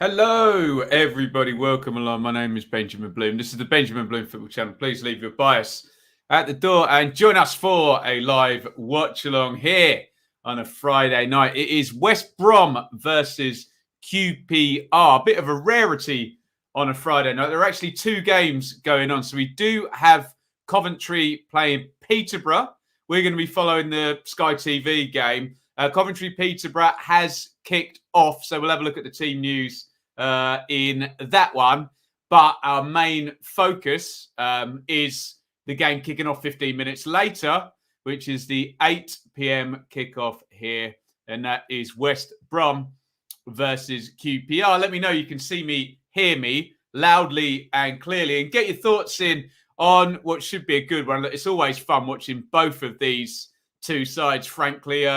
Hello, everybody. Welcome along. My name is Benjamin Bloom. This is the Benjamin Bloom Football Channel. Please leave your bias at the door and join us for a live watch along here on a Friday night. It is West Brom versus QPR. A bit of a rarity on a Friday night. There are actually two games going on. So we do have Coventry playing Peterborough. We're going to be following the Sky TV game. Coventry-Peterborough has kicked off, so we'll have a look at the team news in that one. But our main focus is the game kicking off 15 minutes later, which is the 8 p.m. kickoff here, and that is West Brom versus QPR. Let me know you can see me, hear me loudly and clearly, and get your thoughts in on what should be a good one. It's always fun watching both of these two sides, frankly.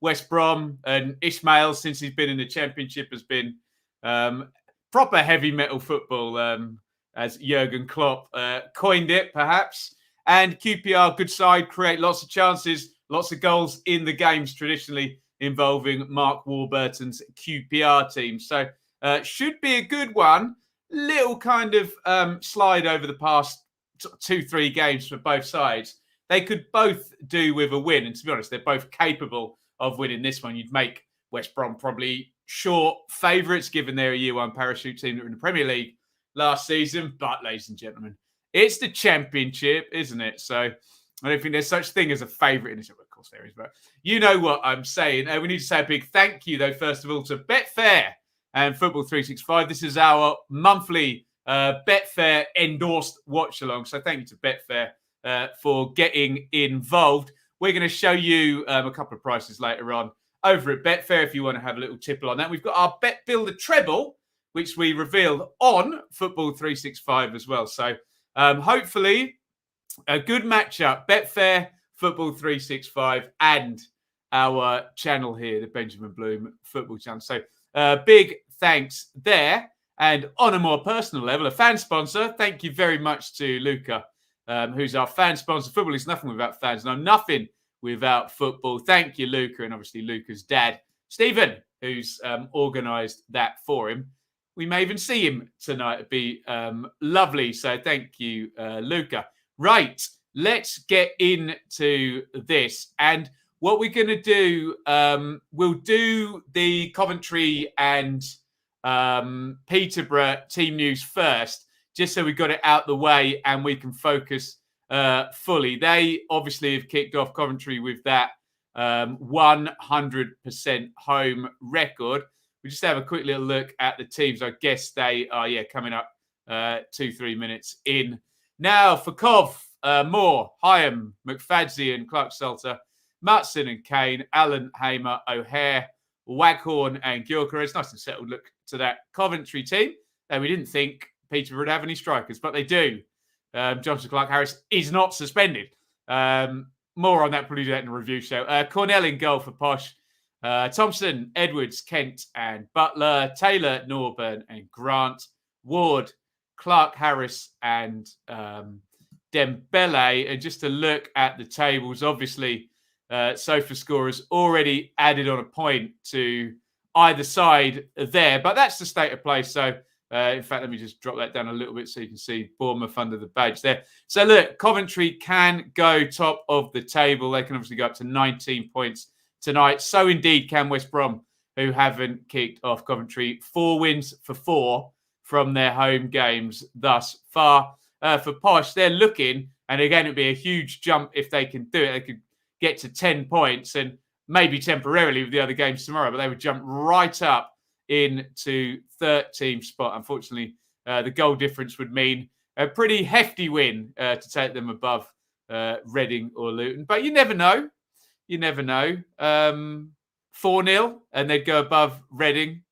West Brom and Ismail, since he's been in the Championship, has been proper heavy metal football, as Jurgen Klopp coined it, perhaps. And QPR, good side, create lots of chances, lots of goals in the games traditionally involving Mark Warburton's QPR team. So should be a good one. Little kind of slide over the past 2-3 games for both sides. They could both do with a win. And to be honest, they're both capable of winning this one. You'd make West Brom probably short favourites, given they're a Year 1 parachute team that were in the Premier League last season. But, ladies and gentlemen, it's the Championship, isn't it? So I don't think there's such thing as a favourite in this. Of course there is, but you know what I'm saying. We need to say a big thank you, though, first of all, to Betfair and Football 365. This is our monthly Betfair endorsed watch along. So thank you to Betfair for getting involved. We're going to show you a couple of prices later on over at Betfair if you want to have a little tipple on that. We've got our Bet Builder treble, which we revealed on Football 365 as well. So hopefully a good matchup. Betfair, Football 365 and our channel here, the Benjamin Bloom Football Channel. So big thanks there. And on a more personal level, a fan sponsor, thank you very much to Luca, who's our fan sponsor. Football is nothing without fans. No, nothing without football. Thank you, Luca, and obviously Luca's dad, Stephen, who's organised that for him. We may even see him tonight. It'd be lovely. So thank you, Luca. Right, let's get into this. And what we're going to do, we'll do the Coventry and Peterborough team news first, just so we got it out the way and we can focus fully. They obviously have kicked off Coventry with that 100% home record. We just have a quick little look at the teams. I guess they are, coming up 2-3 minutes in. Now for Cov, Moore, Hyam, McFadzean, Clark-Salter, Matson and Kane, Allen, Hamer, O'Hare, Waghorn and Gilchrist. It's nice and settled look to that Coventry team. We didn't think Peterborough would have any strikers, but they do. Johnson Clark-Harris is not suspended. More on that, probably do that in a review show. Cornell in goal for Posh. Thompson, Edwards, Kent and Butler. Taylor, Norburn and Grant. Ward, Clark-Harris and Dembele. And just to look at the tables, obviously, Sofa scorers already added on a point to either side there. But that's the state of play. So, in fact, let me just drop that down a little bit so you can see Bournemouth under the badge there. So, look, Coventry can go top of the table. They can obviously go up to 19 points tonight. So, indeed, can West Brom, who haven't kicked off Coventry. 4 wins for 4 from their home games thus far. For Posh, they're looking, and again, it'd be a huge jump if they can do it. They could get to 10 points and maybe temporarily with the other games tomorrow, but they would jump right up into 13th spot. Unfortunately, the goal difference would mean a pretty hefty win to take them above Reading or Luton. But you never know. You never know. 4-0 and they'd go above Reading.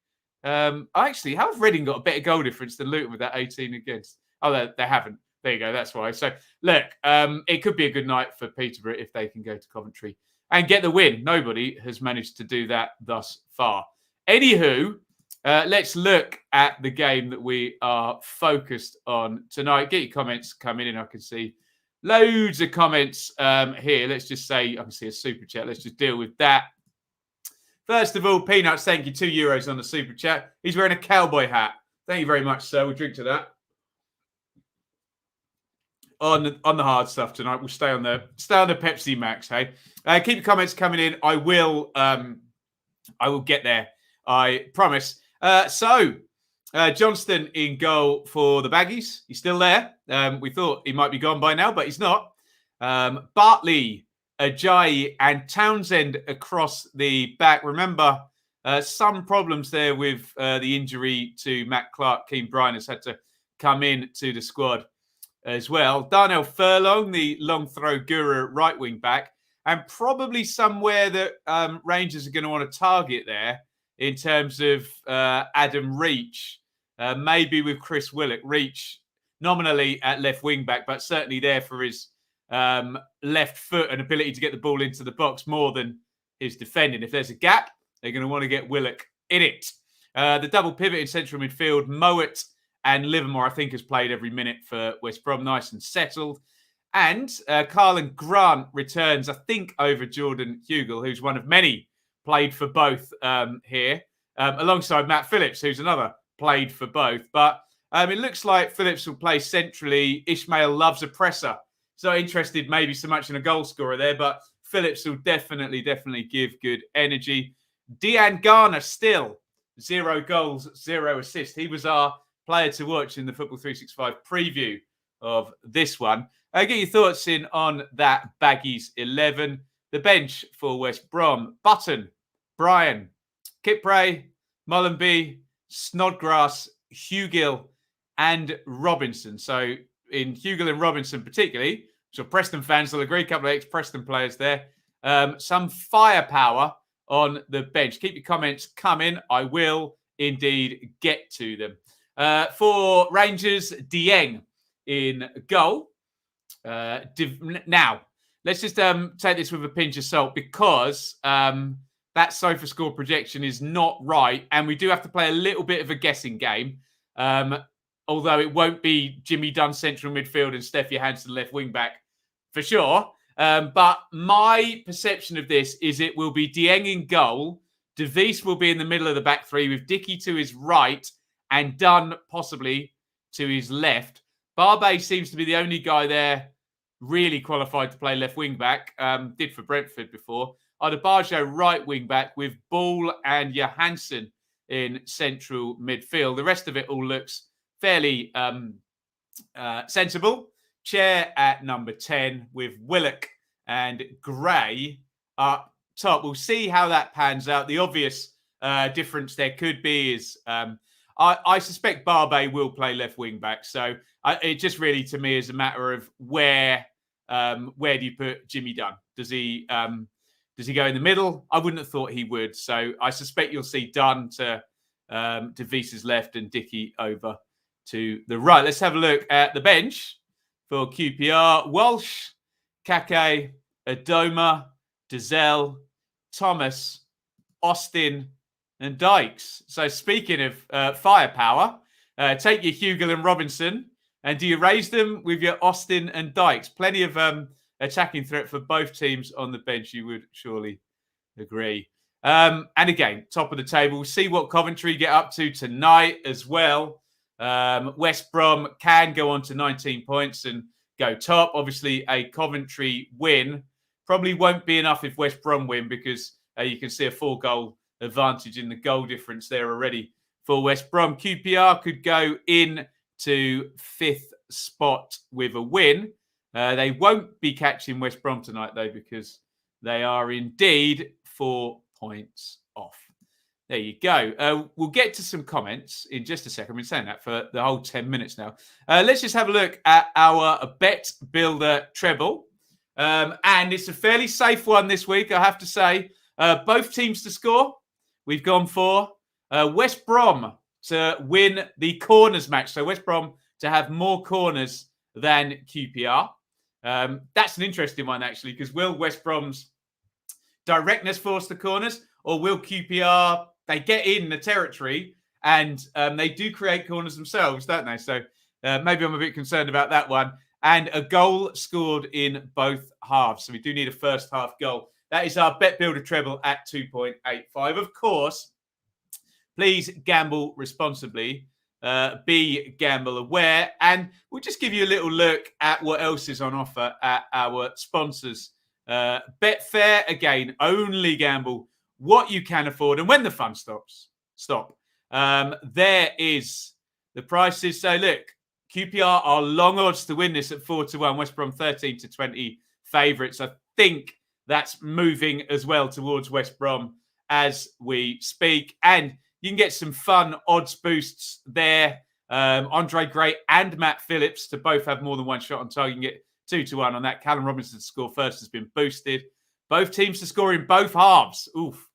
Actually, how have Reading got a better goal difference than Luton with that 18 against? Oh, they haven't. There you go. That's why. So, look, it could be a good night for Peterborough if they can go to Coventry and get the win. Nobody has managed to do that thus far. Anywho, let's look at the game that we are focused on tonight. Get your comments coming in. I can see loads of comments here. Let's just say I can see a super chat. Let's just deal with that First of all, Peanuts, thank you. €2 on the super chat. He's wearing a cowboy hat. Thank you very much, sir. We'll drink to that. On the hard stuff tonight. We'll stay on the Pepsi Max. Hey, keep your comments coming in. I will get there. I promise. Johnston in goal for the Baggies. He's still there. We thought he might be gone by now, but he's not. Bartley, Ajayi, and Townsend across the back. Remember, some problems there with the injury to Matt Clark. Keane Bryan has had to come in to the squad as well. Darnell Furlong, the long throw guru at right wing back, and probably somewhere that Rangers are going to want to target there in terms of Adam Reach, maybe with Chris Willock. Reach nominally at left wing back, but certainly there for his left foot and ability to get the ball into the box more than his defending. If there's a gap, they're going to want to get Willock in it. The double pivot in central midfield, Mowat and Livermore, I think, has played every minute for West Brom, nice and settled. And Carlin Grant returns, I think, over Jordan Hugel, who's one of many played for both here, alongside Matt Phillips, who's another played for both. But it looks like Phillips will play centrally. Ishmael loves a presser. So interested maybe so much in a goal scorer there, but Phillips will definitely give good energy. Dean Garner still 0 goals, 0 assists. He was our player to watch in the Football 365 preview of this one. Get your thoughts in on that Baggies 11. The bench for West Brom: Burton, Bryan, Kipray, Mullenby, Snodgrass, Hugill, and Robinson. So in Hugill and Robinson particularly, so Preston fans will agree, a couple of ex-Preston players there. Some firepower on the bench. Keep your comments coming. I will indeed get to them. For Rangers, Dieng in goal. Now, let's just take this with a pinch of salt, because that sofa score projection is not right, and we do have to play a little bit of a guessing game. Although it won't be Jimmy Dunn central midfield and Steph Johansson left wing back for sure. But my perception of this is it will be Dieng in goal. De Vries will be in the middle of the back three with Dickey to his right and Dunn possibly to his left. Barbe seems to be the only guy there really qualified to play left wing back. Did for Brentford before. Adebayo right wing back with Ball and Johansson in central midfield. The rest of it all looks fairly sensible. Chair at number 10 with Willock and Gray up top. We'll see how that pans out. The obvious difference there could be is I suspect Barbe will play left wing back. So it just really, to me, is a matter of where do you put Jimmy Dunn? Does he go in the middle? I wouldn't have thought he would. So I suspect you'll see Dunn to De Vries' left and Dickey over to the right. Let's have a look at the bench for QPR. Walsh, Kake, Adoma, Dazelle, Thomas, Austin, and Dykes. So speaking of firepower, take your Hugill and Robinson, and do you raise them with your Austin and Dykes? Plenty of attacking threat for both teams on the bench, you would surely agree. And again, top of the table. We'll see what Coventry get up to tonight as well. West Brom can go on to 19 points and go top. Obviously, a Coventry win probably won't be enough if West Brom win, because you can see a 4-goal advantage in the goal difference there already for West Brom. QPR could go in to 5th spot with a win. They won't be catching West Brom tonight, though, because they are indeed 4 points off. There you go. We'll get to some comments in just a second. I've been saying that for the whole 10 minutes now. Let's just have a look at our Bet Builder treble. And it's a fairly safe one this week, I have to say. Both teams to score. We've gone for West Brom to win the corners match. So West Brom to have more corners than QPR. That's an interesting one, actually, because will West Brom's directness force the corners, or will QPR, they get in the territory and they do create corners themselves, don't they? So maybe I'm a bit concerned about that one. And a goal scored in both halves. So we do need a first half goal That is our Bet Builder treble at 2.85. Of course, please gamble responsibly. Be gamble aware, and we'll just give you a little look at what else is on offer at our sponsors. Betfair, again, only gamble what you can afford, and when the fun stops, stop. There is the prices. So look, QPR are long odds to win this at 4-1. West Brom 13-20 favourites. I think that's moving as well towards West Brom as we speak, and you can get some fun odds boosts there. Andre Gray and Matt Phillips to both have more than one shot on target. You can get 2-1 on that. Callum Robinson to score first has been boosted. Both teams to score in both halves. Oof.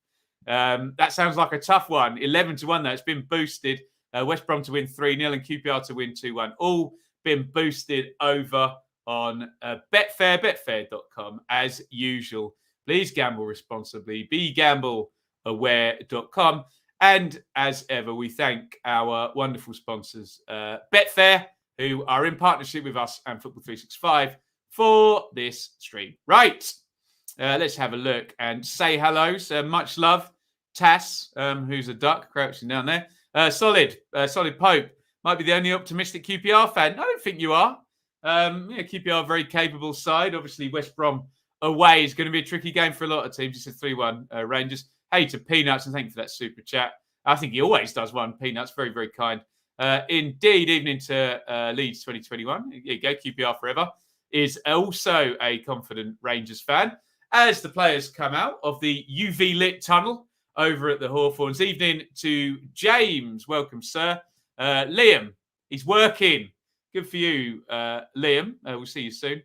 That sounds like a tough one. 11-1 though. It's been boosted. West Brom to win 3-0 and QPR to win 2-1. All been boosted over on Betfair, betfair.com as usual. Please gamble responsibly. BeGambleAware.com. And as ever, we thank our wonderful sponsors, Betfair, who are in partnership with us and Football 365 for this stream. Right, let's have a look and say hello. So much love, Tass, who's a duck crouching down there. Solid Pope might be the only optimistic QPR fan. I don't think you are. QPR, very capable side. Obviously, West Brom away is going to be a tricky game for a lot of teams. It's a 3-1 Rangers. Hey to Peanuts, and thank you for that super chat. I think he always does one, Peanuts. Very, very kind. Indeed, evening to Leeds 2021. Here you go, QPR forever. Is also a confident Rangers fan. As the players come out of the UV-lit tunnel over at the Hawthorns. Evening to James. Welcome, sir. Liam, he's working. Good for you, Liam. We'll see you soon.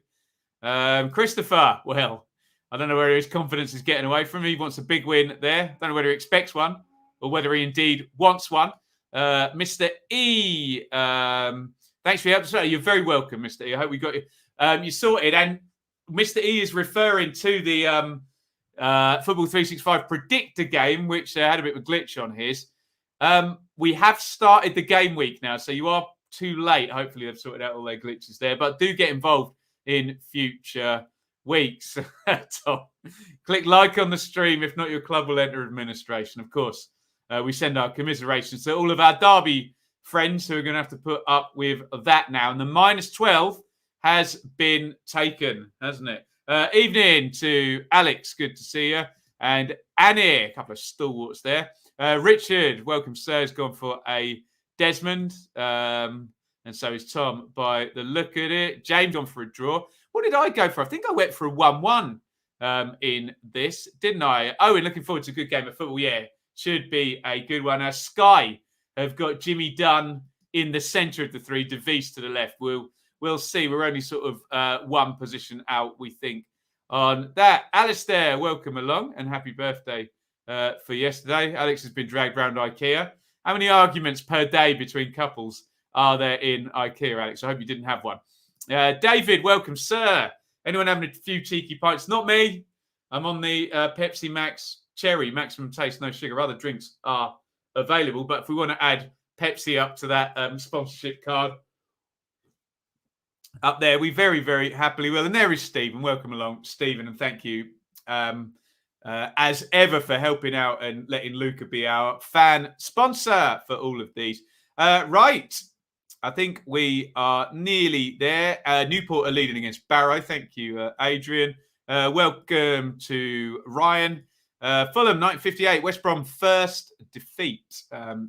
Christopher, well, I don't know where his confidence is getting away from him. He wants a big win there. Don't know whether he expects one or whether he indeed wants one. Mr. E, thanks for your help. You're very welcome, Mr. E. I hope we got you. You sorted. And Mr. E is referring to the Football 365 Predictor game, which had a bit of a glitch on his. We have started the game week now, so you are too late. Hopefully they've sorted out all their glitches there. But do get involved in future weeks. Tom, click like on the stream. If not, your club will enter administration. Of course, we send our commiserations to all of our Derby friends who are going to have to put up with that now. And the -12 has been taken, hasn't it? Evening to Alex. Good to see you. And Annie, a couple of stalwarts there. Richard, welcome, sir, has gone for a Desmond. And so is Tom by the look at it. James on for a draw. What did I go for? I think I went for a 1-1 in this, didn't I? Oh, and looking forward to a good game of football. Yeah, should be a good one. Sky have got Jimmy Dunn in the centre of the three, DeVries to the left. We'll see. We're only sort of one position out, we think, on that. Alistair, welcome along and happy birthday for yesterday. Alex has been dragged around IKEA. How many arguments per day between couples are there in IKEA, Alex? I hope you didn't have one. David, welcome, sir. Anyone having a few cheeky pints? Not me. I'm on the Pepsi Max Cherry, maximum taste, no sugar. Other drinks are available, but if we want to add Pepsi up to that sponsorship card up there, we very, very happily will. And there is Stephen. Welcome along, Stephen, and thank you as ever for helping out and letting Luca be our fan sponsor for all of these. Right. I think we are nearly there. Newport are leading against Barrow. Thank you, Adrian. Welcome to Ryan. Fulham, 1958. West Brom first defeat.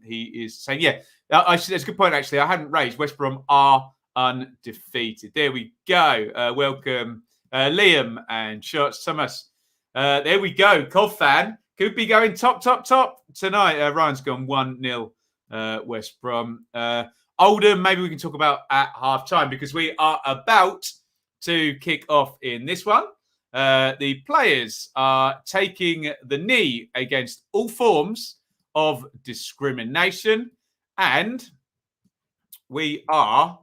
He is saying, yeah, that's a good point, actually. I hadn't raised. West Brom are undefeated. There we go. Welcome, Liam and Shots Thomas. There we go. Cov fan could be going top tonight. Ryan's gone 1-0 West Brom. Oldham, maybe we can talk about at half-time because we are about to kick off in this one. The players are taking the knee against all forms of discrimination, and we are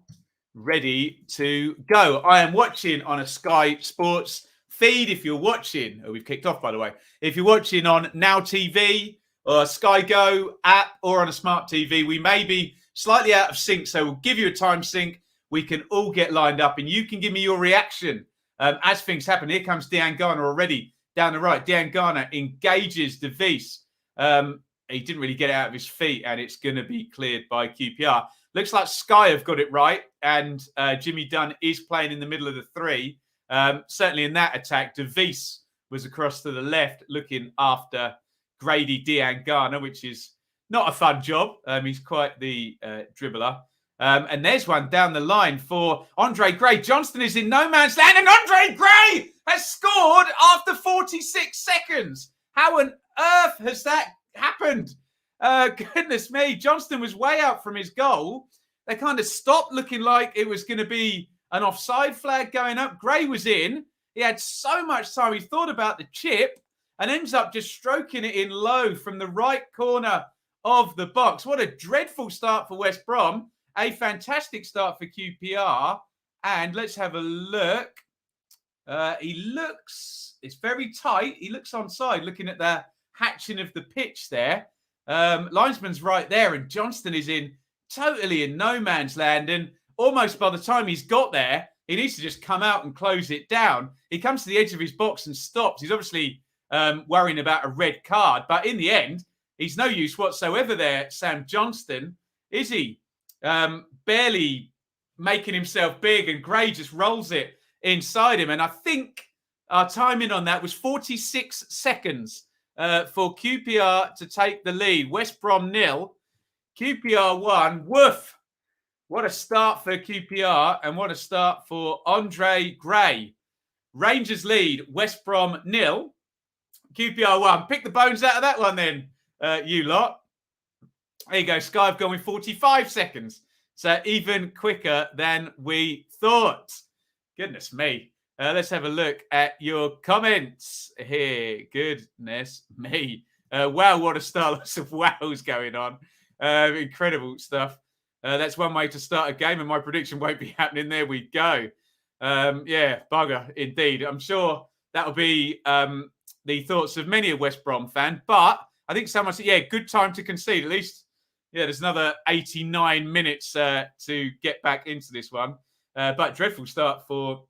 ready to go. I am watching on a Sky Sports feed. If you're watching, we've kicked off, by the way. If you're watching on Now TV or Sky Go app or on a smart TV, we may be slightly out of sync, so we'll give you a time sync. We can all get lined up, and you can give me your reaction as things happen. Here comes Deanne Garner already down the right. Dean Garner engages De Vries. He didn't really get it out of his feet, and it's going to be cleared by QPR. Looks like Sky have got it right, and Jimmy Dunn is playing in the middle of the three. Certainly in that attack, De Vries was across to the left, looking after Grady Dean Garner, which is not a fun job. He's quite the dribbler. And there's one down the line for Andre Gray. Johnston is in no man's land, and Andre Gray has scored after 46 seconds. How on earth has that happened? Goodness me. Johnston was way out from his goal. They kind of stopped, looking like it was going to be an offside flag going up. Gray was in. He had so much time. He thought about the chip and ends up just stroking it in low from the right corner of the box. What a dreadful start for West Brom. A fantastic start for QPR. And let's have a look. It's very tight. He looks onside, looking at the hatching of the pitch there. Linesman's right there, and Johnston is totally in no man's land. And almost by the time he's got there, he needs to just come out and close it down. He comes to the edge of his box and stops. He's obviously worrying about a red card, but in the end, he's no use whatsoever there, Sam Johnston, is he? Barely making himself big, and Gray just rolls it inside him. And I think our timing on that was 46 seconds for QPR to take the lead. West Brom 0, QPR 1. Woof! What a start for QPR, and what a start for Andre Gray. Rangers lead, West Brom 0, QPR 1. Pick the bones out of that one then, you lot. There you go. Sky have gone with 45 seconds. So even quicker than we thought. Goodness me. Let's have a look at your comments here. Goodness me. Wow, what a start. Lots of wows going on. Incredible stuff. That's one way to start a game, and my prediction won't be happening. There we go. Yeah, bugger, indeed. I'm sure that'll be the thoughts of many a West Brom fan. But I think someone said, yeah, good time to concede. At least, yeah, there's another 89 minutes to get back into this one. But dreadful start for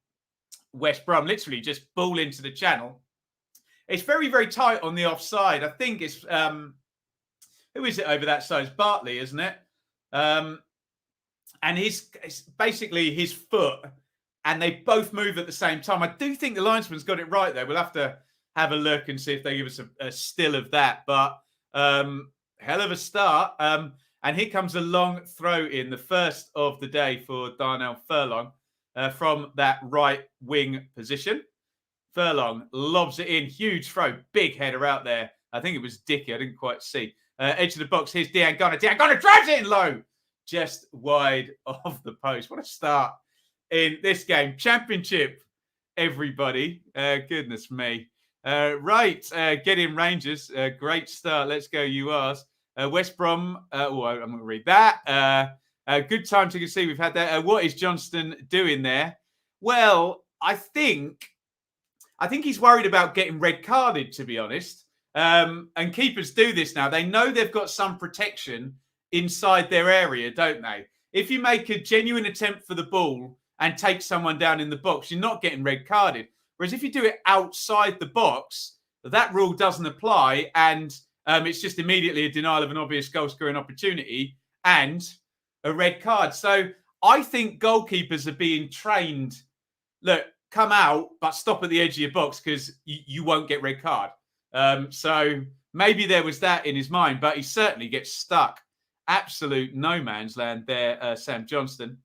West Brom. Literally just ball into the channel. It's very, very tight on the offside. I think it's... who is it over that side? It's Bartley, isn't it? And it's basically his foot, and they both move at the same time. I do think the linesman's got it right, though. We'll have to have a look and see if they give us a still of that. But hell of a start. And here comes a long throw in, the first of the day for Darnell Furlong from that right wing position. Furlong lobs it in. Huge throw. Big header out there. I think it was Dickey. I didn't quite see. Edge of the box. Here's Dean Garner. Dean Garner drives it in low. Just wide of the post. What a start in this game. Championship, everybody. Goodness me. Right. Get in, Rangers. Great start. Let's go, URs. West Brom. I'm going to read that. Good time to see we've had that. What is Johnston doing there? Well, I think he's worried about getting red carded, to be honest. And keepers do this now. They know they've got some protection inside their area, don't they? If you make a genuine attempt for the ball and take someone down in the box, you're not getting red carded. Whereas if you do it outside the box, that rule doesn't apply, and it's just immediately a denial of an obvious goal-scoring opportunity and a red card. So I think goalkeepers are being trained, look, come out, but stop at the edge of your box because you won't get red card. So maybe there was that in his mind, but he certainly gets stuck. Absolute no man's land there, Sam Johnston.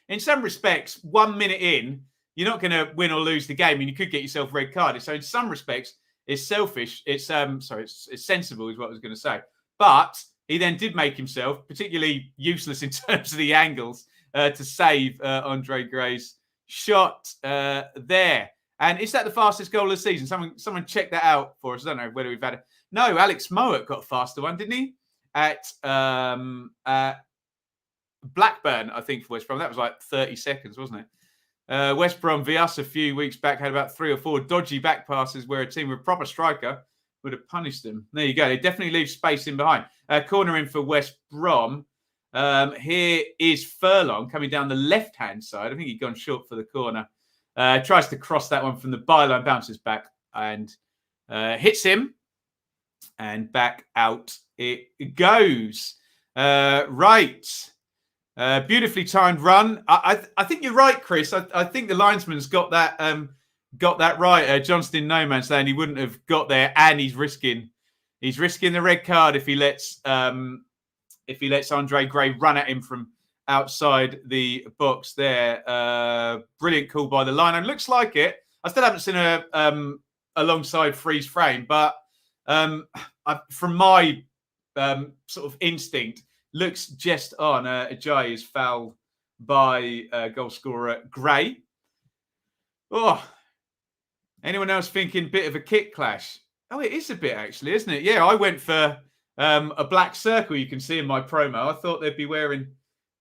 In some respects, 1 minute in, you're not going to win or lose the game, and you could get yourself red carded. So in some respects, it's selfish. It's sensible is what I was going to say. But he then did make himself particularly useless in terms of the angles to save Andre Gray's shot there. And is that the fastest goal of the season? Someone check that out for us. I don't know whether we've had it. No, Alex Mowat got a faster one, didn't he? At Blackburn, I think, for West Brom. That was like 30 seconds, wasn't it? West Brom v us a few weeks back had about 3 or 4 dodgy back passes where a team with a proper striker would have punished them. There you go. They definitely leave space in behind. Corner in for West Brom. Here is Furlong coming down the left-hand side. I think he'd gone short for the corner. Tries to cross that one from the byline, bounces back. and hits him. And back out it goes. Right. Beautifully timed run. I think you're right, Chris. I think the linesman's got that right. Johnston in no man's land. He wouldn't have got there, and he's risking the red card if he lets Andre Gray run at him from outside the box there. Brilliant call by the line. And looks like it. I still haven't seen a alongside freeze frame, but from my sort of instinct, looks just on. Ajayi is fouled by goal scorer Gray. Oh, anyone else thinking bit of a kick clash? Oh, it is a bit actually, isn't it? Yeah, I went for a black circle. You can see in my promo. I thought they'd be wearing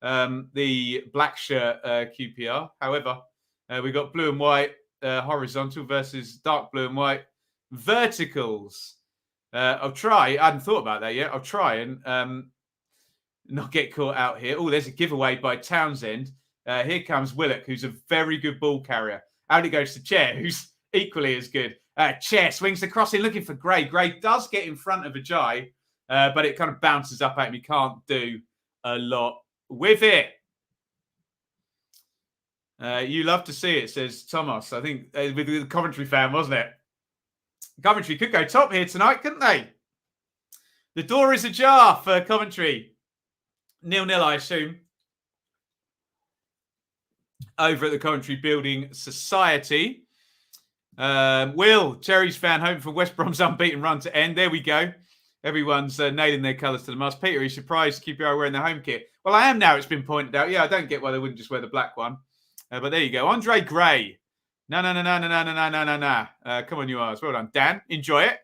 the black shirt QPR. However, we got blue and white horizontal versus dark blue and white verticals. I'll try. I hadn't thought about that yet. I'll try and not get caught out here. Oh, there's a giveaway by Townsend. Here comes Willock, who's a very good ball carrier. Out it goes to Chair, who's equally as good. Chair swings the crossing, looking for Gray. Gray does get in front of Ajayi, but it kind of bounces up at him. He can't do a lot with it. You love to see it, says Thomas. I think with the Coventry fan, wasn't it? Coventry could go top here tonight, couldn't they? The door is ajar for Coventry. 0-0, I assume. Over at the Coventry Building Society. Will, Cherry's fan, hoping for West Brom's unbeaten run to end. There we go. Everyone's nailing their colours to the mast. Peter, are you surprised QPR wearing their home kit? Well, I am now, it's been pointed out. Yeah, I don't get why they wouldn't just wear the black one. But there you go. Andre Gray. No. Come on, you R's. Well done, Dan. Enjoy it.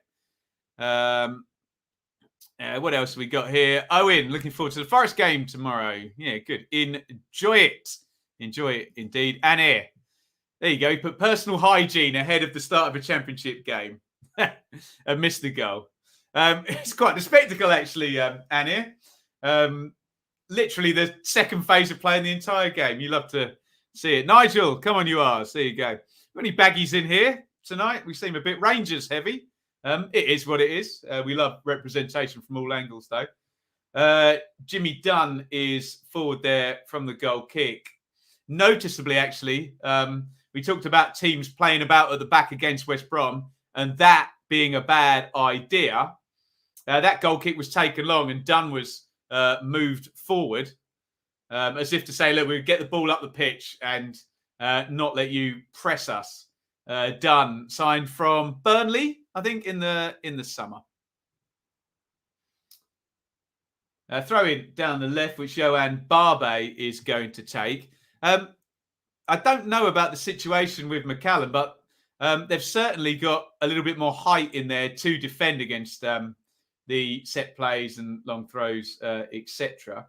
What else have we got here? Owen, looking forward to the Forest game tomorrow. Yeah, good. Enjoy it. Enjoy it indeed. And here. There you go. Put personal hygiene ahead of the start of a championship game. And missed the goal. It's quite a spectacle, actually, Annie. Literally the second phase of playing the entire game. You love to see it. Nigel, come on, you are. There you go. Got any baggies in here tonight? We seem a bit Rangers heavy. It is what it is. We love representation from all angles, though. Jimmy Dunn is forward there from the goal kick. Noticeably, actually, we talked about teams playing about at the back against West Brom and that being a bad idea. That goal kick was taken long and Dunn was moved forward as if to say, look, we'll get the ball up the pitch and not let you press us. Dunn, signed from Burnley, I think, in the summer. Throw in down the left, which Johan Barbe is going to take. I don't know about the situation with McCallum, but they've certainly got a little bit more height in there to defend against the set plays and long throws, etc.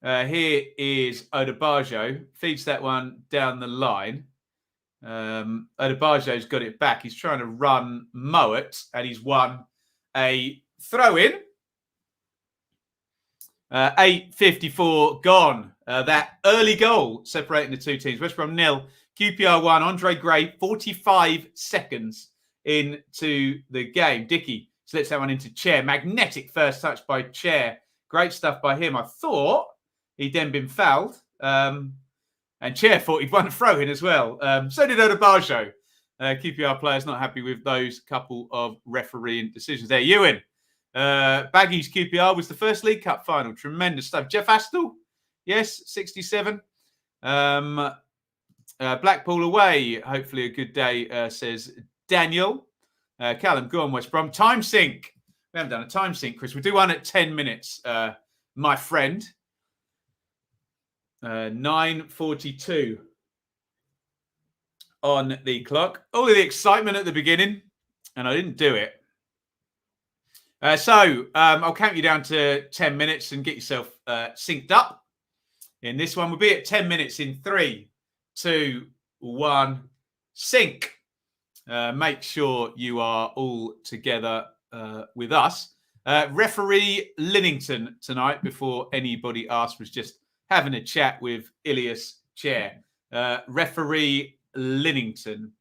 Here is Odebajo. Feeds that one down the line. Odebajo's got it back. He's trying to run Mowat, and he's won a throw-in. 8:54 gone. That early goal separating the two teams. West Brom 0, QPR 1. Andre Gray, 45 seconds into the game. Dickey slits that one into Chair. Magnetic first touch by Chair. Great stuff by him. I thought he'd then been fouled. And Chair thought he'd won a throw-in as well. So did Odebajo. QPR players not happy with those couple of refereeing decisions there. Ewan. Baggies QPR was the first League Cup final. Tremendous stuff. Jeff Astle. Yes, 67. Blackpool away. Hopefully a good day, says Daniel. Callum, go on, West Brom. Time sync. We haven't done a time sync, Chris. We'll do one at 10 minutes, my friend. 9:42 on the clock. All of the excitement at the beginning, and I didn't do it. So I'll count you down to 10 minutes and get yourself synced up. In this one, we'll be at 10 minutes in 3, 2, 1, sync. Make sure you are all together with us. Referee Linnington tonight, before anybody asks, was just having a chat with Ilias Chair. Referee Linnington.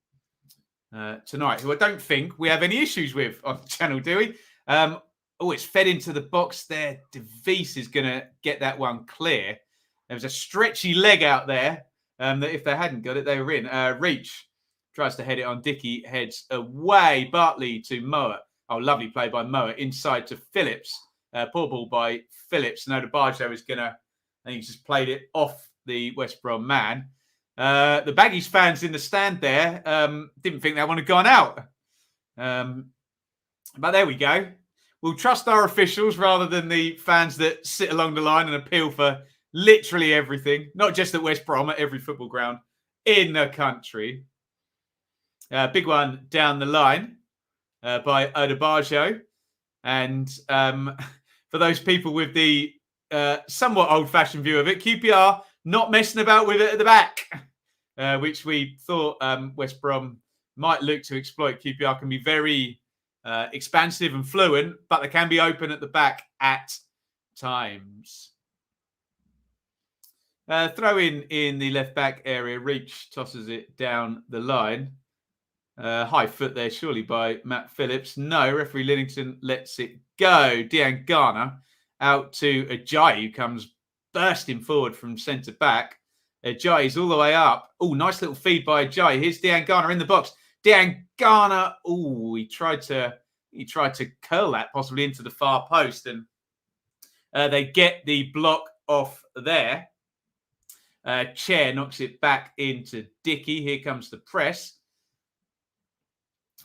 tonight, who I don't think we have any issues with on the channel, do we? It's fed into the box there. DeVries is going to get that one clear. There was a stretchy leg out there that if they hadn't got it, they were in. Reach tries to head it on. Dickey heads away. Bartley to Moat. Oh, lovely play by Moat. Inside to Phillips. Poor ball by Phillips. No, the Barjo is going to, I think he just played it off the West Brom man. The Baggies fans in the stand there didn't think that one had gone out. But there we go. We'll trust our officials rather than the fans that sit along the line and appeal for literally everything. Not just at West Brom, at every football ground in the country. Big one down the line by Odebajo. And for those people with the somewhat old-fashioned view of it, QPR not messing about with it at the back, which we thought West Brom might look to exploit. QPR can be very expansive and fluent, but they can be open at the back at times. Throw in the left back area. Reach tosses it down the line. High foot there, surely by Matt Phillips. No, referee Linnington lets it go. Dean Garner out to Ajayi, who comes bursting forward from centre back. Ajayi's all the way up. Oh, nice little feed by Ajayi. Here's Dean Garner in the box. Dean Garner. Oh, he tried to curl that possibly into the far post, and they get the block off there. Chair knocks it back into Dickey. Here comes the press.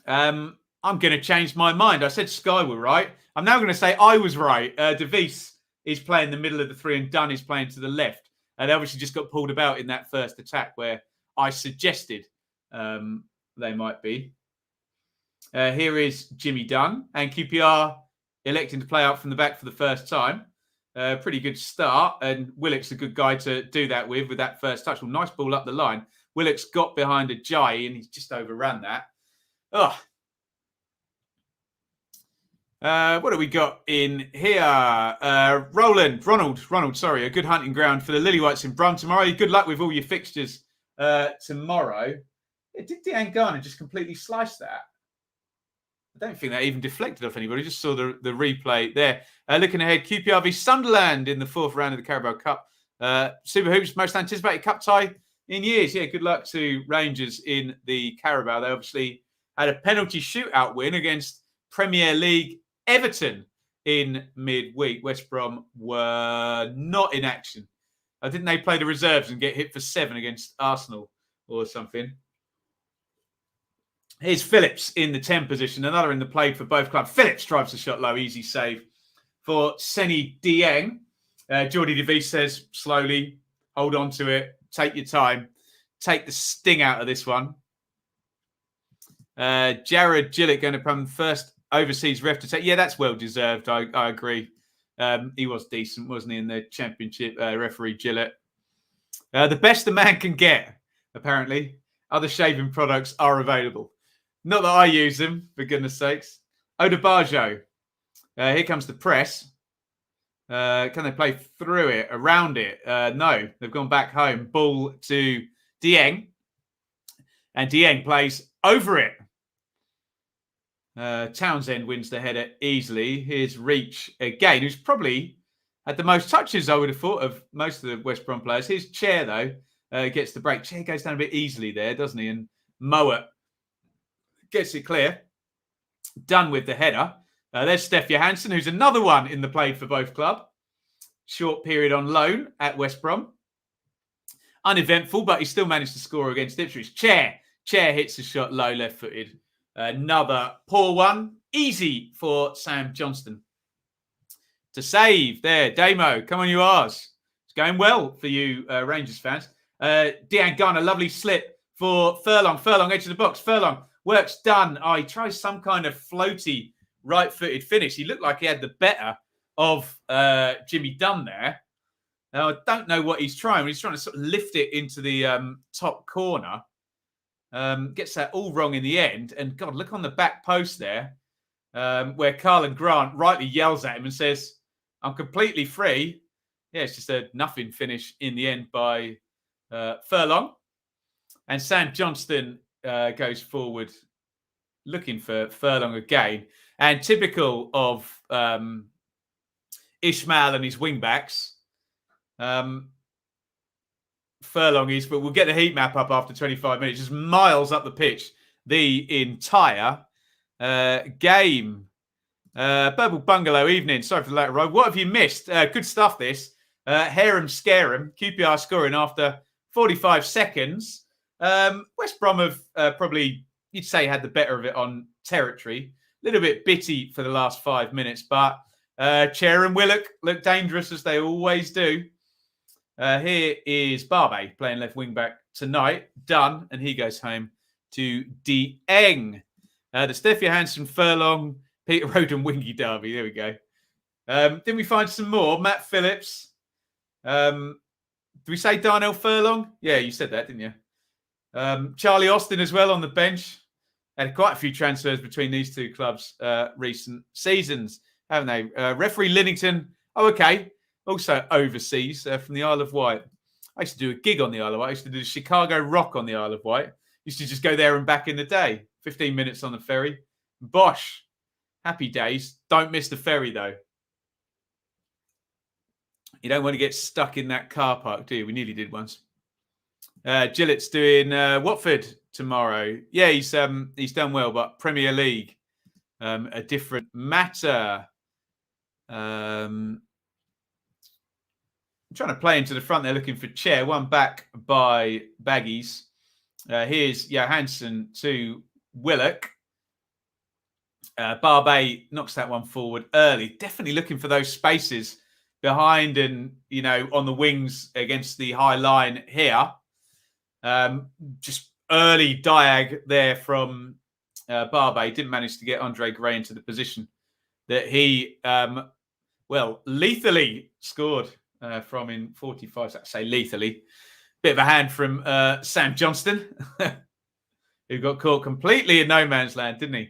I'm going to change my mind. I said Sky were right. I'm now going to say I was right. DeVries is playing the middle of the three and Dunn is playing to the left. And they obviously just got pulled about in that first attack where I suggested they might be. Here is Jimmy Dunn and QPR electing to play out from the back for the first time. Pretty good start. And Willock's a good guy to do that with that first touch. Well, nice ball up the line. Willock's got behind Ajayi and he's just overran that. Oh. What have we got in here? Ronald, sorry. A good hunting ground for the Lily-Whites in Brum tomorrow. Good luck with all your fixtures tomorrow. Did Dean Garner just completely slice that? I don't think that even deflected off anybody. Just saw the replay there. Looking ahead, QPR v Sunderland in the fourth round of the Carabao Cup. Super Hoops, most anticipated cup tie in years. Yeah, good luck to Rangers in the Carabao. They obviously had a penalty shootout win against Premier League Everton in midweek. West Brom were not in action. Didn't they play the reserves and get hit for 7 against Arsenal or something? Here's Phillips in the 10 position. Another in the play for both clubs. Phillips drives the shot low. Easy save for Seny Dieng. Jordy DeVries says, slowly, hold on to it. Take your time. Take the sting out of this one. Jared Gillett going to become first overseas ref to take. Yeah, that's well deserved. I agree. He was decent, wasn't he, in the championship, referee Gillett. The best a man can get, apparently. Other shaving products are available. Not that I use them, for goodness sakes. Odebajo. Here comes the press. Can they play through it, around it? No, they've gone back home. Ball to Dieng. And Dieng plays over it. Townsend wins the header easily. Here's Reach again, who's probably had the most touches, I would have thought, of most of the West Brom players. Here's Chair, though, gets the break. Chair goes down a bit easily there, doesn't he? And Moat gets it clear. Done with the header. There's Steph Johansson, who's another one in the play for both club. Short period on loan at West Brom. Uneventful, but he still managed to score against Ipswich. Chair hits the shot low, left-footed. Another poor one. Easy for Sam Johnston to save there. Damo, come on, you R's. It's going well for you Rangers fans. Dean Garner, lovely slip for Furlong. Furlong, edge of the box. Furlong, work's done. Oh, he tries some kind of floaty right-footed finish. He looked like he had the better of Jimmy Dunn there. Now, I don't know what he's trying. He's trying to sort of lift it into the top corner. Gets that all wrong in the end. And God, look on the back post there where Carlin Grant rightly yells at him and says, I'm completely free. Yeah, it's just a nothing finish in the end by Furlong. And Sam Johnston goes forward looking for Furlong again. And typical of Ishmael and his wing-backs, Furlong is, but we'll get the heat map up after 25 minutes, just miles up the pitch the entire game. Purple Bungalow evening. Sorry for the late arrival. What have you missed? Good stuff, this. Harem Scarem. QPR scoring after 45 seconds. West Brom have probably, you'd say, had the better of it on territory. A little bit bitty for the last 5 minutes, but Chair and Willock look dangerous as they always do. Here is Barbe playing left wing back tonight. Done, and he goes home to Dieng. The Steph Johansson, Furlong, Peter Roden, Wingy Derby. There we go. Didn't we find some more? Matt Phillips. Did we say Darnell Furlong? Yeah, you said that, didn't you? Charlie Austin as well on the bench. Had quite a few transfers between these two clubs recent seasons, haven't they? Referee Linnington. Oh, okay. Also overseas from the Isle of Wight. I used to do a gig on the Isle of Wight. I used to do the Chicago Rock on the Isle of Wight. Used to just go there and back in the day. 15 minutes on the ferry. Bosh. Happy days. Don't miss the ferry, though. You don't want to get stuck in that car park, do you? We nearly did once. Gillett's doing Watford tomorrow. Yeah, he's done well, but Premier League, a different matter. I'm trying to play into the front. They're looking for Chair. One back by Baggies. Here's Johansson to Willock. Barbe knocks that one forward early. Definitely looking for those spaces behind and, on the wings against the high line here. Just early diag there from Barbe. Didn't manage to get Andre Gray into the position that he, lethally scored from in 45. I'd say lethally. Bit of a hand from Sam Johnston, who got caught completely in no man's land, didn't he?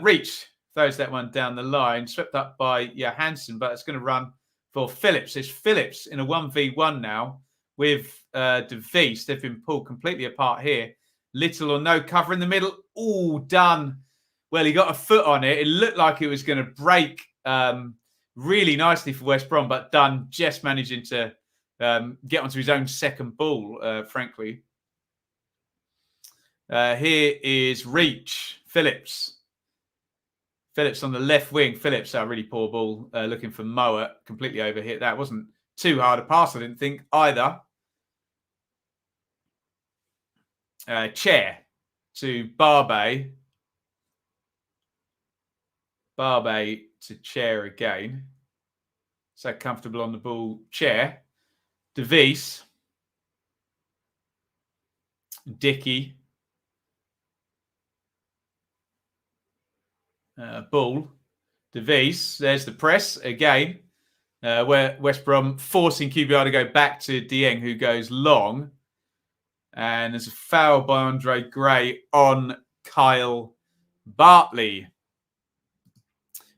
Reach throws that one down the line, swept up by Johansson, but it's going to run for Phillips. It's Phillips in a 1v1 now with De Vries. They've been pulled completely apart here. Little or no cover in the middle. All done. Well, he got a foot on it. It looked like it was going to break really nicely for West Brom, but Dunn just managing to get onto his own second ball, frankly. Here is Reach. Phillips. Phillips on the left wing. Phillips, a really poor ball, looking for Moa. Completely overhit. That wasn't too hard a pass, I didn't think, either. Chair to Barbe. Barbe to Chair again. So comfortable on the ball. Chair. De Vries. Dickey. Ball. De Vries. There's the press again. Where West Brom forcing QPR to go back to Dieng, who goes long. And there's a foul by Andre Gray on Kyle Bartley.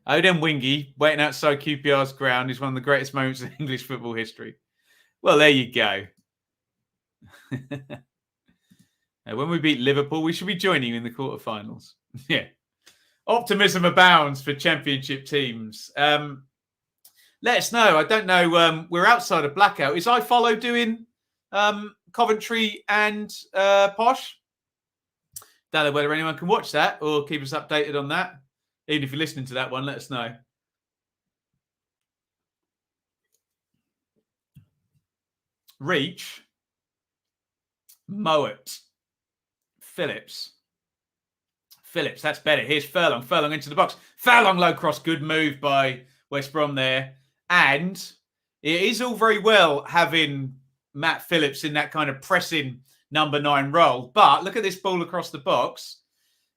Odin Wingy, waiting outside QPR's ground, is one of the greatest moments in English football history. Well, there you go. When we beat Liverpool, we should be joining you in the quarterfinals. Yeah. Optimism abounds for championship teams. Let us know. I don't know. We're outside of blackout. Is iFollow doing Coventry and Posh? Don't know whether anyone can watch that or keep us updated on that. Even if you're listening to that one, let us know. Reach. Mowat. Phillips. Phillips, that's better. Here's Furlong. Furlong into the box. Furlong low cross. Good move by West Brom there. And it is all very well having Matt Phillips in that kind of pressing number 9 role. But look at this ball across the box.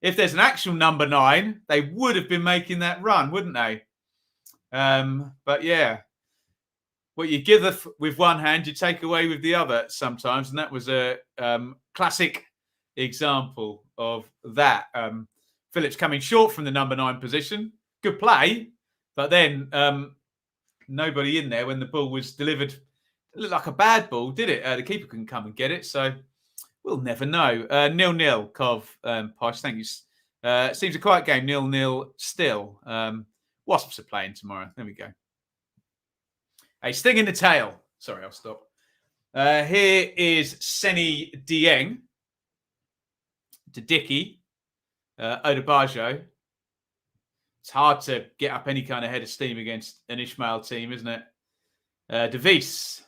If there's an actual number 9, they would have been making that run, wouldn't they? But yeah, what you give with one hand, you take away with the other sometimes. And that was a classic example of that. Phillips coming short from the number 9 position. Good play. But then nobody in there when the ball was delivered. It looked like a bad ball, did it? The keeper couldn't come and get it. So we'll never know. 0-0, Cov, Posh. Thank you Seems a quiet game, 0-0 still. Wasps are playing tomorrow. There we go. A sting in the tail. Sorry, I'll stop. Here is Seni Dieng to Dicky, Odebajo. It's hard to get up any kind of head of steam against an Ishmael team, isn't it? DeVries,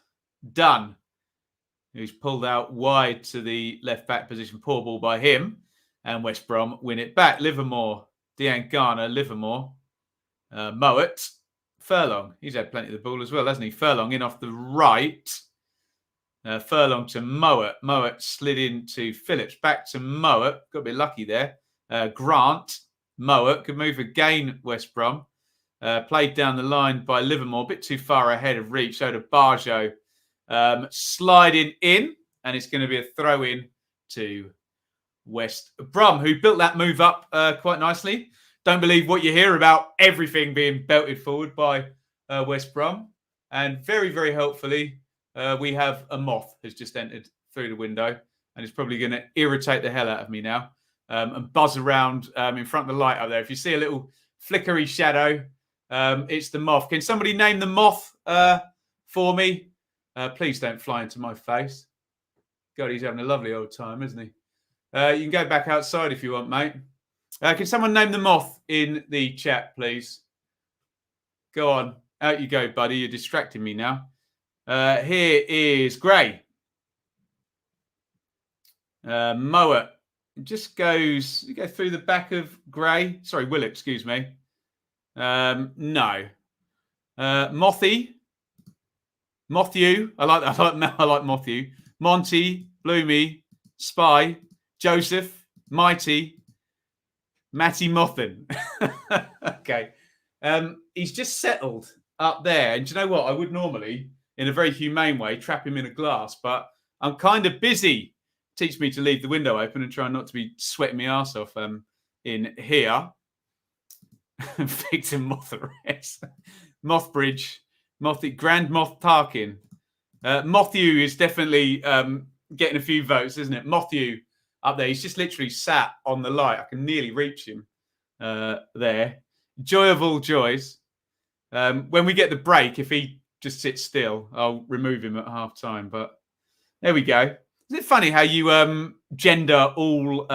Dunn, who's pulled out wide to the left-back position. Poor ball by him. And West Brom win it back. Livermore, Dean Garner, Livermore, Mowat, Furlong. He's had plenty of the ball as well, hasn't he? Furlong in off the right. Furlong to Mowat. Mowat slid into Phillips. Back to Mowat. Got a bit lucky there. Grant. Mowat. Good move again, West Brom. Played down the line by Livermore. A bit too far ahead of reach. Odebajo sliding in. And it's going to be a throw-in to West Brom, who built that move up quite nicely. Don't believe what you hear about everything being belted forward by West Brom. And very, very helpfully, we have a moth who's just entered through the window and is probably going to irritate the hell out of me now and buzz around in front of the light up there. If you see a little flickery shadow, it's the moth. Can somebody name the moth for me? Please don't fly into my face. God, he's having a lovely old time, isn't he? You can go back outside if you want, mate. Can someone name the moth in the chat, please? Go on. Out you go, buddy. You're distracting me now. Here is Gray. Mowat just goes... You go through the back of Gray. Sorry, Will, excuse me. No. Mothy. Mothew. I like Mothew. Monty. Bloomy. Spy. Joseph, Mighty, Matty Mothin. Okay. He's just settled up there. And do you know what? I would normally, in a very humane way, trap him in a glass, but I'm kind of busy. Teach me to leave the window open and try not to be sweating my arse off in here. Victim Motheres. Mothbridge. Grand Moth Tarkin. Mothew is definitely getting a few votes, isn't it? Mothew. Up there, he's just literally sat on the light. I can nearly reach him there. Joy of all joys. When we get the break, if he just sits still, I'll remove him at half time. But there we go. Isn't it funny how you gender all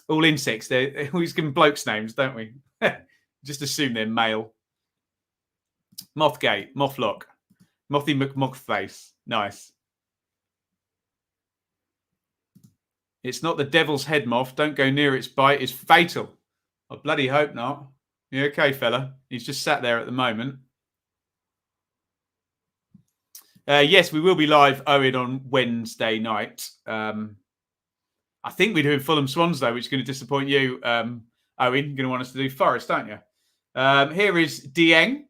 insects? They always give them blokes' names, don't we? Just assume they're male. Mothgate, Mothlock, Mothy McMothface. Nice. It's not the devil's head moth. Don't go near its bite. It's fatal. I bloody hope not. You okay, fella? He's just sat there at the moment. Yes, we will be live, Owen, on Wednesday night. I think we're doing Fulham Swans, though, which is going to disappoint you, Owen. You're going to want us to do Forest, aren't you? Here is Dieng.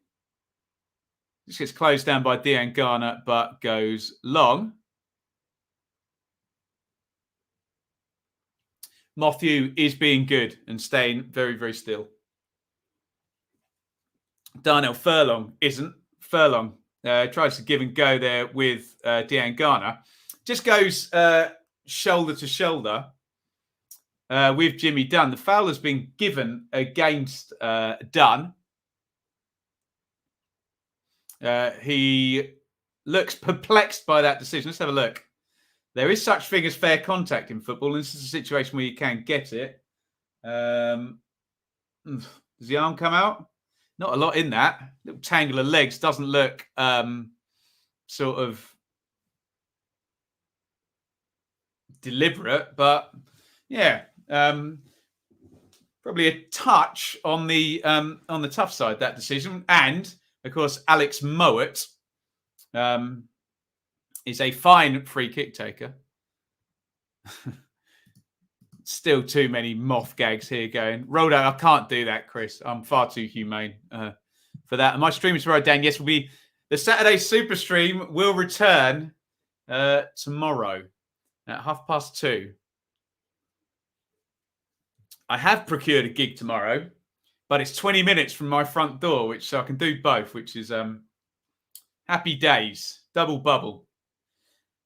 This gets closed down by Dieng Garner, but goes long. Mothew is being good and staying very, very still. Darnell Furlong isn't. Furlong tries to give and go there with Dean Garner. Just goes shoulder to shoulder with Jimmy Dunn. The foul has been given against Dunn. He looks perplexed by that decision. Let's have a look. There is such thing as fair contact in football. And this is a situation where you can get it. Does the arm come out? Not a lot in that. Little tangle of legs doesn't look sort of deliberate, but yeah, probably a touch on the tough side, that decision. And of course, Alex Mowat is a fine free kick taker. Still too many moth gags here going. Ruddock, I can't do that, Chris. I'm far too humane for that. And my stream is tomorrow, Dan. Yes, will be the Saturday Super Stream will return tomorrow at 2:30. I have procured a gig tomorrow, but it's 20 minutes from my front door, which so I can do both, which is happy days, double bubble.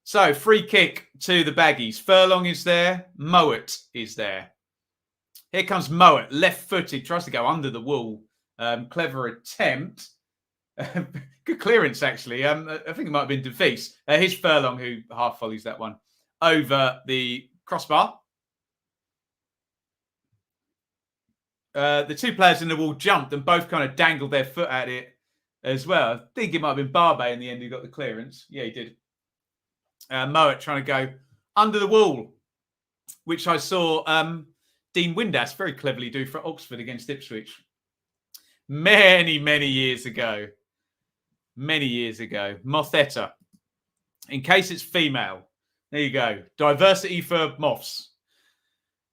So, free kick to the Baggies. Furlong is there. Mowat is there. Here comes Mowat, left-footed, tries to go under the wall. Clever attempt. Good clearance, actually. I think it might have been DeVries. Here's Furlong, who half volleys that one over the crossbar. The two players in the wall jumped and both kind of dangled their foot at it as well. I think it might have been Barbe in the end who got the clearance. Yeah, he did. Mowat trying to go under the wall, which I saw Dean Windass very cleverly do for Oxford against Ipswich many, many years ago. Many years ago. Mothetta. In case it's female. There you go. Diversity for moths.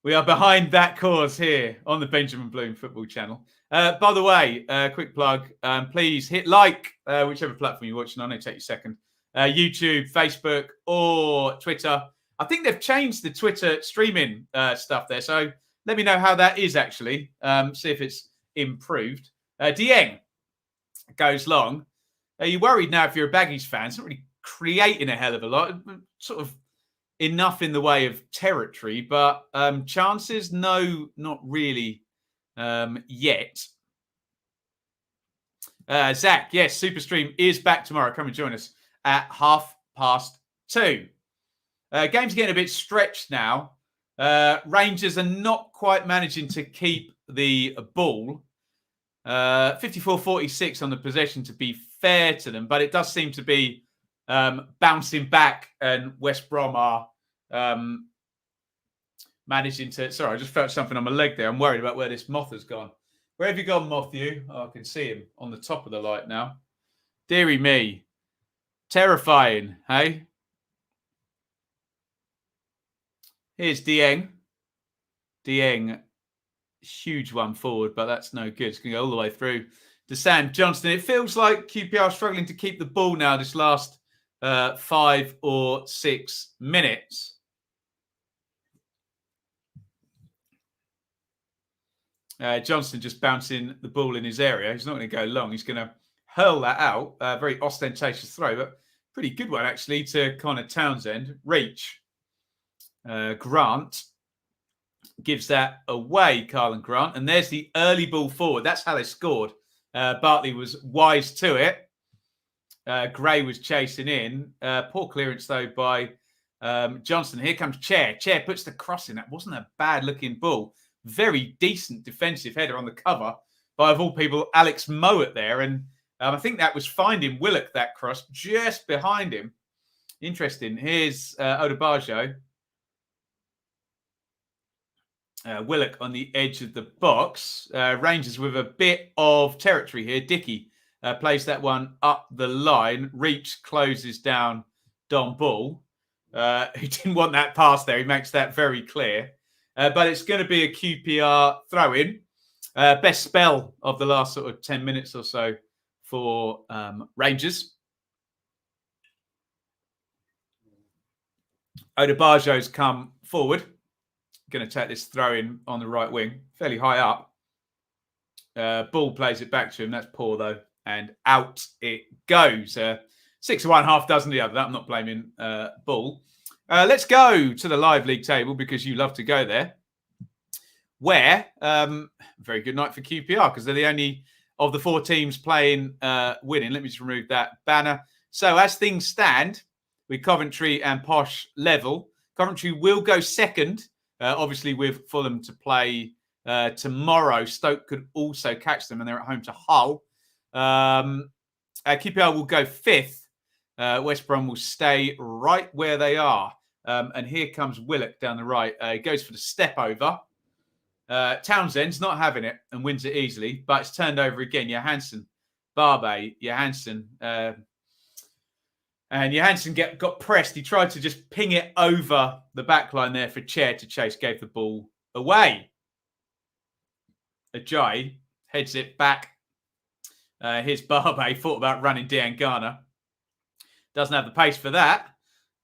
We are behind that cause here on the Benjamin Bloom Football Channel. By the way, quick plug. Please hit like, whichever platform you're watching on. It'll take you a second. YouTube, Facebook, or Twitter. I think they've changed the Twitter streaming stuff there. So let me know how that is actually. See if it's improved. Dieng goes long. Are you worried now if you're a Baggies fan? It's not really creating a hell of a lot. Sort of enough in the way of territory, but chances, no, not really yet. Zach, yes, Superstream is back tomorrow. Come and join us at 2:30. Game's getting a bit stretched now. Rangers are not quite managing to keep the ball. 54-46 on the possession, to be fair to them, but it does seem to be bouncing back, and West Brom are managing to... Sorry, I just felt something on my leg there. I'm worried about where this moth has gone. Where have you gone, Mothew? Oh, I can see him on the top of the light now. Deary me. Terrifying, hey? Here's Dieng. Dieng, huge one forward, but that's no good. It's going to go all the way through to Sam Johnston. It feels like QPR struggling to keep the ball now this last 5 or 6 minutes. Johnston just bouncing the ball in his area. He's not going to go long. He's going to hurl that out. Very ostentatious throw, but pretty good one, actually, to Connor Townsend. Reach. Grant gives that away, Carlin Grant. And there's the early ball forward. That's how they scored. Bartley was wise to it. Gray was chasing in. Poor clearance, though, by Johnston. Here comes Chair. Chair puts the cross in. That wasn't a bad-looking ball. Very decent defensive header on the cover by, of all people, Alex Mowat there. And I think that was finding Willock, that cross, just behind him. Interesting. Here's Odebajo. Willock on the edge of the box. Rangers with a bit of territory here. Dickey plays that one up the line. Reach closes down Don Ball. Who didn't want that pass there. He makes that very clear. But it's going to be a QPR throw-in. Best spell of the last sort of 10 minutes or so for Rangers. Odebajo's come forward. Going to take this throw-in on the right wing. Fairly high up. Ball plays it back to him. That's poor, though. And out it goes. 6 of one, half dozen of the other. I'm not blaming Ball. Let's go to the live league table, because you love to go there. Where, very good night for QPR, because they're the only of the 4 teams playing winning. Let me just remove that banner. So as things stand, with Coventry and Posh level, Coventry will go second, obviously with Fulham to play tomorrow. Stoke could also catch them, and they're at home to Hull. QPR will go 5th. West Brom will stay right where they are. And here comes Willock down the right. He goes for the step over. Townsend's not having it and wins it easily, but it's turned over again. Johansson, Barbe, Johansson. And Johansson got pressed. He tried to just ping it over the back line there for Chair to chase, gave the ball away. Ajayi heads it back. Here's Barbe, thought about running Diangana. Doesn't have the pace for that.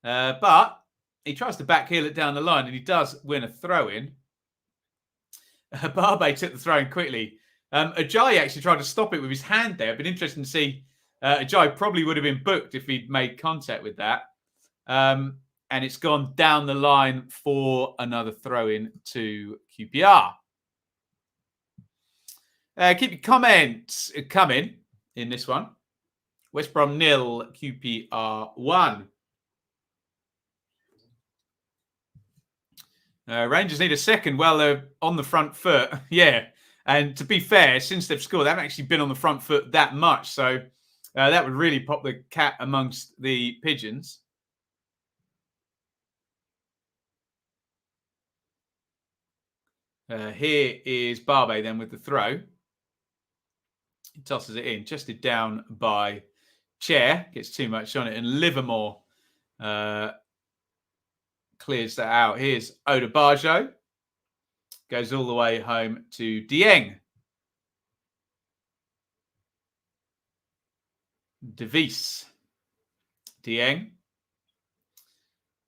But he tries to backheel it down the line, and he does win a throw-in. Barbe took the throw-in quickly. Ajayi actually tried to stop it with his hand there. It'd been interesting to see. Ajayi probably would have been booked if he'd made contact with that. And it's gone down the line for another throw-in to QPR. Keep your comments coming in this one. West Brom 0, QPR 1. Rangers need a second. Well, they're on the front foot. Yeah. And to be fair, since they've scored, they haven't actually been on the front foot that much. So that would really pop the cat amongst the pigeons. Here is Barbe then with the throw. He tosses it in, chested down by Chair. Gets too much on it. And Livermore clears that out. Here's Odebajo. Goes all the way home to Dieng. Devis. Dieng.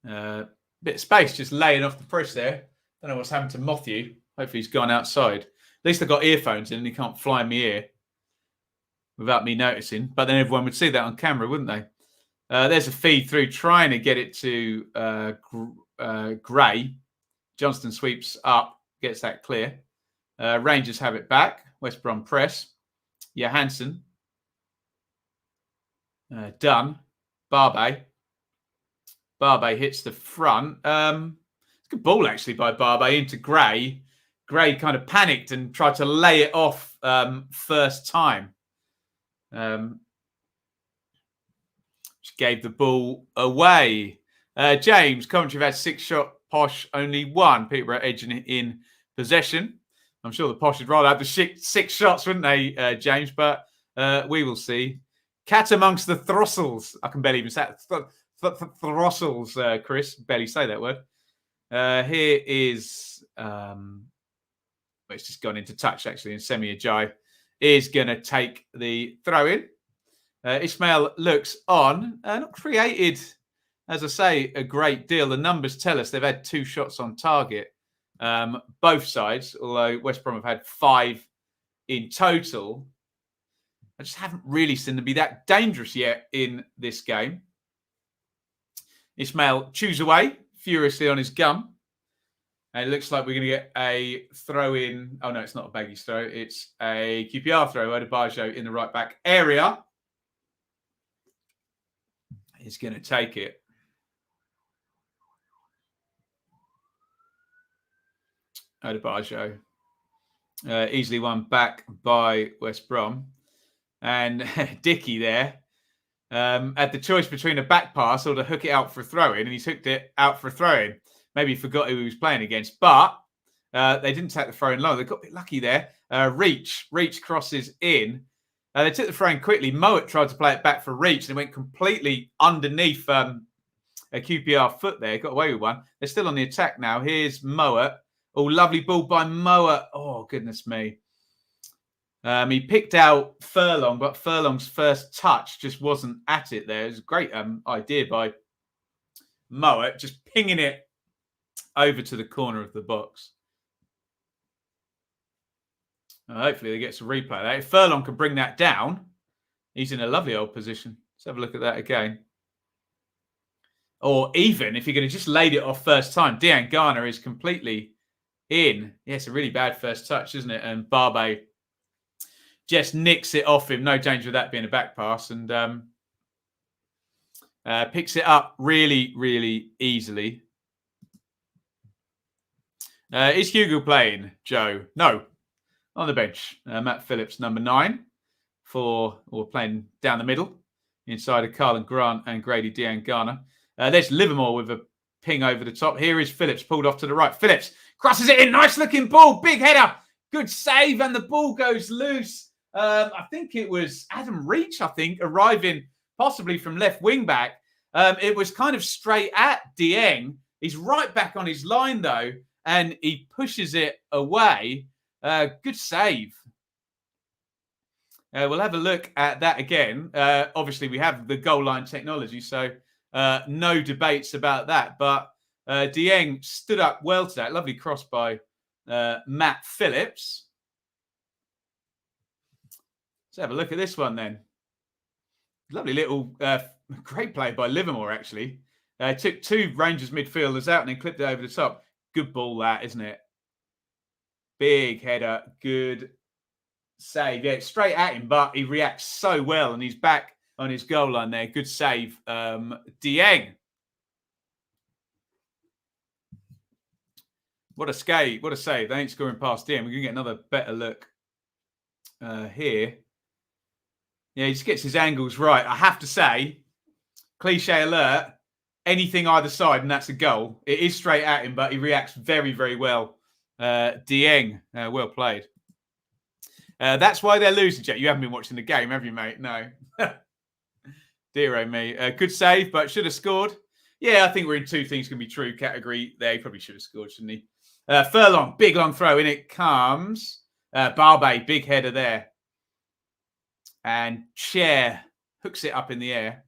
Bit of space just laying off the press there. Don't know what's happened to Matthew. Hopefully he's gone outside. At least I've got earphones in and he can't fly in my ear without me noticing. But then everyone would see that on camera, wouldn't they? There's a feed through trying to get it to Gray. Johnston sweeps up, gets that clear. Rangers have it back. West Brom press. Johansson. Done. Barbe. Barbe hits the front. It's a good ball, actually, by Barbe into Gray. Gray kind of panicked and tried to lay it off first time. Just gave the ball away. James, Coventry have had 6 shots. Posh, only 1. Peterborough edging it in possession. I'm sure the Posh would rather have the 6 shots, wouldn't they, James? But we will see. Cat amongst the throstles. I can barely even say throstles, Chris. Barely say that word. Here is... it's just gone into touch, actually, and Semi Ajay is going to take the throw-in. Ismail looks on. Not created, as I say, a great deal. The numbers tell us they've had 2 shots on target, both sides, although West Brom have had 5 in total. I just haven't really seen them be that dangerous yet in this game. Ismail chews away furiously on his gum. And it looks like we're going to get a throw-in. Oh, no, it's not a Baggies throw. It's a QPR throw. Odebajo in the right-back area. He's going to take it. Odebajo. Easily won back by West Brom. And Dickey there had the choice between a back pass or to hook it out for a throw-in, and he's hooked it out for a throw-in. Maybe he forgot who he was playing against, but they didn't take the throw-in low. They got a bit lucky there. Reach crosses in. They took the throw-in quickly. Mowat tried to play it back for Reach, and it went completely underneath a QPR foot there. Got away with one. They're still on the attack now. Here's Mowat. Oh, lovely ball by Mowat. Oh, goodness me. He picked out Furlong, but Furlong's first touch just wasn't at it there. It was a great idea by Mowat, just pinging it over to the corner of the box. Hopefully they get to replay that. If Furlong can bring that down, he's in a lovely old position. Let's have a look at that again. Or even if you're going to just laid it off first time, Dean Garner is completely in. Yeah, it's a really bad first touch, isn't it? And Barbe just nicks it off him. No danger of that being a back pass. And picks it up really, really easily. Is Hugo playing, Joe? No. On the bench. Matt Phillips, number 9. Playing down the middle. Inside of Carlin Grant and Grady Dean Garner. There's Livermore with a ping over the top. Here is Phillips pulled off to the right. Phillips crosses it in. Nice looking ball. Big header. Good save. And the ball goes loose. I think it was Adam Reach, arriving possibly from left wing back. It was kind of straight at Dieng. He's right back on his line, though, and he pushes it away. Good save. We'll have a look at that again. Obviously, we have the goal line technology, so no debates about that. But Dieng stood up well to that. Lovely cross by Matt Phillips. Let's have a look at this one then. Lovely little, great play by Livermore, actually. Took 2 Rangers midfielders out and then clipped it over the top. Good ball that, isn't it? Big header. Good save. Yeah, straight at him, but he reacts so well, and he's back on his goal line there. Good save, Iain. What a save. What a save. They ain't scoring past him. We're going to get another better look here. Yeah, he just gets his angles right. I have to say, cliche alert, anything either side, and that's a goal. It is straight at him, but he reacts very, very well. Iain, well played. That's why they're losing, Jet. You haven't been watching the game, have you, mate? No. Dear oh me. Good save, but should have scored. Yeah, I think we're in two things can be true category there. He probably should have scored, shouldn't he? Furlong, big long throw. In it comes. Barbe, big header there. And Chair hooks it up in the air.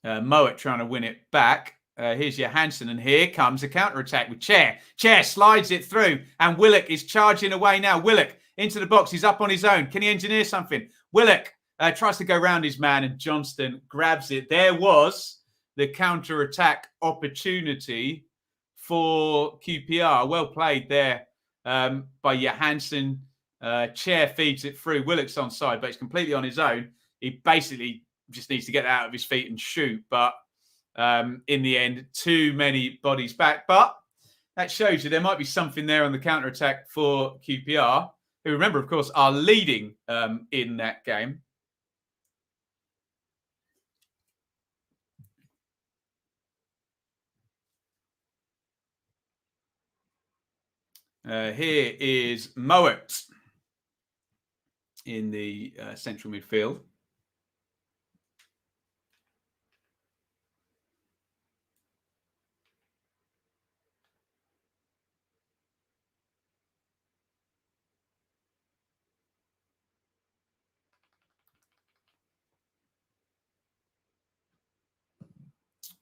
Moet trying to win it back. Here's Johansson, and here comes a counter-attack with Chair. Chair slides it through, and Willock is charging away now. Willock into the box. He's up on his own. Can he engineer something? Willock tries to go round his man, and Johnston grabs it. There was the counter-attack opportunity for QPR. Well played there by Johansson. Chair feeds it through. Willock's onside, but he's completely on his own. He basically just needs to get out of his feet and shoot. But in the end, too many bodies back. But that shows you there might be something there on the counter-attack for QPR, who, remember, of course, are leading in that game. Here is Moet in the central midfield.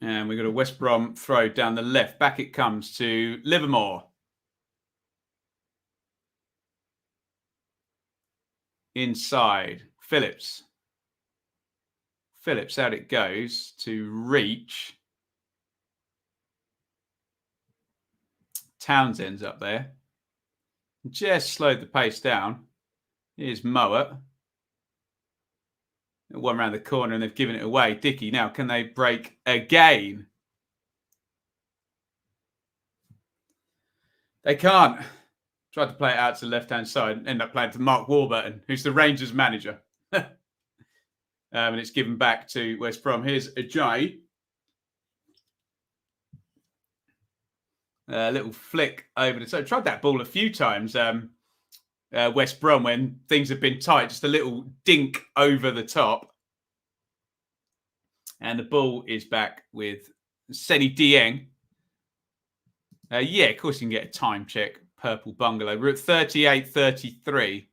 And we've got a West Brom throw down the left. Back it comes to Livermore. Inside, Phillips. Phillips, out it goes to reach. Townsend's up there. Just slowed the pace down. Here's Moet. One around the corner, and they've given it away. Dickey, now can they break again? They can't. Tried to play it out to the left-hand side, end up playing to Mark Warburton, who's the Rangers manager. And it's given back to West Brom. Here's Ajayi. A little flick over the top. Tried that ball a few times, West Brom, when things have been tight. Just a little dink over the top. And the ball is back with Seni Dieng. Yeah, of course you can get a time check. Purple Bungalow. We're at 38-33.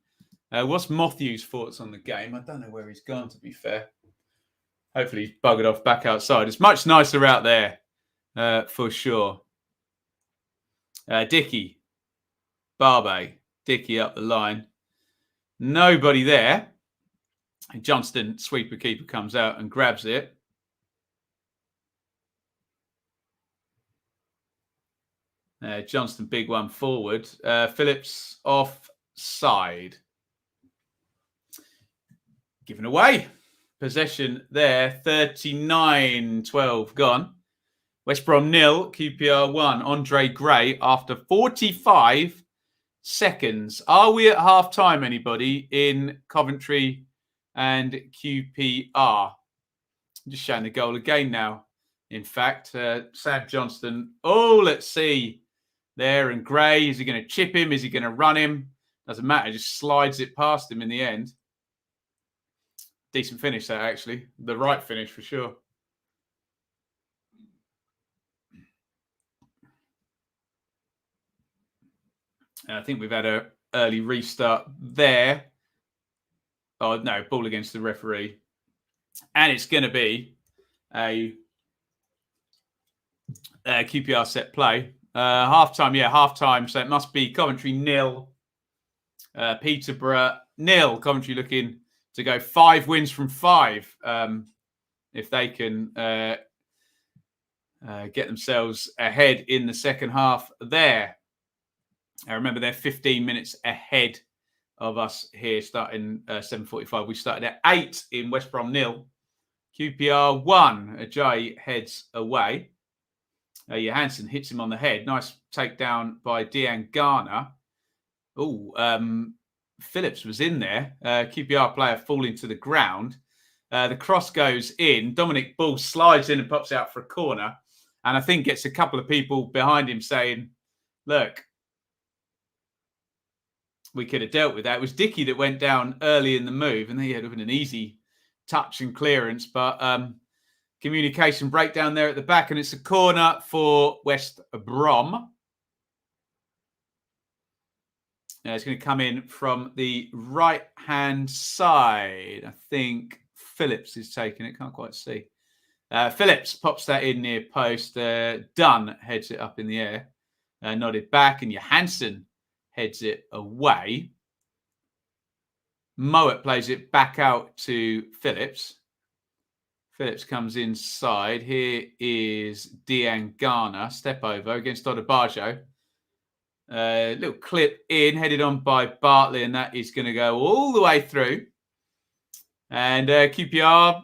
What's Matthew's thoughts on the game? I don't know where he's gone, to be fair. Hopefully he's buggered off back outside. It's much nicer out there, for sure. Dickey. Barbe. Dickey up the line. Nobody there. Johnston, sweeper keeper, comes out and grabs it. Johnston, big one forward. Phillips offside. Given away. Possession there. 39-12 gone. West Brom 0, QPR 1. Andre Gray after 45 seconds. Are we at half-time, anybody, in Coventry and QPR? I'm just showing the goal again now. In fact, Sam Johnston. Oh, let's see. There, and Gray, is he going to chip him? Is he going to run him? Doesn't matter, just slides it past him in the end. Decent finish, that, actually. The right finish, for sure. I think we've had an early restart there. Oh, no, ball against the referee. And it's going to be a QPR set play. Half-time, yeah, half-time. So it must be Coventry 0. Peterborough 0. Coventry looking to go 5 wins from 5. If they can get themselves ahead in the second half there. I remember they're 15 minutes ahead of us here, starting 7:45. We started at 8 in West Brom 0. QPR 1. Ajayi heads away. Johansson hits him on the head. Nice takedown by Iain Garner. Phillips was in there. QPR player falling to the ground. The cross goes in. Dominic Bull slides in and pops out for a corner. And I think gets a couple of people behind him saying, look, we could have dealt with that. It was Dickey that went down early in the move, and he had been an easy touch and clearance, but communication breakdown there at the back, and it's a corner for West Brom. It's going to come in from the right-hand side. I think Phillips is taking it. Can't quite see. Phillips pops that in near post. Dunn heads it up in the air. Nodded back, and Johansson heads it away. Mowat plays it back out to Phillips. Phillips comes inside. Here is Iain Garner. Step over against Odebajo. Little clip in, headed on by Bartley, and that is going to go all the way through. And QPR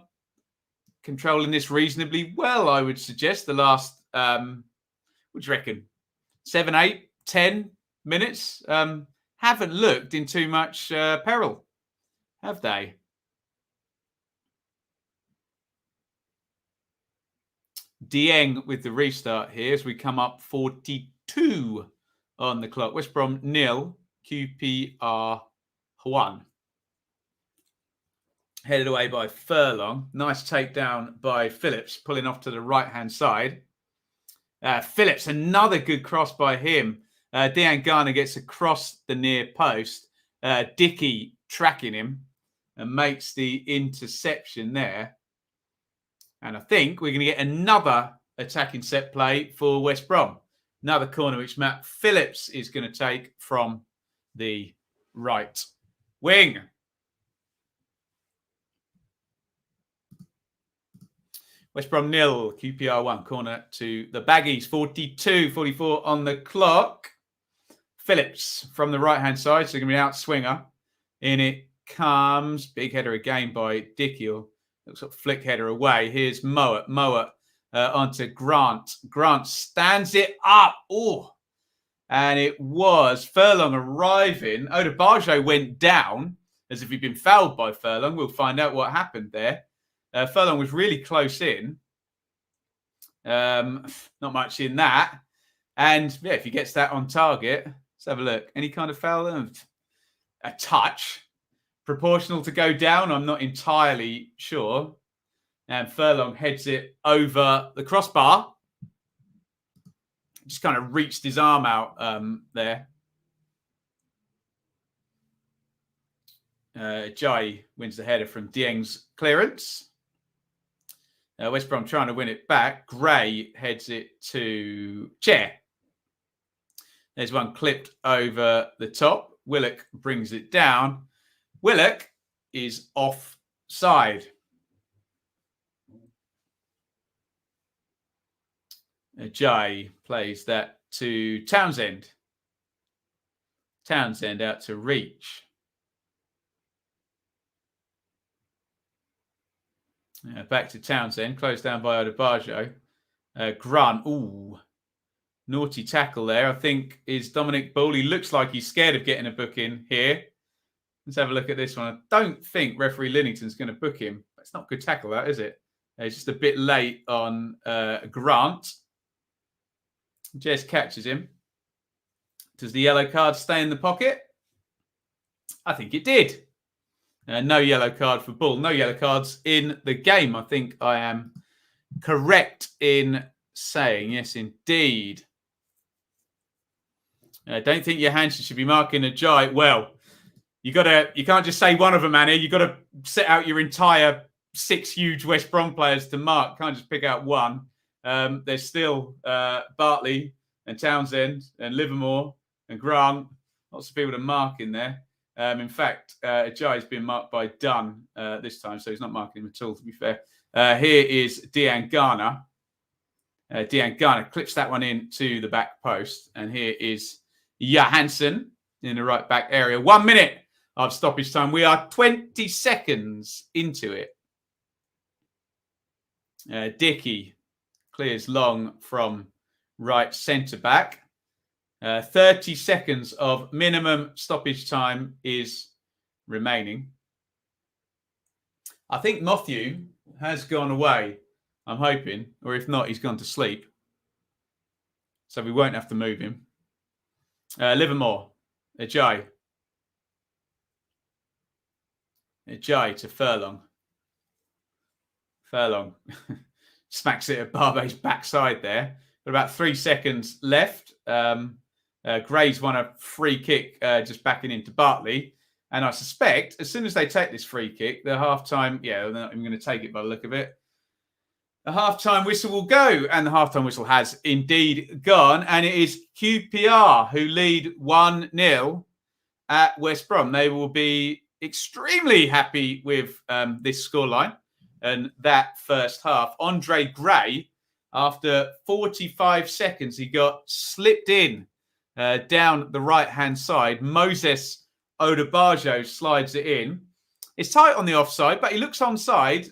controlling this reasonably well, I would suggest. The last, what do you reckon? 7, 8, 10 minutes? Haven't looked in too much peril, have they? Dieng with the restart here as we come up 42 on the clock. West Brom 0, QPR 1. Headed away by Furlong. Nice takedown by Phillips, pulling off to the right-hand side. Phillips, another good cross by him. Iain Garner gets across the near post. Dickey tracking him and makes the interception there. And I think we're going to get another attacking set play for West Brom. Another corner which Matt Phillips is going to take from the right wing. West Brom 0, QPR 1. Corner to the Baggies. 42-44 on the clock. Phillips from the right-hand side. So going to be out swinger. In it comes. Big header again by Dickey. Looks like flick header away. Here's Mowat. Mowat onto Grant. Grant stands it up. Oh, and it was Furlong arriving. Odebajo went down as if he'd been fouled by Furlong. We'll find out what happened there. Furlong was really close in. Not much in that. And yeah, if he gets that on target, let's have a look. Any kind of foul? A touch. Proportional to go down, I'm not entirely sure. And Furlong heads it over the crossbar. Just kind of reached his arm out there. Jai wins the header from Dieng's clearance. West Brom trying to win it back. Gray heads it to Chair. There's one clipped over the top. Willock brings it down. Willock is offside. Jai plays that to Townsend. Townsend out to reach. Back to Townsend. Closed down by Odebajo. Grunt. Ooh. Naughty tackle there. I think is Dominic Bull. He looks like he's scared of getting a booking here. Let's have a look at this one. I don't think referee Linnington's going to book him. It's not a good tackle, that, is it? He's just a bit late on Grant. Jess catches him. Does the yellow card stay in the pocket? I think it did. No yellow card for Bull. No yellow cards in the game. I think I am correct in saying. Yes, indeed. I don't think Johansson should be marking Ajayi. Well, you can't just say one of them, Annie. You've got to set out your entire 6 huge West Brom players to mark. Can't just pick out one. There's still Bartley and Townsend and Livermore and Grant. Lots of people to mark in there. In fact, Ajayi's been marked by Dunn this time, so he's not marking him at all, to be fair. Here is Iain Garner. Iain Garner clips that one in to the back post. And here is Johansson in the right back area. 1 minute of stoppage time. We are 20 seconds into it. Dickey clears long from right centre back. 30 seconds of minimum stoppage time is remaining. I think Mayhew has gone away, I'm hoping, or if not, he's gone to sleep. So we won't have to move him. Livermore, Ajay. Ajay to Furlong. Furlong smacks it at Barbe's backside there. Got about 3 seconds left. Gray's won a free kick just backing into Bartley. And I suspect as soon as they take this free kick, the half-time, they're not even going to take it by the look of it. The half-time whistle will go. And the half-time whistle has indeed gone. And it is QPR who lead 1-0 at West Brom. They will be extremely happy with this scoreline and that first half. Andre Gray, after 45 seconds, he got slipped in down the right-hand side. Moses Odebajo slides it in. It's tight on the offside, but he looks onside.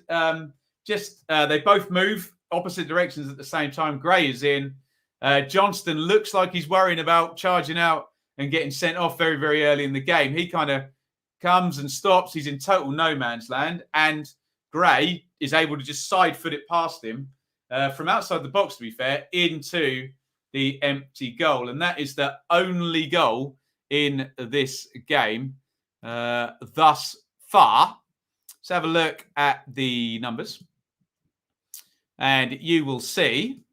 They both move opposite directions at the same time. Gray is in. Johnston looks like he's worrying about charging out and getting sent off very, very early in the game. He kind of comes and stops. He's in total no man's land. And Gray is able to just side foot it past him from outside the box, to be fair, into the empty goal. And that is the only goal in this game thus far. Let's have a look at the numbers. And you will see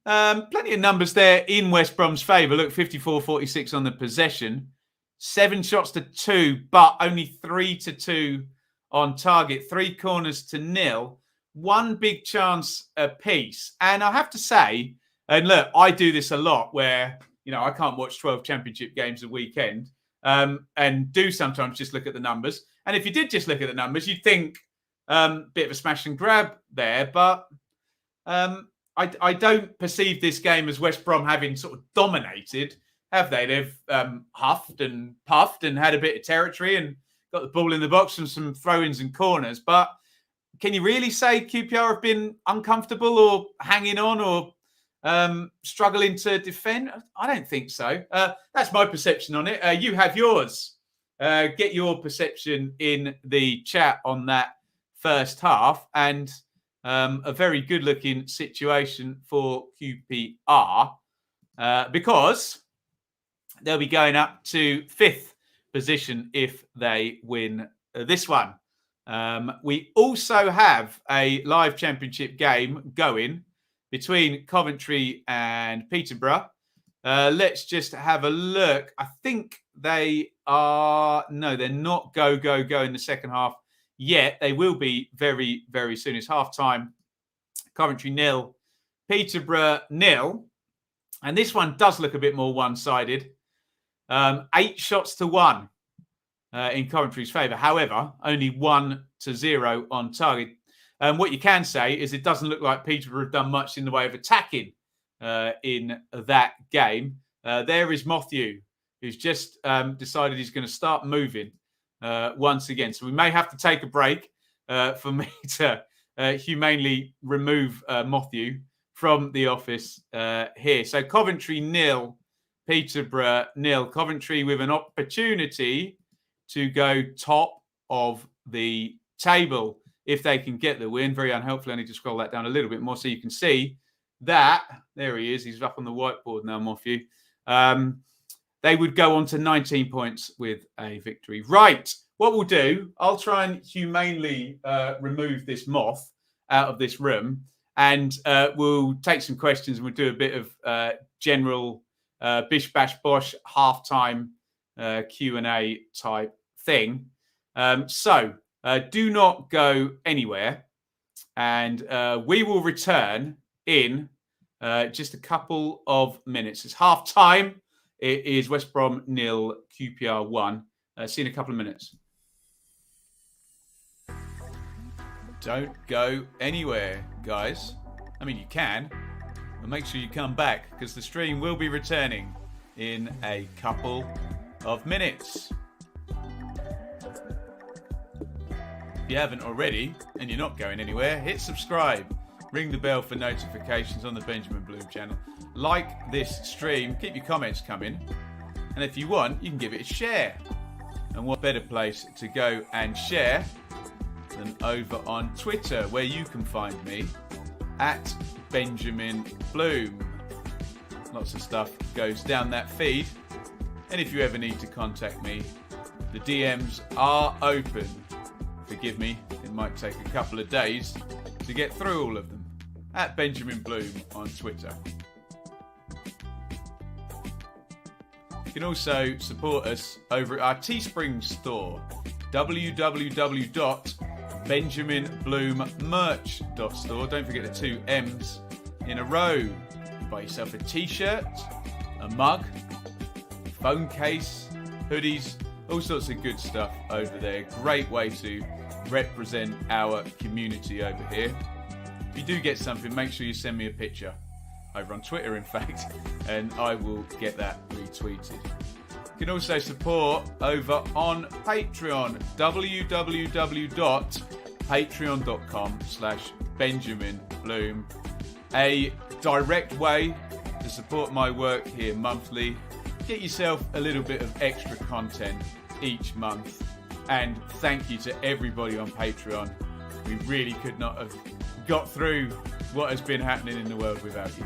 plenty of numbers there in West Brom's favour. Look, 54-46 on the possession. 7 shots to 2, but only 3 to 2 on target. 3 corners to 0. 1 big chance apiece. And I have to say, and look, I do this a lot where, I can't watch 12 championship games a weekend and do sometimes just look at the numbers. And if you did just look at the numbers, you'd think bit of a smash and grab there. But I don't perceive this game as West Brom having sort of dominated, have they? They've huffed and puffed and had a bit of territory and got the ball in the box and some throw-ins and corners. But can you really say QPR have been uncomfortable or hanging on or struggling to defend? I don't think so. That's my perception on it. You have yours. Get your perception in the chat on that first half. And a very good-looking situation for QPR because they'll be going up to 5th position if they win this one. We also have a live championship game going between Coventry and Peterborough. Let's just have a look. I think they're not go in the second half yet. They will be very, very soon. It's half-time. Coventry 0, Peterborough 0. And this one does look a bit more one-sided. 8 shots to 1 in Coventry's favour. However, only 1-0 on target. What you can say is it doesn't look like Peterborough have done much in the way of attacking in that game. There is Mayhew, who's just decided he's going to start moving once again. So we may have to take a break for me to humanely remove Mayhew from the office here. So Coventry 0, Peterborough 0. Coventry with an opportunity to go top of the table if they can get the win. Very unhelpful. I need to scroll that down a little bit more so you can see that. There he is. He's up on the whiteboard now, Mayhew. They would go on to 19 points with a victory. Right. What we'll do, I'll try and humanely remove this moth out of this room and we'll take some questions and we'll do a bit of general bish bash bosh halftime Q&A type thing. So do not go anywhere and we will return in just a couple of minutes. It's half time. It is West Brom 0, QPR 1. See you in a couple of minutes. Don't go anywhere, guys. I mean, you can, but make sure you come back because the stream will be returning in a couple of minutes. If you haven't already and you're not going anywhere, hit subscribe. Ring the bell for notifications on the Benjamin Bloom channel. Like this stream. Keep your comments coming. And if you want, you can give it a share. And what better place to go and share than over on Twitter, where you can find me at Benjamin Bloom. Lots of stuff goes down that feed. And if you ever need to contact me, the DMs are open. Forgive me, it might take a couple of days to get through all of them. At Benjamin Bloom on Twitter. You can also support us over at our Teespring store, www.benjaminbloommerch.store. Don't forget the 2 M's in a row. You buy yourself a t-shirt, a mug, phone case, hoodies, all sorts of good stuff over there. Great way to represent our community over here. If you do get something, make sure you send me a picture. Over on Twitter, in fact, and I will get that retweeted. You can also support over on Patreon, www.patreon.com/BenjaminBloom. A direct way to support my work here monthly. Get yourself a little bit of extra content each month. And thank you to everybody on Patreon. We really could not have got through what has been happening in the world without you.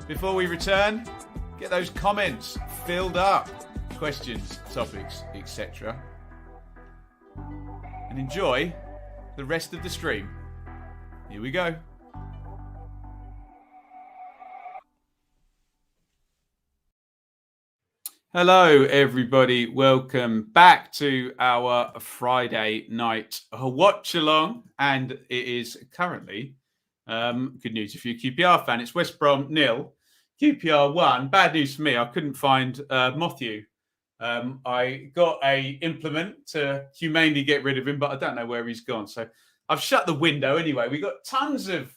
Before we return, get those comments filled up, questions, topics, etc. And enjoy the rest of the stream. Here we go. Hello, everybody. Welcome back to our Friday night watch along. And it is currently good news if you're a QPR fan. It's West Brom 0, QPR 1. Bad news for me. I couldn't find Mayhew. I got a implement to humanely get rid of him, but I don't know where he's gone. So I've shut the window anyway. We got tons of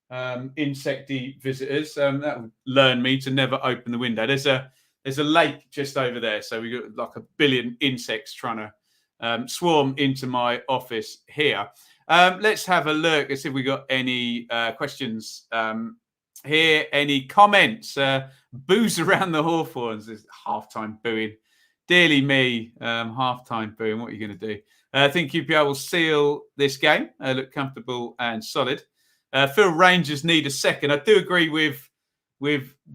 insecty visitors. That will learn me to never open the window. There's a lake just over there. So we got like a billion insects trying to swarm into my office here. Let's have a look. Let's see if we got any questions here. Any comments? Boos around the Hawthorns. There's halftime booing. Dearly me, halftime booing. What are you going to do? I think QPR will seal this game. Look comfortable and solid. Feel Rangers need a second. I do agree with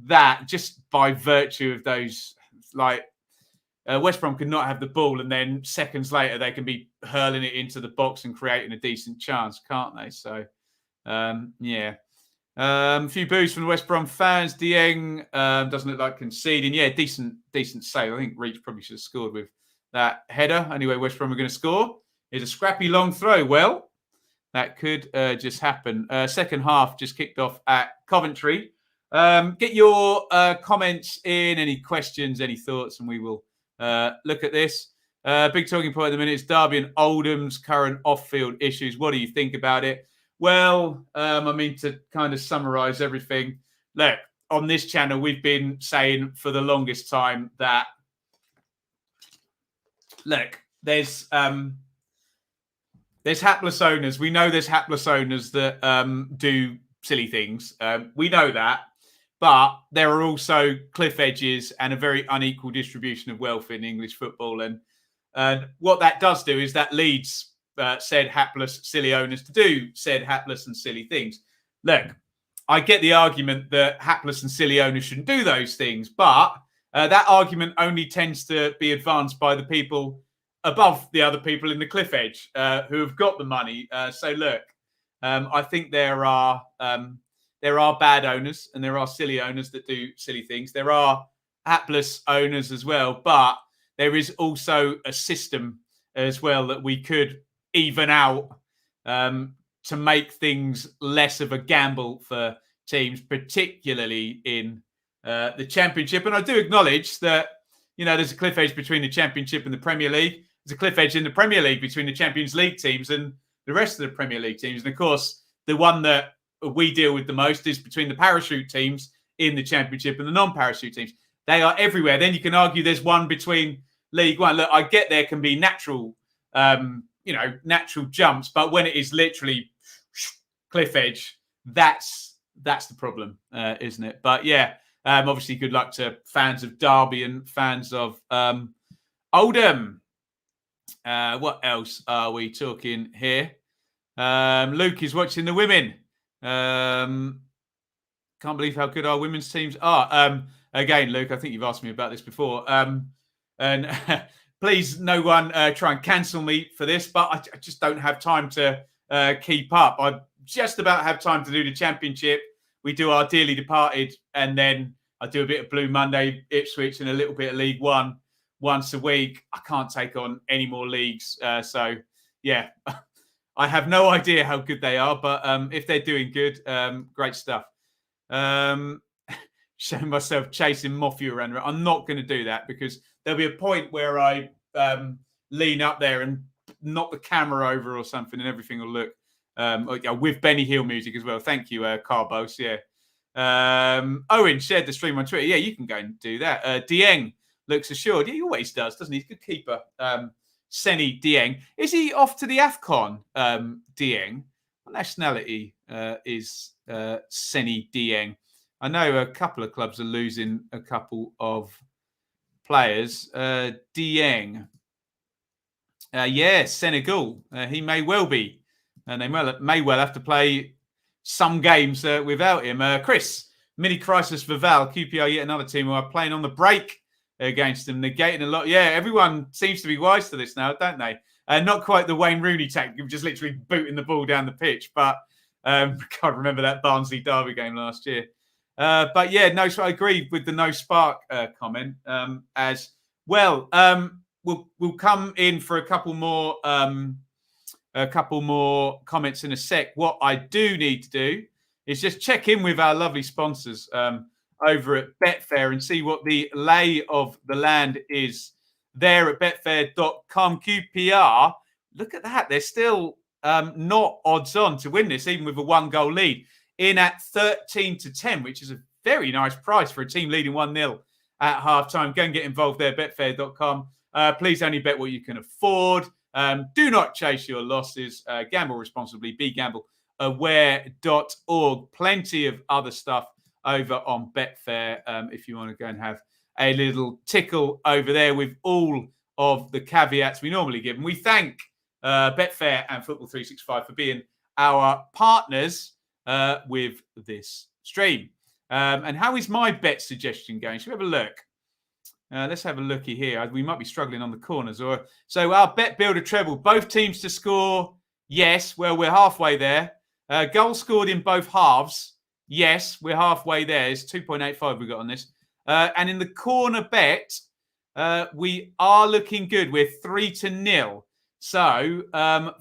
that, just by virtue of those, like West Brom could not have the ball and then seconds later they can be hurling it into the box and creating a decent chance, can't they? So, yeah. A few boos from the West Brom fans. Iain doesn't look like conceding. Yeah, decent save. I think Reach probably should have scored with that header. Anyway, West Brom are going to score. Here's a scrappy long throw. Well, that could just happen. Second half just kicked off at Coventry. Get your comments in, any questions, any thoughts, and we will look at this. Big talking point at the minute is Darby and Oldham's current off-field issues. What do you think about it? Well, I mean, to kind of summarise everything, look, on this channel, we've been saying for the longest time that, look, there's hapless owners. We know there's hapless owners that do silly things. We know that. But there are also cliff edges and a very unequal distribution of wealth in English football. And what that does do is that leads said hapless, silly owners to do said hapless and silly things. Look, I get the argument that hapless and silly owners shouldn't do those things, but that argument only tends to be advanced by the people above the other people in the cliff edge who have got the money. So look, I think there are bad owners and there are silly owners that do silly things. There are hapless owners as well, but there is also a system as well that we could even out to make things less of a gamble for teams, particularly in the Championship. And I do acknowledge that, you know, there's a cliff edge between the Championship and the Premier League. There's a cliff edge in the Premier League between the Champions League teams and the rest of the Premier League teams. And of course, the one that we deal with the most is between the parachute teams in the Championship and the non-parachute teams. They are everywhere. Then you can argue there's one between League One. Look, I get there can be natural, natural jumps, but when it is literally cliff edge, that's the problem, isn't it? But yeah, obviously, good luck to fans of Darby and fans of Oldham. What else are we talking here? Luke is watching the women. Can't believe how good our women's teams are. Again, Luke, I think you've asked me about this before. And please, no one try and cancel me for this, but I just don't have time to keep up. I just about have time to do the Championship. We do our dearly departed, and then I do a bit of Blue Monday, Ipswich, and a little bit of League One once a week. I can't take on any more leagues. So, yeah, I have no idea how good they are, but if they're doing good, great stuff. Showing myself chasing Mafia around. I'm not going to do that because there'll be a point where I lean up there and knock the camera over or something and everything will look with Benny Hill music as well. Thank you, Carbos. Yeah. Owen shared the stream on Twitter. Yeah, you can go and do that. Dieng looks assured. Yeah, he always does, doesn't he? He's a good keeper. Seni Dieng. Is he off to the AFCON, Dieng? What nationality is Seni Dieng? I know a couple of clubs are losing a couple of players. Dieng. Senegal. He may well be. And they may well have to play some games without him. Chris, mini crisis for Val. QPR, yet another team who are playing on the break against them, negating a lot. Yeah, everyone seems to be wise to this now, don't they? Not quite the Wayne Rooney tactic of just literally booting the ball down the pitch, but I can't remember that Barnsley Derby game last year. But yeah, so I agree with the no spark comment as well. We'll come in for a couple more comments in a sec. What I do need to do is just check in with our lovely sponsors over at Betfair and see what the lay of the land is there at betfair.com. QPR, look at that. They're still not odds on to win this, even with a 1-goal lead, in at 13-10, which is a very nice price for a team leading 1-0 at half-time. Go and get involved there, betfair.com. Please only bet what you can afford. Do not chase your losses. Gamble responsibly. BeGambleAware.org. Plenty of other stuff over on Betfair if you want to go and have a little tickle over there with all of the caveats we normally give. And we thank Betfair and Football 365 for being our partners with this stream. And how is my bet suggestion going? Should we have a look? Let's have a looky here. We might be struggling on the corners. So our bet builder treble, both teams to score. Yes, well, we're halfway there. Goals scored in both halves. Yes, we're halfway there. It's 2.85 we got on this. And in the corner bet, we are looking good. We're 3-0. So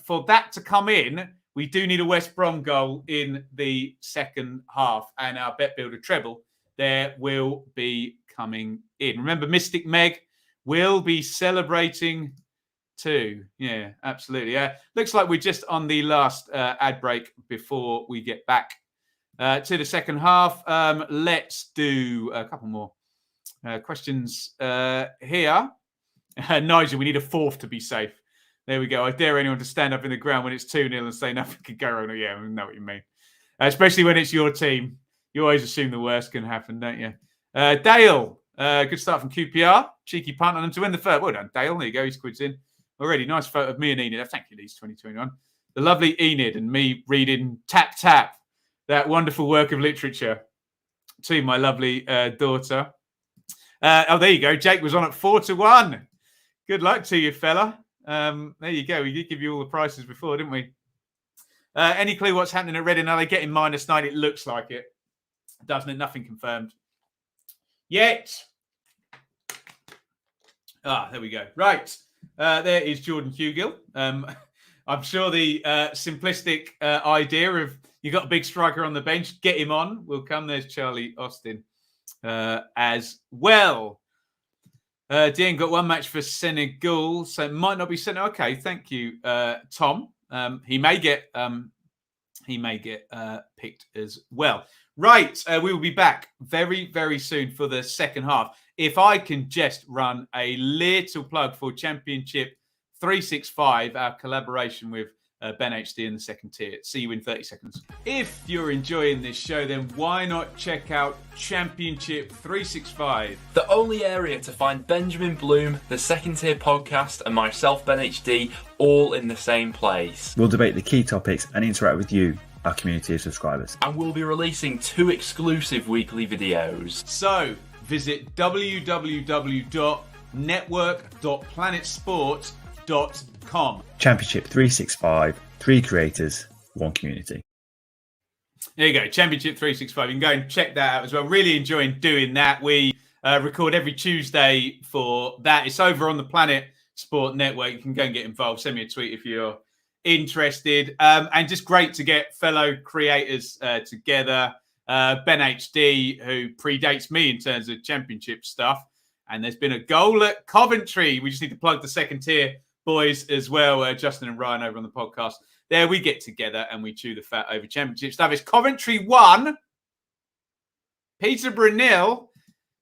for that to come in, we do need a West Brom goal in the second half. And our bet builder treble there will be coming in. Remember, Mystic Meg will be celebrating too. Yeah, absolutely. Looks like we're just on the last ad break before we get back to the second half. Let's do a couple more questions here. Nigel, we need a fourth to be safe. There we go. I dare anyone to stand up in the ground when it's 2-0 and say nothing could go wrong. Yeah, I know what you mean. Especially when it's your team. You always assume the worst can happen, don't you? Dale, good start from QPR. Cheeky punt on them to win the third. Well done, Dale. There you go. He squids in. Already nice photo of me and Enid. Thank you, Leeds 2021. The lovely Enid and me reading Tap Tap, that wonderful work of literature to my lovely daughter. There you go. Jake was on at 4-1. Good luck to you, fella. There you go. We did give you all the prices before, didn't we? Any clue what's happening at Reading? Are they getting -9? It looks like it. Doesn't it? Nothing confirmed yet. There we go. Right. There is Jordan Hugill. I'm sure the simplistic idea of you got a big striker on the bench, get him on, will come. There's Charlie Austin as well. Dean got one match for Senegal, so it might not be Senegal. Okay, thank you, Tom. He may get he may get picked as well. Right, we will be back very, very soon for the second half. If I can just run a little plug for Championship 365, our collaboration with Ben HD in the second tier. See you in 30 seconds. If you're enjoying this show, then why not check out Championship 365? The only area to find Benjamin Bloom, the second tier podcast, and myself, Ben HD, all in the same place. We'll debate the key topics and interact with you, our community of subscribers. And we'll be releasing 2 exclusive weekly videos. So visit www.network.planetsport.com. Championship 365, 3 creators, 1 community. There you go, Championship 365. You can go and check that out as well. Really enjoying doing that. We record every Tuesday for that. It's over on the Planet Sport Network. You can go and get involved. Send me a tweet if you're interested. And just great to get fellow creators together. Ben HD, who predates me in terms of Championship stuff. And there's been a goal at Coventry. We just need to plug the second tier boys as well. Justin and Ryan over on the podcast. There we get together and we chew the fat over Championship stuff. It's Coventry 1, Peterborough 0,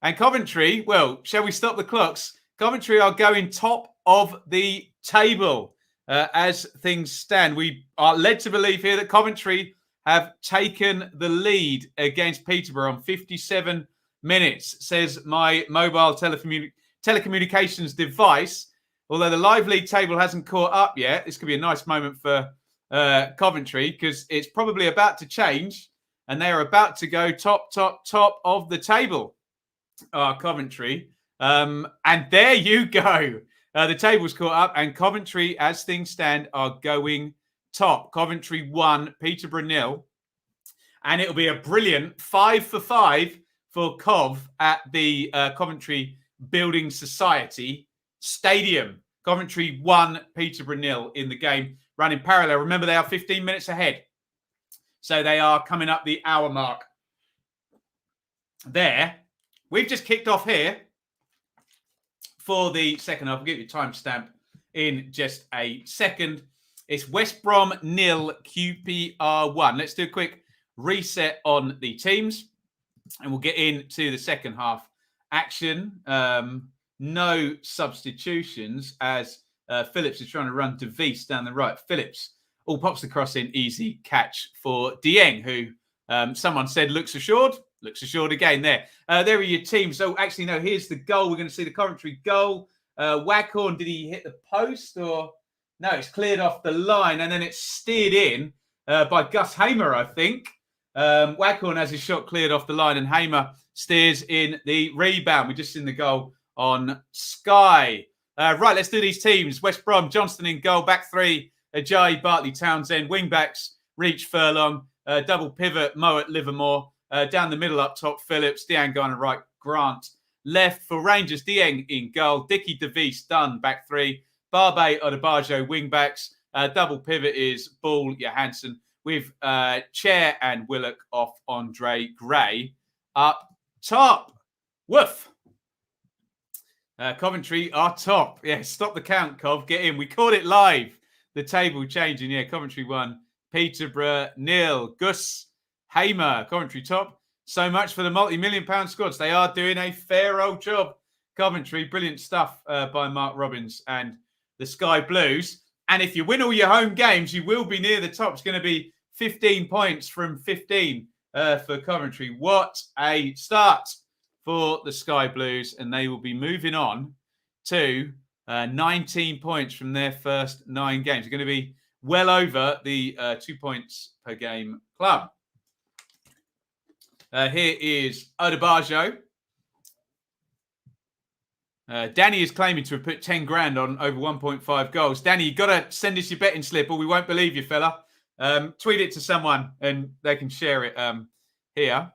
and Coventry, well, shall we stop the clocks? Coventry are going top of the table as things stand. We are led to believe here that Coventry have taken the lead against Peterborough on 57 minutes, says my mobile telecommunications device. Although the live league table hasn't caught up yet, this could be a nice moment for Coventry because it's probably about to change and they are about to go top of the table, Coventry. And there you go. The table's caught up and Coventry, as things stand, are going top. Coventry 1, Peterborough 0. And it'll be a brilliant 5 for 5 for Cov at the Coventry Building Society Stadium. Coventry 1, Peterborough 0 in the game, running parallel. Remember, they are 15 minutes ahead. So they are coming up the hour mark. There. We've just kicked off here for the second half. I'll give you a timestamp in just a second. It's West Brom 0, QPR 1. Let's do a quick reset on the teams and we'll get into the second half action. No substitutions as Phillips is trying to run De Vries down the right. Phillips all pops the cross in, easy catch for Iain, who someone said looks assured. Looks assured again there. There are your teams. So actually, no, here's the goal. We're going to see the Coventry goal. Waghorn, did he hit the post or... No, it's cleared off the line and then it's steered in by Gus Hamer, I think. Waghorn has his shot cleared off the line and Hamer steers in the rebound. We just seen the goal on Sky. Right, let's do these teams. West Brom, Johnston in goal. Back 3, Ajayi, Bartley, Townsend. Wing backs, Reach, Furlong. Double pivot, Mowat, Livermore. Down the middle up top, Phillips. Diane going right, Grant. Left for Rangers, Dieng in goal. Dickie De Vries, done. Back 3. Barbe, Odebajo, wing backs. Double pivot is Ball, Johansson. With Chair and Willock off Andre Gray up top. Woof. Coventry are top. Yeah, stop the count, Cov. Get in. We caught it live. The table changing. Yeah, Coventry 1, Peterborough 0. Gus Hamer, Coventry top. So much for the multi-million-pound squads. They are doing a fair old job. Coventry, brilliant stuff by Mark Robbins and the Sky Blues. And if you win all your home games, you will be near the top. It's going to be 15 points from 15 for Coventry. What a start for the Sky Blues. And they will be moving on to 19 points from their first 9 games. They're going to be well over the 2 points per game club. Here is Odebajo. Danny is claiming to have put 10 grand on over 1.5 goals. Danny, you've got to send us your betting slip or we won't believe you, fella. Tweet it to someone and they can share it here.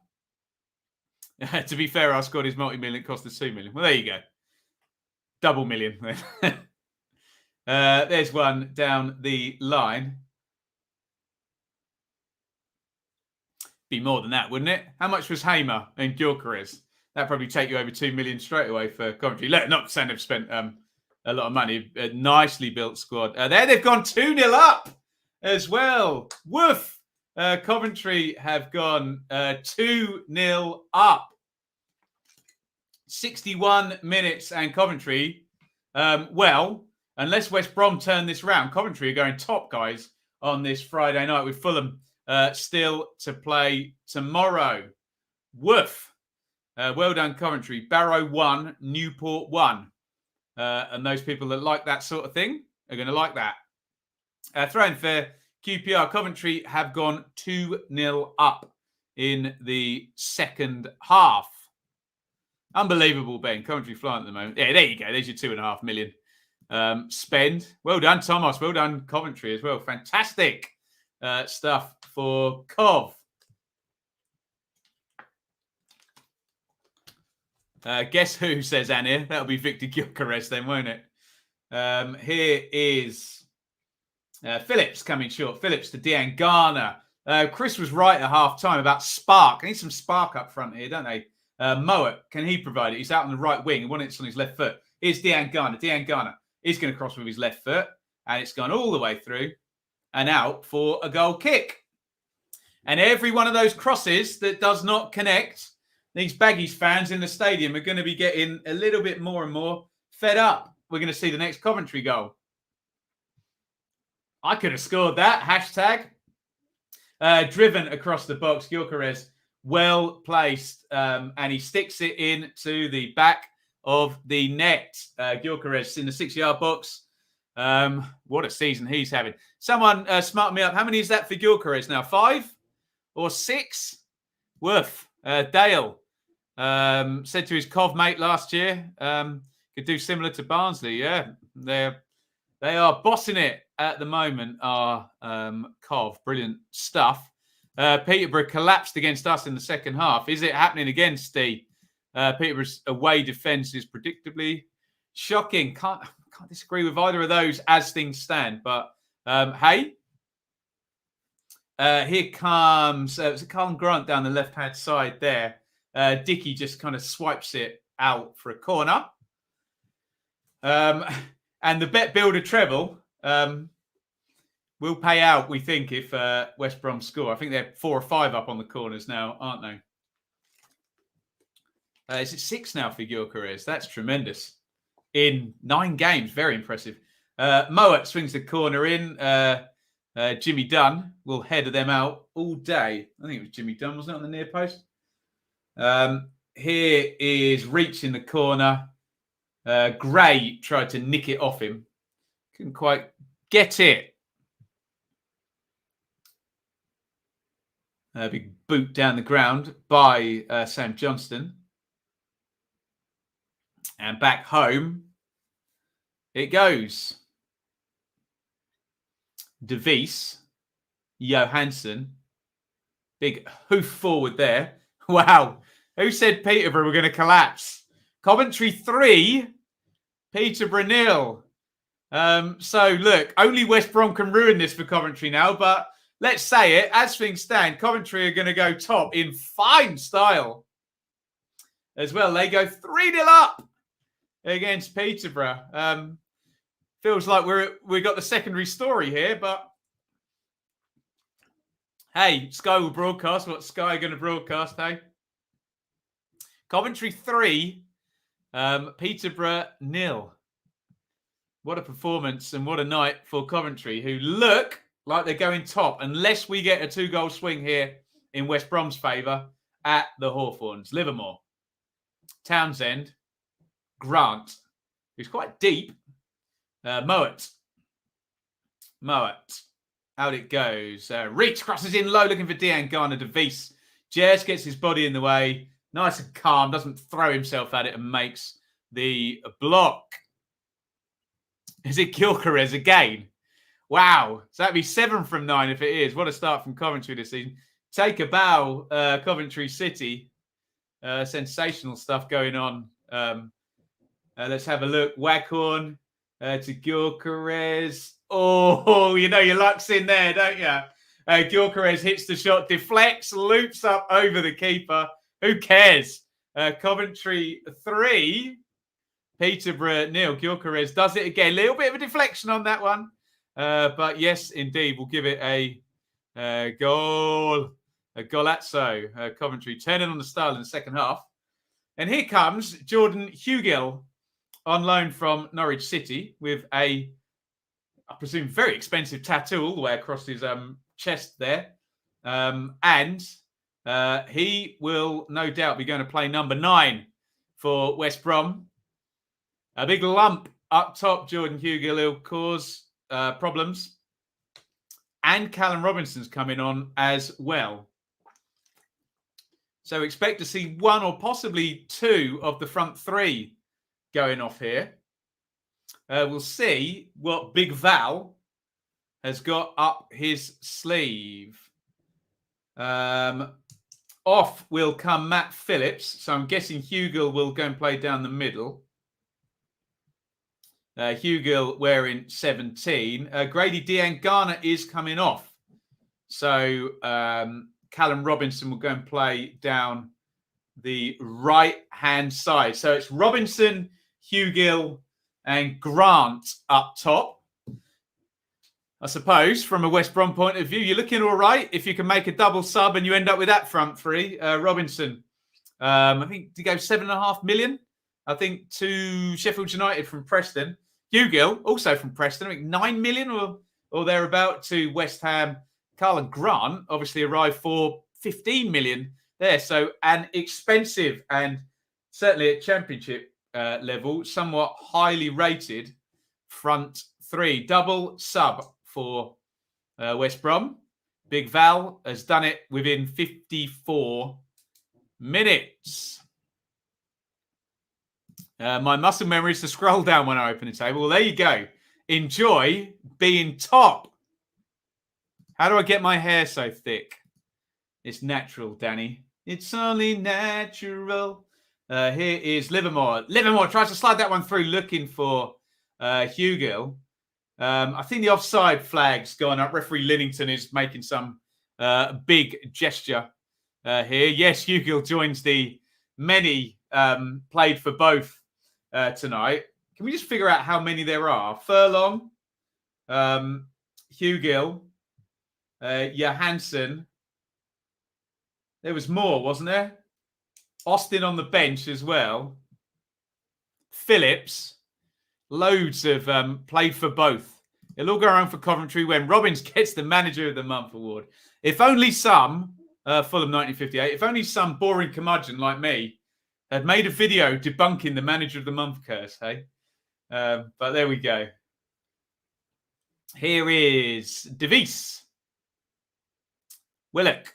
To be fair, I scored his multi-million. It cost us 2 million. Well, there you go. Double million. There's one down the line. Be more than that, wouldn't it? How much was Hamer and Gyökeres? That'd probably take you over 2 million straight away for Coventry. Not saying they've spent a lot of money. A nicely built squad. There they've gone 2-0 up as well. Woof. Coventry have gone 2-0 up. 61 minutes and Coventry, well, unless West Brom turn this round, Coventry are going top, guys, on this Friday night with Fulham still to play tomorrow. Woof. Well done, Coventry. Barrow 1, Newport 1. And those people that like that sort of thing are going to like that. Throwing for QPR, Coventry have gone 2-0 up in the second half. Unbelievable, Ben. Coventry flying at the moment. Yeah, there you go. There's your 2.5 million spend. Well done, Thomas. Well done, Coventry as well. Fantastic stuff for Cov. Guess who, says Annie? That'll be Victor Gyökeres then, won't it? Here is Phillips coming short. Phillips to Dean Garner. Chris was right at half-time about spark. I need some spark up front here, don't they? Mowat, can he provide it? He's out on the right wing. He wants it on his left foot. Here's Dean Garner. Dean Garner is going to cross with his left foot. And it's gone all the way through and out for a goal kick. And every one of those crosses that does not connect, these Baggies fans in the stadium are going to be getting a little bit more and more fed up. We're going to see the next Coventry goal. I could have scored that. Hashtag. Driven across the box. Gyökeres, well placed. And he sticks it into the back of the net. Gyökeres in the 6-yard box. What a season he's having. Someone smart me up. How many is that for Gyökeres now? 5 or 6? Woof. Dale said to his Cov mate last year, could do similar to Barnsley. Yeah, they are bossing it at the moment. Are Cov, brilliant stuff. Peterborough collapsed against us in the second half. Is it happening again, Steve? Peterborough's away defence is predictably shocking. Can't disagree with either of those as things stand. But hey, here comes it was a Colin Grant down the left-hand side there. Dickey just kind of swipes it out for a corner. And the bet builder treble will pay out, we think, if West Brom score. I think they're 4 or 5 up on the corners now, aren't they? Is it 6 now for Gyökeres? That's tremendous. In 9 games, very impressive. Mowat swings the corner in. Jimmy Dunn will header them out all day. I think it was Jimmy Dunn, wasn't it, on the near post? Here is Reach in the corner. Gray tried to nick it off him. Couldn't quite get it. Big boot down the ground by Sam Johnston. And back home it goes. De Vries, Johansson. Big hoof forward there. Wow. Who said Peterborough were going to collapse? Coventry 3, Peterborough 0. So, look, only West Brom can ruin this for Coventry now. But let's say it, as things stand, Coventry are going to go top in fine style as well. They go 3-0 up against Peterborough. Feels like we got the secondary story here, but hey, Sky will broadcast. What's Sky going to broadcast, hey? Coventry 3, Peterborough 0. What a performance and what a night for Coventry, who look like they're going top, unless we get a 2-goal swing here in West Brom's favour at the Hawthorns. Livermore, Townsend, Grant, who's quite deep. Mowat. Out it goes. Reach crosses in low, looking for Dean Garner. De Vries just gets his body in the way. Nice and calm. Doesn't throw himself at it and makes the block. Is it Gyökeres again? Wow. So that'd be 7 from 9 if it is. What a start from Coventry this season. Take a bow, Coventry City. Sensational stuff going on. Let's have a look. Waghorn. To Gyökeres. Oh, you know your luck's in there, don't you? Gyökeres hits the shot, deflects, loops up over the keeper. Who cares? Coventry 3, Peterborough 0. Gyökeres does it again. A little bit of a deflection on that one. But yes, indeed, we'll give it a Goal. Golazzo. Coventry turning on the style in the second half. And here comes Jordan Hugill on loan from Norwich City with I presume, very expensive tattoo all the way across his chest there. And he will no doubt be going to play number 9 for West Brom. A big lump up top, Jordan Hugill, will cause problems. And Callum Robinson's coming on as well. So expect to see 1 or possibly 2 of the front 3 going off here. We'll see what Big Val has got up his sleeve. Off will come Matt Phillips. So I'm guessing Hugill will go and play down the middle. Hugill wearing 17. Grady Diangana is coming off. So Callum Robinson will go and play down the right-hand side. So it's Robinson, Hugill, and Grant up top. I suppose from a West Brom point of view, you're looking all right if you can make a double sub and you end up with that front 3. Robinson, I think to go 7.5 million. I think to Sheffield United from Preston. Hugill, also from Preston, I think 9 million or thereabout to West Ham. Carlin Grant obviously arrived for 15 million there. So an expensive and certainly at Championship level, somewhat highly rated front 3. Double sub for West Brom. Big Val has done it within 54 minutes. My muscle memory is to scroll down when I open the table. Well, there you go. Enjoy being top. How do I get my hair so thick? It's natural, Danny. It's only natural. Here is Livermore. Livermore tries to slide that one through, looking for Hugill. I think the offside flag's gone up. Referee Linnington is making some big gesture here. Yes, Hugill joins the many played for both tonight. Can we just figure out how many there are? Furlong, Hugill, Johansson. There was more, wasn't there? Austin on the bench as well. Phillips. Loads of played for both. It'll all go around for Coventry when Robbins gets the Manager of the Month award. If only some, Fulham 1958, if only some boring curmudgeon like me had made a video debunking the Manager of the Month curse, hey? But there we go. Here is Devis. Willock.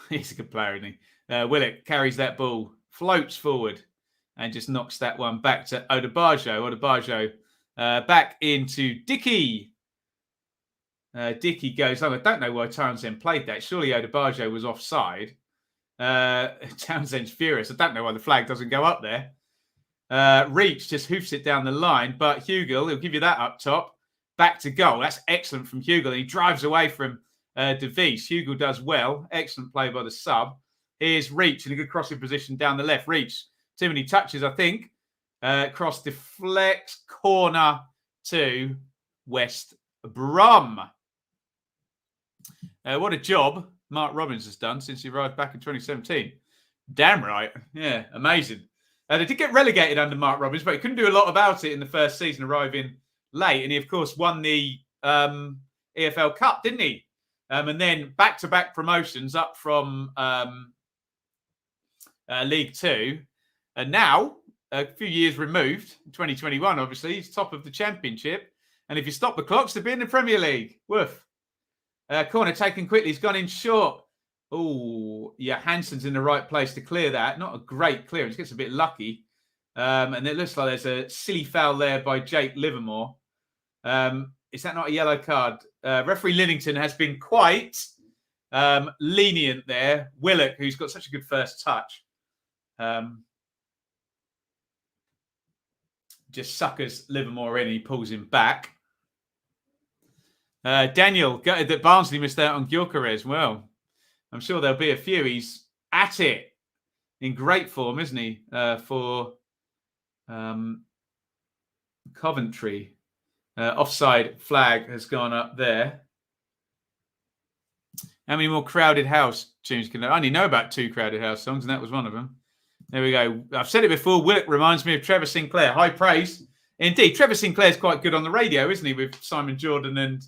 He's a good player, isn't he? Willock carries that ball, floats forward, and just knocks that one back to Odebajo. Odebajo back into Dickey. Dickey goes on. I don't know why Townsend played that. Surely Odebajo was offside. Townsend's furious. I don't know why the flag doesn't go up there. Reach just hoofs it down the line, but Hugill, he'll give you that up top. Back to goal. That's excellent from Hugill. He drives away from Devis. Hugill does well. Excellent play by the sub. Here's Reach in a good crossing position down the left. Reach. Too many touches, I think. Cross deflects, corner to West Brom. What a job Mark Robbins has done since he arrived back in 2017. Damn right. Yeah, amazing. They did get relegated under Mark Robbins, but he couldn't do a lot about it in the first season, arriving late. And he, of course, won the EFL Cup, didn't he? And then back-to-back promotions up from League Two. And now, a few years removed, 2021, obviously, he's top of the Championship. And if you stop the clocks, they'll be in the Premier League. Woof. Corner taken quickly. He's gone in short. Oh, yeah, Hansen's in the right place to clear that. Not a great clearance. Gets a bit lucky. And it looks like there's a silly foul there by Jake Livermore. Is that not a yellow card? Referee Linnington has been quite lenient there. Willock, who's got such a good first touch. Just suckers Livermore in. He pulls him back. Daniel, gutted that Barnsley missed out on Gyökeres. Well, I'm sure there'll be a few. He's at it in great form, isn't he? For Coventry. Offside flag has gone up there. How many more Crowded House tunes can I only know about 2 Crowded House songs, and that was one of them. There we go. I've said it before. Willock reminds me of Trevor Sinclair. High praise. Indeed, Trevor Sinclair's quite good on the radio, isn't he, with Simon Jordan and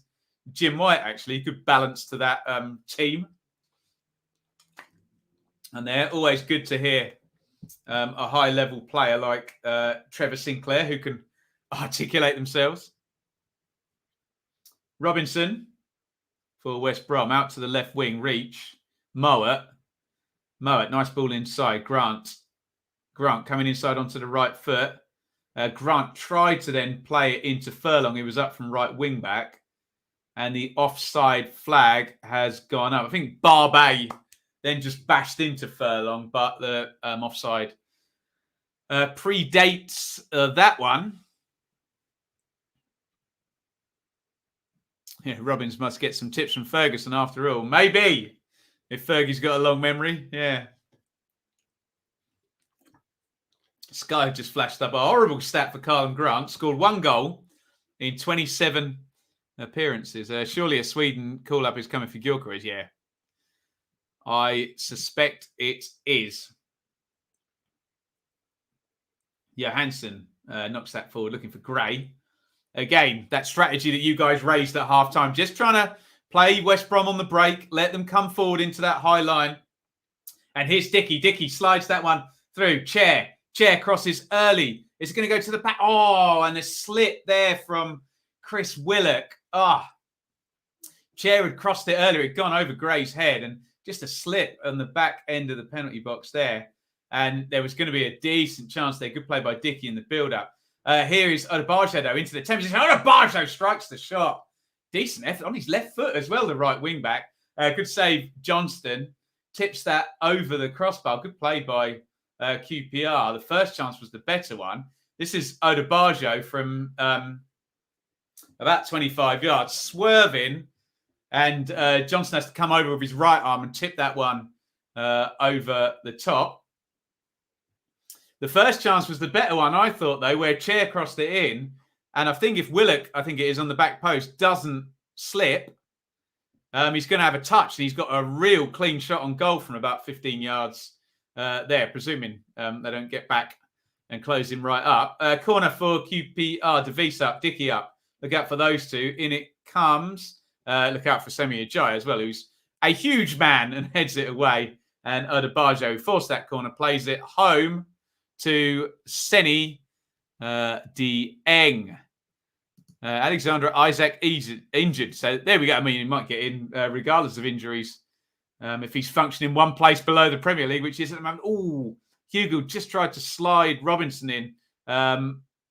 Jim White, actually. Good balance to that team. And they're always good to hear a high-level player like Trevor Sinclair, who can articulate themselves. Robinson for West Brom, out to the left wing, reach. Mowat, nice ball inside. Grant coming inside onto the right foot. Grant tried to then play it into Furlong. He was up from right wing back. And the offside flag has gone up. I think Barbet then just bashed into Furlong, but the offside predates that one. Yeah, Robbins must get some tips from Ferguson after all. Maybe, if Fergie's got a long memory. Yeah. Sky just flashed up a horrible stat for Carl Grant. Scored 1 goal in 27 appearances. Surely a Sweden call-up is coming for Gyökeres. Yeah. I suspect it is. Johansson knocks that forward, looking for Gray. Again, that strategy that you guys raised at halftime, just trying to play West Brom on the break, let them come forward into that high line. And here's Dickey. Dickey slides that one through. Chair crosses early. Is it going to go to the back? Oh, and a slip there from Chris Willock. Chair had crossed it earlier. It had gone over Gray's head, and just a slip on the back end of the penalty box there. And there was going to be a decent chance there. Good play by Dickey in the build-up. Here is Odebajo, though, into the 10 position. Odebajo strikes the shot. Decent effort on his left foot as well, the right wing-back. Good save, Johnston. Tips that over the crossbar. Good play by QPR. The first chance was the better one. This is Odebajo from about 25 yards, swerving. And Johnston has to come over with his right arm and tip that one over the top. The first chance was the better one, I thought, though, where Chair crossed it in. And I think if Willock, I think it is on the back post, doesn't slip, he's going to have a touch. He's got a real clean shot on goal from about 15 yards there, presuming they don't get back and close him right up. Corner for QPR. DeVries up, Dickey up. Look out for those two. In it comes. Look out for Semi Ajayi as well, who's a huge man and heads it away. And Odebajo forced that corner, plays it home to Seni Dieng. Alexander Isaac injured. So there we go. I mean, he might get in regardless of injuries if he's functioning one place below the Premier League, which is at the moment. Oh, Hugill just tried to slide Robinson in.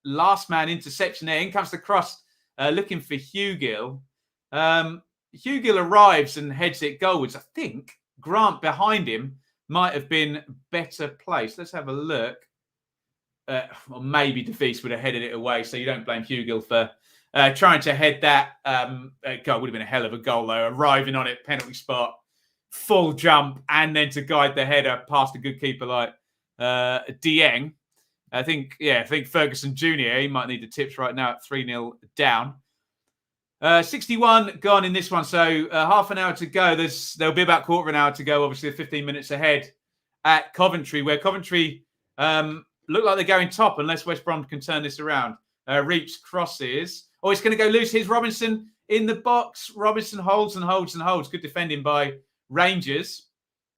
Last man interception there. In comes the cross looking for Hugill. Hugill arrives and heads it goalwards. I think Grant behind him might have been better placed. Let's have a look. Or maybe DeVries would have headed it away, so you don't blame Hugill for trying to head that goal. Would have been a hell of a goal, though. Arriving on it, penalty spot, full jump, and then to guide the header past a good keeper like Dieng. I think Ferguson Jr., he might need the tips right now at 3-0 down. 61 gone in this one, so half an hour to go. There'll be about quarter of an hour to go, obviously 15 minutes ahead at Coventry, where Coventry look like they're going top unless West Brom can turn this around. Reach crosses. Oh, it's going to go loose. Here's Robinson in the box. Robinson holds and holds and holds. Good defending by Rangers.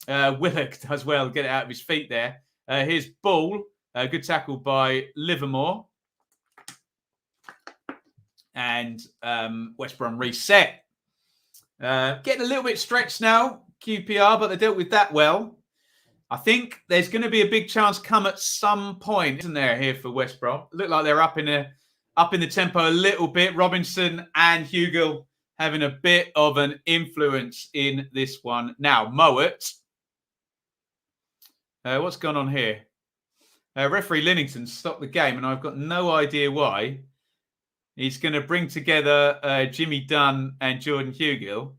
Willock does well. Get it out of his feet there. Here's Ball. Good tackle by Livermore. And West Brom reset. Getting a little bit stretched now, QPR, but they dealt with that well. I think there's going to be a big chance come at some point, isn't there, here for West Brom? Look like they're up in the tempo a little bit. Robinson and Hugill having a bit of an influence in this one. Now, Mowat. What's gone on here? Referee Linnington stopped the game, and I've got no idea why. He's going to bring together Jimmy Dunn and Jordan Hugill.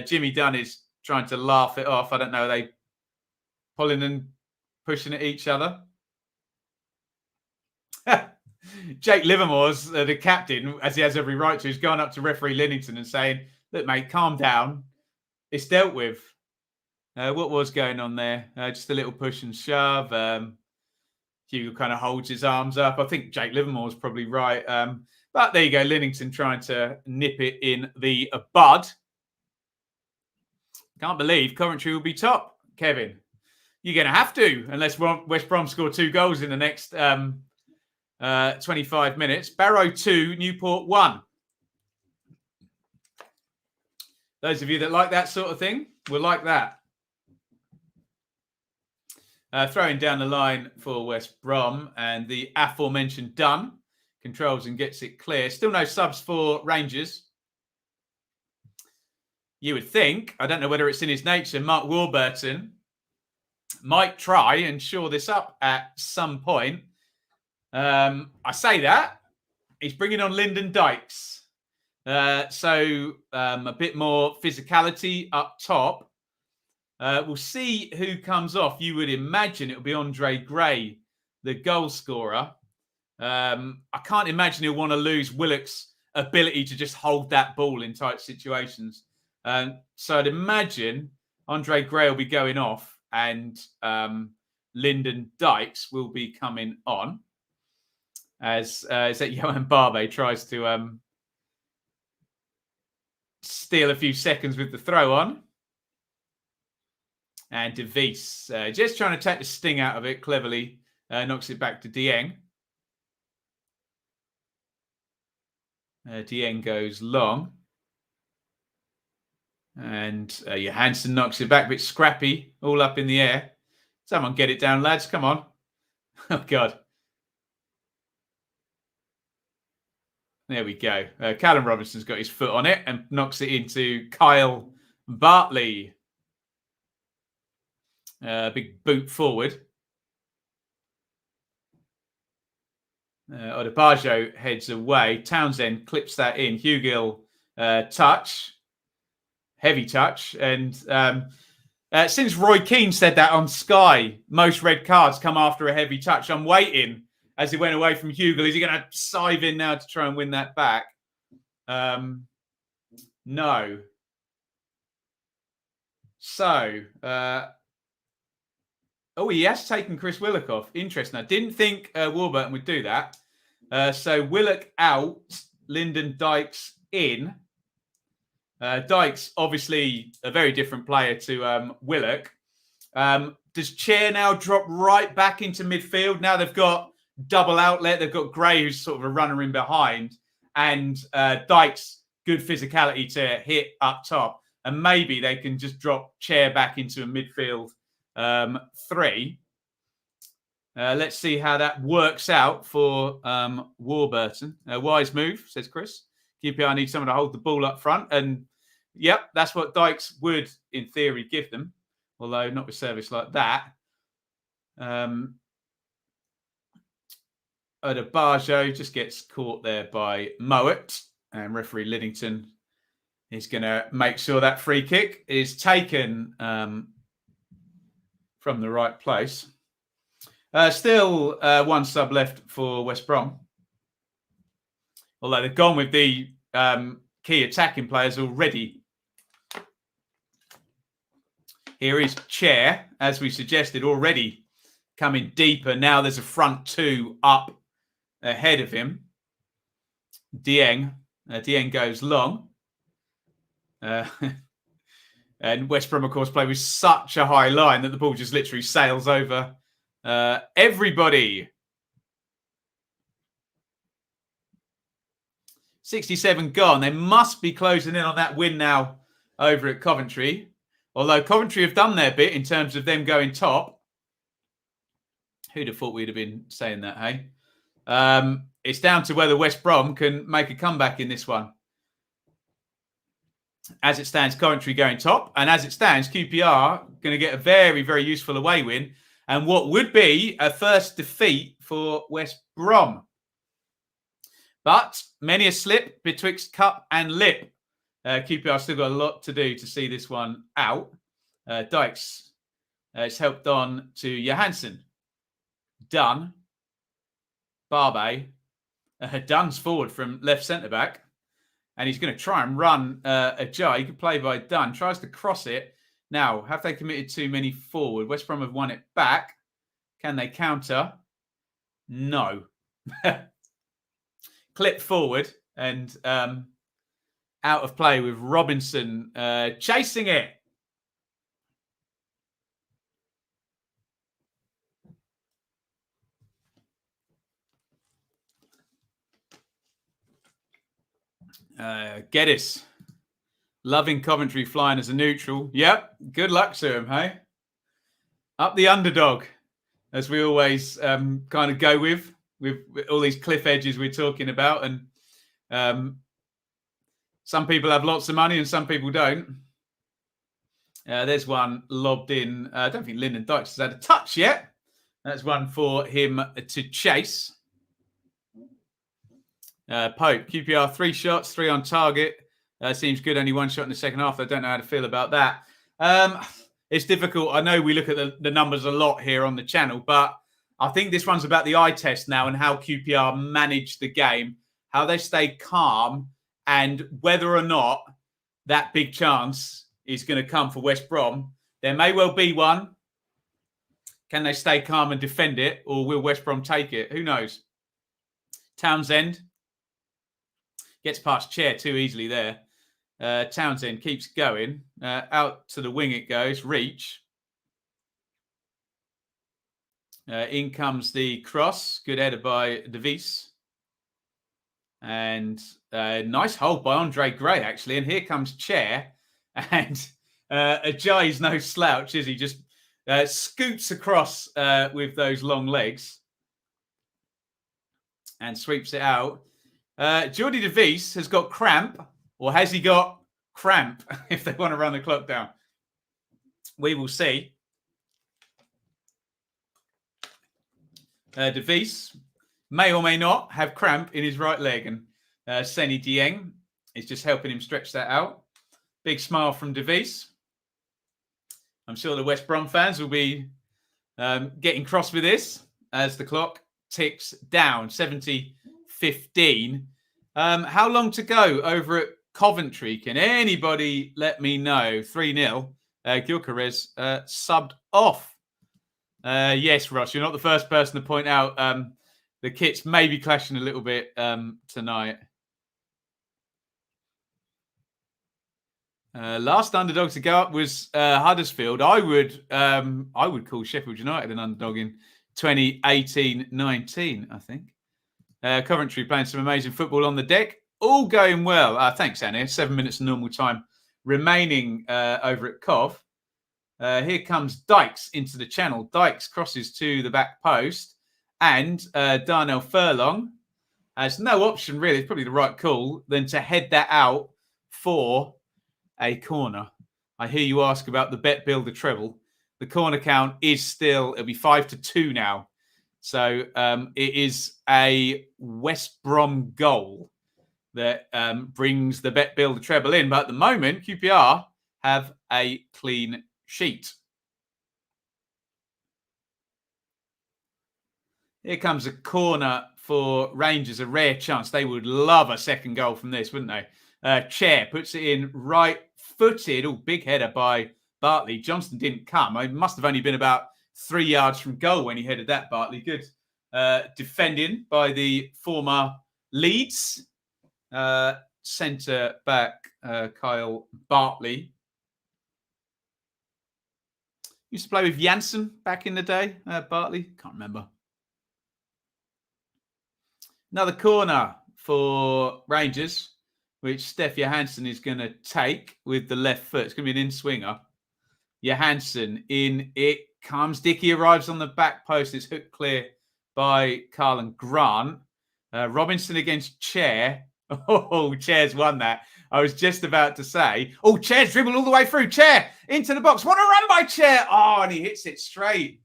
Jimmy Dunn is trying to laugh it off. I don't know. Are they pulling and pushing at each other? Jake Livermore's the captain, as he has every right to, is going up to referee Linnington and saying, look, mate, calm down. it's dealt with. What was going on there? Just a little push and shove. Hugo kind of holds his arms up. I think Jake Livermore's probably right. But there you go. Linnington trying to nip it in the bud. Can't believe Coventry will be top, Kevin. You're going to have to, unless West Brom score 2 goals in the next 25 minutes. Barrow 2, Newport 1. Those of you that like that sort of thing will like that. Throwing down the line for West Brom, and the aforementioned Dunn controls and gets it clear. Still no subs for Rangers. You would think, I don't know whether it's in his nature, Mark Warburton might try and shore this up at some point. I say that. He's bringing on Lyndon Dykes. So a bit more physicality up top. We'll see who comes off. You would imagine it'll be Andre Gray, the goal scorer. I can't imagine he'll want to lose Willock's ability to just hold that ball in tight situations. So I'd imagine Andre Gray will be going off and Lyndon Dykes will be coming on as that Johan Barbe tries to steal a few seconds with the throw on. And De Vries just trying to take the sting out of it cleverly. Knocks it back to Dieng. Dieng goes long. And Johansson knocks it back. A bit scrappy. All up in the air. Someone get it down, lads. Come on. Oh, God. There we go. Callum Robinson's got his foot on it and knocks it into Kyle Bartley. Big boot forward. Odebajo heads away. Townsend clips that in. Hugill touch. Heavy touch. And since Roy Keane said that on Sky, most red cards come after a heavy touch. I'm waiting as he went away from Hugill. Is he going to sive in now to try and win that back? No. So... oh, he has taken Chris Willock off. Interesting. I didn't think Warburton would do that. So Willock out, Lyndon Dykes in. Dykes, obviously, a very different player to Willock. Does Chair now drop right back into midfield? Now they've got double outlet. They've got Gray, who's sort of a runner in behind. And Dykes, good physicality to hit up top. And maybe they can just drop Chair back into a midfield 3. Let's see how that works out for Warburton. Wise move, says Chris. QPR needs someone to hold the ball up front. And, yep, that's what Dykes would, in theory, give them. Although not with service like that. Odebajo just gets caught there by Mowat. And referee Linnington is going to make sure that free kick is taken from the right place. Still one sub left for West Brom. Although they've gone with the key attacking players already. Here is Chair, as we suggested, already coming deeper. Now there's a front 2 up ahead of him. Dieng. Dieng goes long. And West Brom, of course, play with such a high line that the ball just literally sails over everybody. 67 gone. They must be closing in on that win now over at Coventry. Although Coventry have done their bit in terms of them going top. Who'd have thought we'd have been saying that, hey? It's down to whether West Brom can make a comeback in this one. As it stands, Coventry going top. And as it stands, QPR going to get a very, very useful away win. And what would be a first defeat for West Brom. But many a slip betwixt cup and lip. QPR still got a lot to do to see this one out. Dykes is helped on to Johansson. Dunn. Barbe. Dunn's forward from left centre-back. And he's going to try and run a jar. He could play by Dunn. Tries to cross it. Now, have they committed too many forward? West Brom have won it back. Can they counter? No. Clip forward and out of play with Robinson chasing it. Geddes. Loving Coventry flying as a neutral. Yep. Good luck to him, hey? Up the underdog, as we always kind of go with all these cliff edges we're talking about. And some people have lots of money and some people don't. There's one lobbed in. I don't think Lyndon Dykes has had a touch yet. That's one for him to chase. Pope, QPR, 3 shots, 3 on target. Seems good. Only 1 shot in the second half. I don't know how to feel about that. It's difficult. I know we look at the numbers a lot here on the channel, but I think this one's about the eye test now and how QPR manage the game, how they stay calm, and whether or not that big chance is going to come for West Brom. There may well be one. Can they stay calm and defend it, or will West Brom take it? Who knows? Townsend gets past Chair too easily there. Townsend keeps going. Out to the wing it goes. Reach. In comes the cross. Good header by De Vries. And nice hold by Andre Gray, actually. And here comes Chair. And Ajay's no slouch, is he? Just scoots across with those long legs. And sweeps it out. Jordy De Vries has got cramp. Or has he got cramp, if they want to run the clock down? We will see. De Vries may or may not have cramp in his right leg. And Seni Dieng is just helping him stretch that out. Big smile from De Vries. I'm sure the West Brom fans will be getting cross with this as the clock ticks down. 70-15. How long to go over at Coventry? Can anybody let me know? 3-0. Gyökeres subbed off. Yes, Ross, you're not the first person to point out the kits may be clashing a little bit tonight. Last underdog to go up was Huddersfield. I would call Sheffield United an underdog in 2018-19, I think. Coventry playing some amazing football on the deck. All going well. Thanks, Annie. 7 minutes of normal time remaining over at Cov. Here comes Dykes into the channel. Dykes crosses to the back post. And Darnell Furlong has no option, really. It's probably the right call, than to head that out for a corner. I hear you ask about the Bet Builder treble. The corner count is still, it'll be 5-2 now. So it is a West Brom goal that brings the Bet Builder treble in. But at the moment, QPR have a clean sheet. Here comes a corner for Rangers, a rare chance. They would love a second goal from this, wouldn't they? Chair puts it in right-footed. Oh, big header by Bartley. Johnston didn't come. It must have only been about 3 yards from goal when he headed that, Bartley. Good defending by the former Leeds centre back, Kyle Bartley. Used to play with Janssen back in the day, Bartley. Can't remember. Another corner for Rangers, which Steph Johansson is going to take with the left foot. It's going to be an in-swinger. Johansson in it comes. Dickey arrives on the back post. It's hooked clear by Carlin Grant. Robinson against Chair. Oh, Chair's won that. I was just about to say, oh, Chair's dribbled all the way through. Chair into the box. What a run by Chair. Oh, and he hits it straight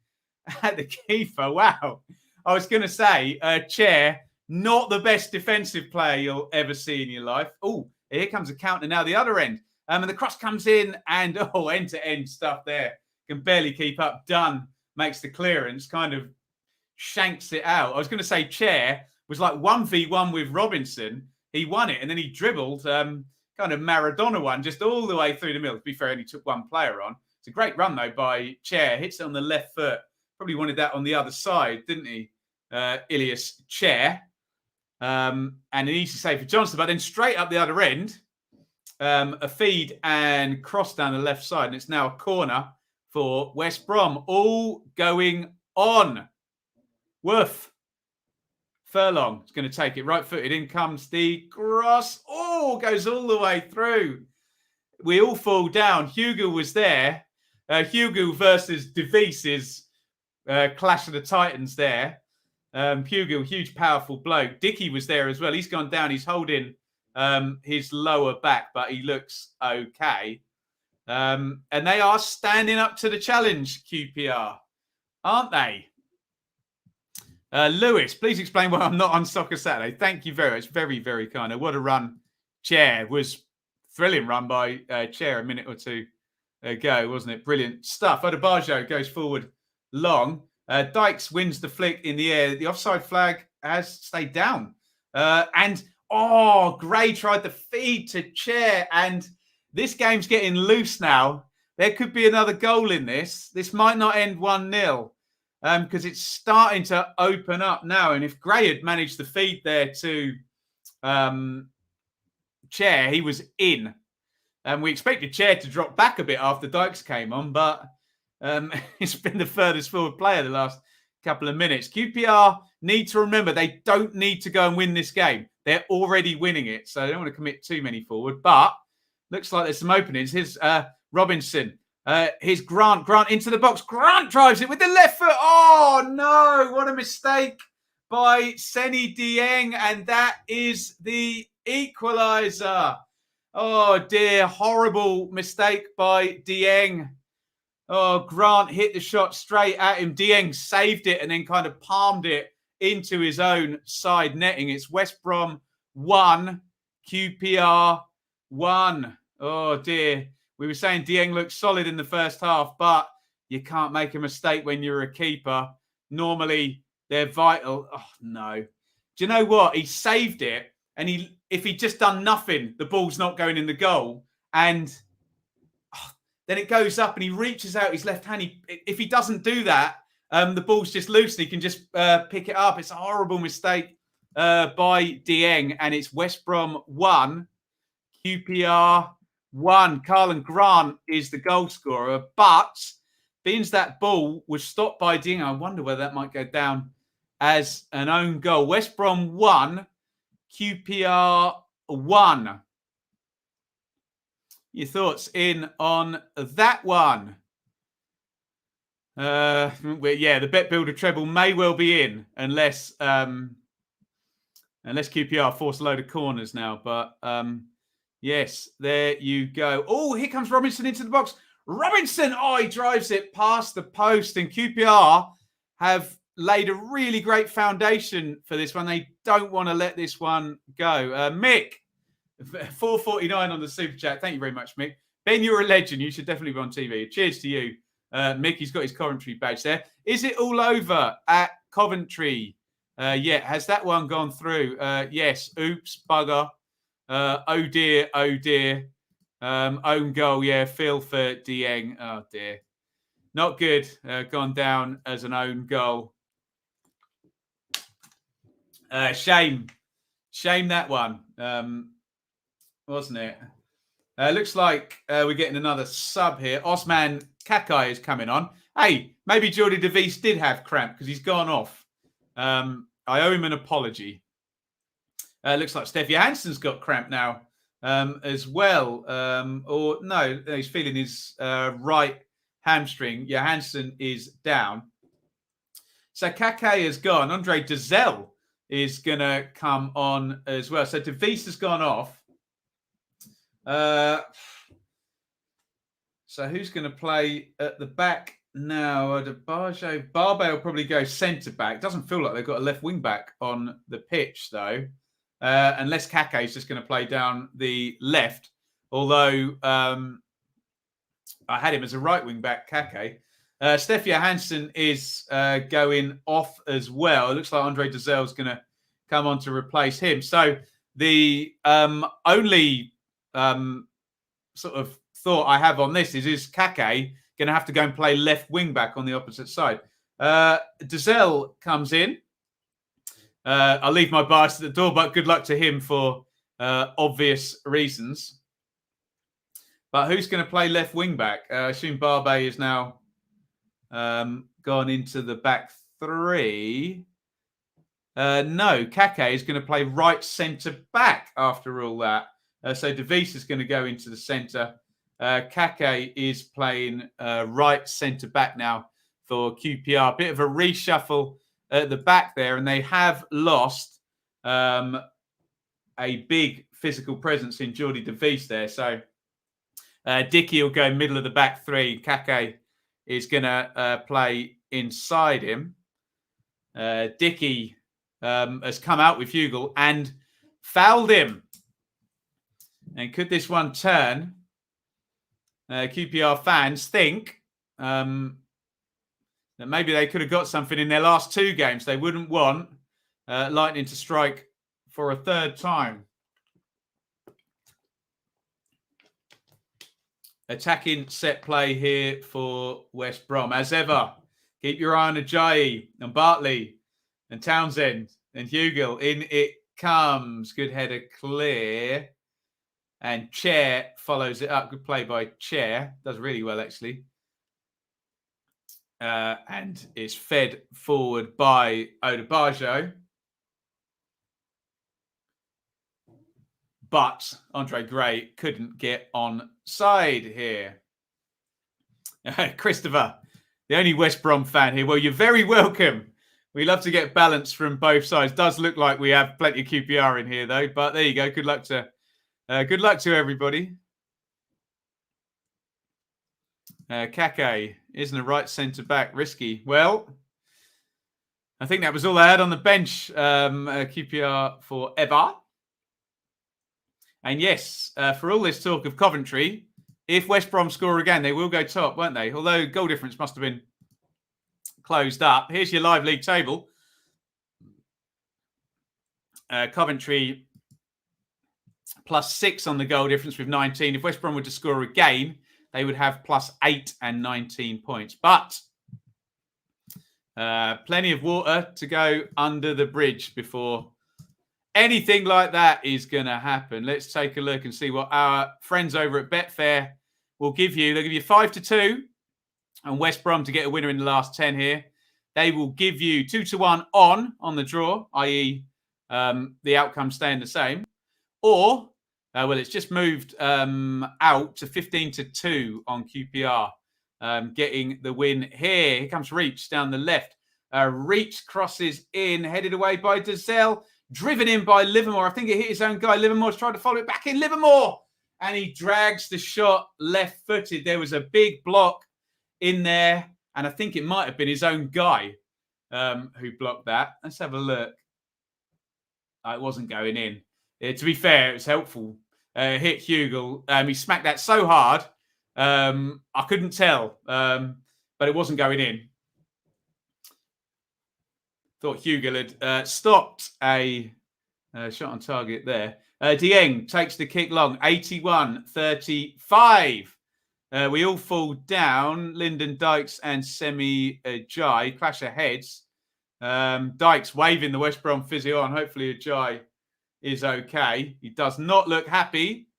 at the keeper. Wow. I was going to say, Chair, not the best defensive player you'll ever see in your life. Oh, here comes a counter now the other end. And the cross comes in and, end-to-end stuff there. Can barely keep up. Dunn makes the clearance, kind of shanks it out. I was going to say Chair was like 1v1 with Robinson he won it. And then he dribbled kind of Maradona one just all the way through the middle. To be fair, he only took one player on. It's a great run, though, by Chair. Hits it on the left foot. Probably wanted that on the other side, didn't he? Ilias Chair. And an easy save for Johnson. But then straight up the other end, a feed and cross down the left side. And it's now a corner for West Brom. All going on. Woof. Furlong is going to take it right-footed. In comes the cross. Oh, goes all the way through. We all fall down. Hugo was there. Hugo versus De Vries' clash of the Titans there. Hugo, huge, powerful bloke. Dickey was there as well. He's gone down. He's holding his lower back, but he looks okay. And they are standing up to the challenge, QPR, aren't they? Lewis, please explain why I'm not on Soccer Saturday. Thank you very much. Very, very kind. What a run. Chair was thrilling run by Chair a minute or two ago, wasn't it? Brilliant stuff. Adebayo goes forward long. Dykes wins the flick in the air. The offside flag has stayed down. Gray tried the feed to Chair. And this game's getting loose now. There could be another goal in this. This might not end 1-0. Because it's starting to open up now. And if Gray had managed the feed there to Chair, he was in. And we expected Chair to drop back a bit after Dykes came on, but it's been the furthest forward player the last couple of minutes. QPR need to remember they don't need to go and win this game. They're already winning it, so they don't want to commit too many forward. But looks like there's some openings. Here's Robinson. Here's Grant. Grant into the box. Grant drives it with the left foot. Oh, no. What a mistake by Seny Dieng. And that is the equaliser. Oh, dear. Horrible mistake by Dieng. Oh, Grant hit the shot straight at him. Dieng saved it and then kind of palmed it into his own side netting. It's West Brom 1, QPR 1. Oh, dear. We were saying Dieng looked solid in the first half, but you can't make a mistake when you're a keeper. Normally, they're vital. Oh, no. Do you know what? He saved it, and if he'd just done nothing, the ball's not going in the goal. And then it goes up, and he reaches out his left hand. If he doesn't do that, the ball's just loose, and he can just pick it up. It's a horrible mistake by Dieng, and it's West Brom 1, QPR 1. Carlin Grant is the goal scorer, but being that ball was stopped by Dieng, I wonder whether that might go down as an own goal. West Brom 1, QPR 1. Your thoughts in on that one? The Bet Builder treble may well be in unless QPR force a load of corners now, but. Yes, there you go. Oh, here comes Robinson into the box. Robinson, he drives it past the post. And QPR have laid a really great foundation for this one. They don't want to let this one go. Mick, 449 on the Super Chat. Thank you very much, Mick. Ben, you're a legend. You should definitely be on TV. Cheers to you, Mick. He's got his Coventry badge there. Is it all over at Coventry? Has that one gone through? Yes. Oops, bugger. Oh dear. Own goal, Phil for Dieng. Oh dear. Not good. Gone down as an own goal. Shame that one. Wasn't it? Looks like we're getting another sub here. Osman Kakai is coming on. Hey, maybe Jordi De Vries did have cramp because he's gone off. I owe him an apology. Looks like Steph Johansson's got cramp now as well. Or no, he's feeling his right hamstring. Johansson is down. So Kake has gone. Andre Dezelle is going to come on as well. So De Vries has gone off. So who's going to play at the back now? Barbe will probably go centre back. Doesn't feel like they've got a left wing back on the pitch though. Unless Kake is just going to play down the left. Although I had him as a right wing back, Kake. Steph Johansson is going off as well. It looks like Andre Dezelle is going to come on to replace him. So The only sort of thought I have on this is Kake going to have to go and play left wing back on the opposite side. Dazelle comes in. I'll leave my bias at the door, but good luck to him for obvious reasons. But who's going to play left wing back? I assume Barbe is now gone into the back three. No, Kake is going to play right centre back after all that. So De Vries is going to go into the centre. Kake is playing right centre back now for QPR. Bit of a reshuffle at the back there, and they have lost a big physical presence in Jordi De Vries there. So Dickey will go middle of the back three. Kake is going to play inside him. Dickey has come out with Hugill and fouled him. And could this one turn? QPR fans think that maybe they could have got something in their last two games. They wouldn't want Lightning to strike for a third time. Attacking set play here for West Brom. As ever, keep your eye on Ajayi and Bartley and Townsend and Hugill. In it comes. Good header clear. And Chair follows it up. Good play by Chair. Does really well, actually. And is fed forward by Odebajo. But Andre Gray couldn't get on side here. Christopher, the only West Brom fan here. Well, you're very welcome. We love to get balance from both sides. Does look like we have plenty of QPR in here, though. But there you go. Good luck to everybody. Kake isn't a right centre back. Risky. Well, I think that was all I had on the bench. QPR forever. And yes, for all this talk of Coventry, if West Brom score again, they will go top, won't they? Although goal difference must have been closed up. Here's your live league table. Coventry +6 on the goal difference with 19. If West Brom were to score again, they would have +8 and 19 points. But plenty of water to go under the bridge before anything like that is going to happen. Let's take a look and see what our friends over at Betfair will give you. They'll give you 5-2 and West Brom to get a winner in the last 10 here. They will give you 2-1 on the draw, i.e. The outcome staying the same. Or, well, it's just moved out to 15-2 on QPR, getting the win here. Here comes Reach down the left. Reach crosses in, headed away by Dazelle. Driven in by Livermore. I think it hit his own guy. Livermore's trying to follow it back in. Livermore! And he drags the shot left-footed. There was a big block in there. And I think it might have been his own guy who blocked that. Let's have a look. It wasn't going in. To be fair, it was helpful. Hit Hugill. He smacked that so hard. I couldn't tell. But it wasn't going in. Thought Hugill had stopped a shot on target there. Dieng takes the kick long. 81-35. We all fall down. Lyndon Dykes and Semi Ajay clash of heads. Dykes waving the West Brom physio on. Hopefully Ajay is okay. He does not look happy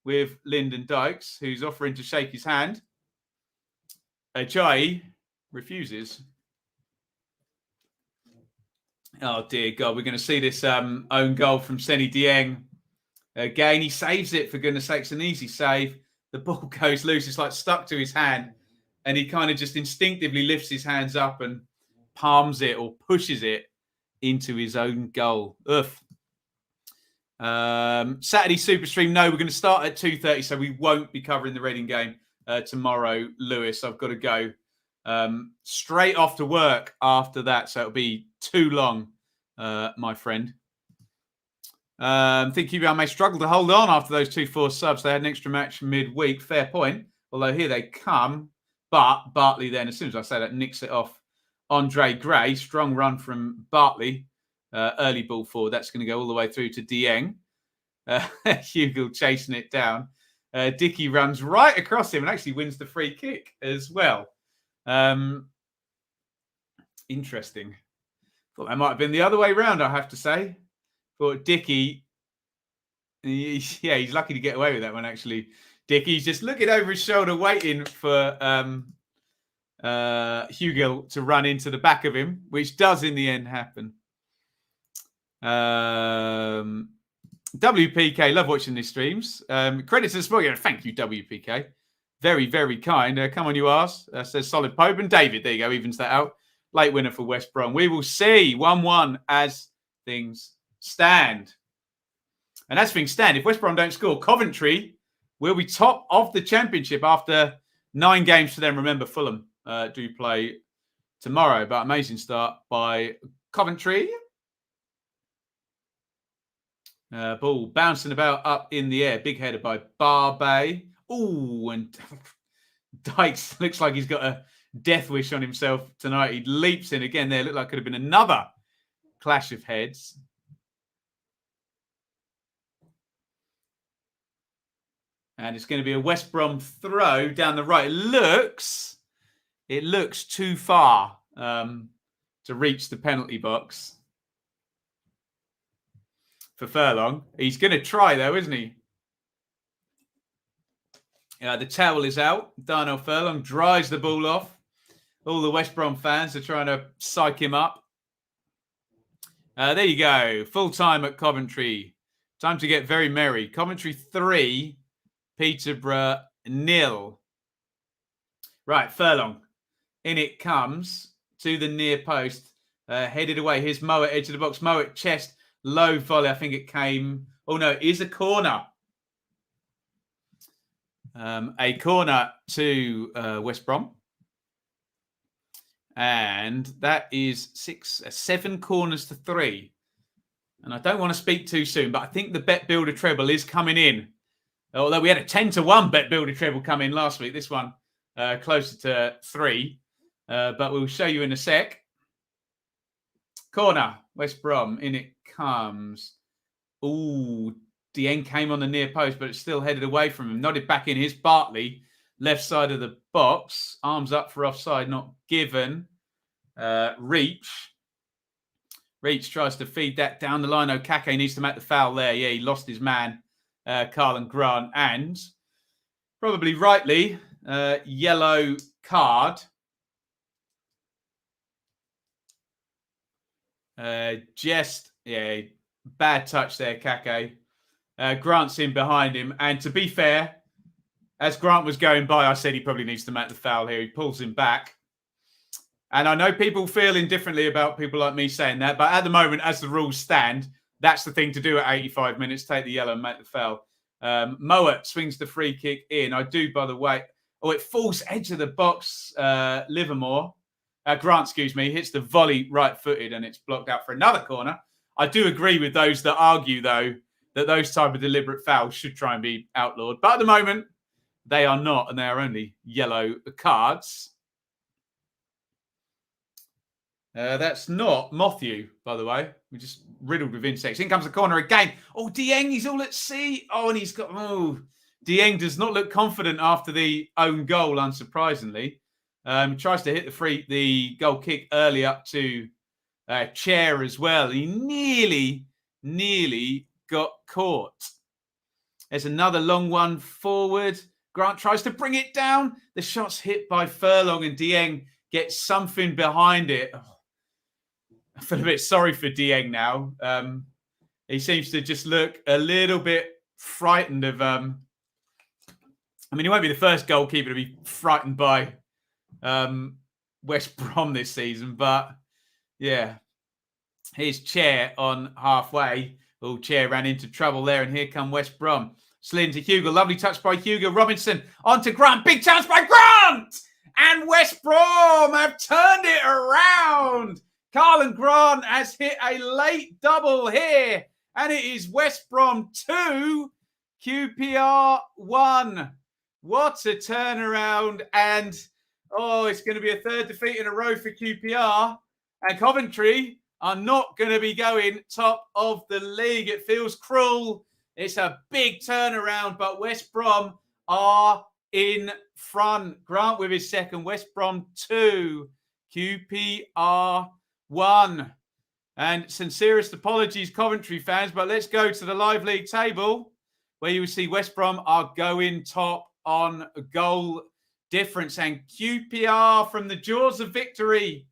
with Lyndon Dykes, who's offering to shake his hand. Ajay refuses. Oh, dear God. We're going to see this own goal from Seny Dieng. Again, he saves it, for goodness sakes. An easy save. The ball goes loose. It's like stuck to his hand. And he kind of just instinctively lifts his hands up and palms it or pushes it into his own goal. Oof. Saturday Super Stream. No, we're going to start at 2:30, so we won't be covering the Reading game tomorrow, Lewis. I've got to go straight off to work after that, so it'll be too long, my friend. I think QPR may struggle to hold on after those 2-4 subs. They had an extra match midweek. Fair point. Although here they come. But Bartley then, as soon as I say that, nicks it off Andre Gray. Strong run from Bartley. Early ball forward. That's going to go all the way through to Dieng. Hugill chasing it down. Dickey runs right across him and actually wins the free kick as well. Interesting. Thought that might have been the other way round, I have to say. Thought Dickey, he's lucky to get away with that one, actually. Dickey's just looking over his shoulder, waiting for Hugill to run into the back of him, which does in the end happen. WPK, love watching these streams. Credit to the sport. Thank you, WPK. Very, very kind. Come on, you arse. Says Solid Pope. And David, there you go, evens that out. Late winner for West Brom. We will see 1-1 as things stand. And as things stand, if West Brom don't score, Coventry will be top of the Championship after 9 games for them. Remember, Fulham do play tomorrow. But amazing start by Coventry. Ball bouncing about up in the air. Big header by Barbet. Ooh, and Dykes looks like he's got a death wish on himself tonight. He leaps in again there. Looked like it could have been another clash of heads. And it's going to be a West Brom throw down the right. It looks too far to reach the penalty box for Furlong. He's going to try, though, isn't he? The towel is out. Darnell Furlong dries the ball off. All the West Brom fans are trying to psych him up. There you go. Full time at Coventry. Time to get very merry. Coventry 3, Peterborough 0. Right, Furlong. In it comes to the near post. Headed away. Here's Moat, edge of the box. Moat, chest. Low volley. I think it came. Oh, no, it is a corner. A corner to West Brom. And that is 7 corners to 3. And I don't want to speak too soon, but I think the Bet Builder treble is coming in. Although we had a 10-1 Bet Builder treble come in last week. This one closer to 3. But we'll show you in a sec. Corner, West Brom. In it comes. Ooh, Iain came on the near post, but it's still headed away from him. Nodded back in. Here's Bartley, left side of the box. Arms up for offside, not given. Reach tries to feed that down the line. Okake needs to make the foul there. Yeah, he lost his man, Carlin Grant. And probably rightly, yellow card. Bad touch there, Kake. Grant's in behind him. And to be fair, as Grant was going by, I said he probably needs to make the foul here. He pulls him back. And I know people feel indifferently about people like me saying that. But at the moment, as the rules stand, that's the thing to do at 85 minutes. Take the yellow and make the foul. Mowat swings the free kick in. I do, by the way. Oh, it falls edge of the box. Livermore. Grant, hits the volley right-footed and it's blocked out for another corner. I do agree with those that argue, though, that those type of deliberate fouls should try and be outlawed. But at the moment, they are not, and they are only yellow cards. That's not Matthew, by the way. We're just riddled with insects. In comes the corner again. Oh, Dieng, he's all at sea. Oh, and he's got... Oh, Dieng does not look confident after the own goal, unsurprisingly. Tries to hit the goal kick early up to Chair as well. He nearly got caught. There's another long one forward. Grant tries to bring it down. The shot's hit by Furlong and Dieng gets something behind it. Oh, I feel a bit sorry for Dieng now. He seems to just look a little bit frightened of... he won't be the first goalkeeper to be frightened by West Brom this season, but yeah, here's Chair on halfway. Oh, Chair ran into trouble there, and here come West Brom. Slid to Hugo, lovely touch by Hugo. Robinson onto Grant, big chance by Grant, and West Brom have turned it around. Carlin Grant has hit a late double here, and it is West Brom 2, QPR 1. What a turnaround, and it's going to be a third defeat in a row for QPR. And Coventry are not going to be going top of the league. It feels cruel It's a big turnaround, but West Brom are in front. Grant with his second. West Brom 2. QPR 1. And sincerest apologies, Coventry fans, but let's go to the live league table where you will see West Brom are going top on goal difference, and QPR from the jaws of victory.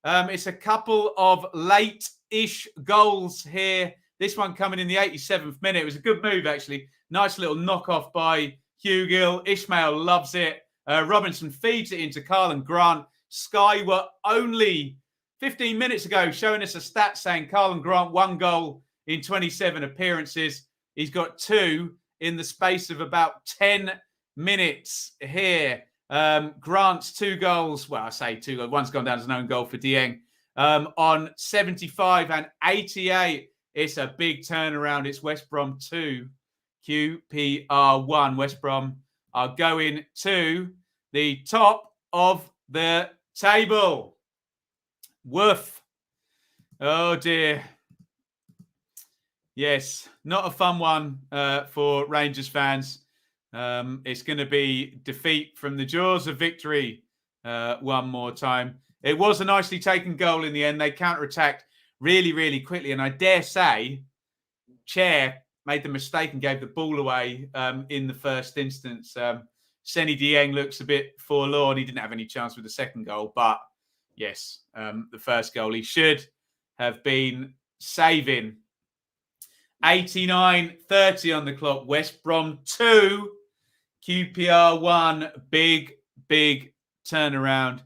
It's a couple of late-ish goals here. This one coming in the 87th minute. It was a good move, actually. Nice little knock-off by Hugill. Ishmael loves it. Robinson feeds it into Carl and Grant. Sky were only 15 minutes ago showing us a stat saying Carl and Grant 1 goal in 27 appearances. He's got 2 in the space of about 10 minutes here. Grant's 2 goals. Well, I say 2 goals. One's gone down as an own goal for Dieng. On 75 and 88. It's a big turnaround. It's West Brom 2, QPR 1. West Brom are going to the top of the table. Woof. Oh, dear. Yes, not a fun one for Rangers fans. It's going to be defeat from the jaws of victory one more time. It was a nicely taken goal in the end. They counter-attacked really, really quickly. And I dare say, Chair made the mistake and gave the ball away in the first instance. Senny Dieng looks a bit forlorn. He didn't have any chance with the second goal. But, yes, the first goal he should have been saving. 89-30 on the clock. West Brom 2, QPR 1. Big, big turnaround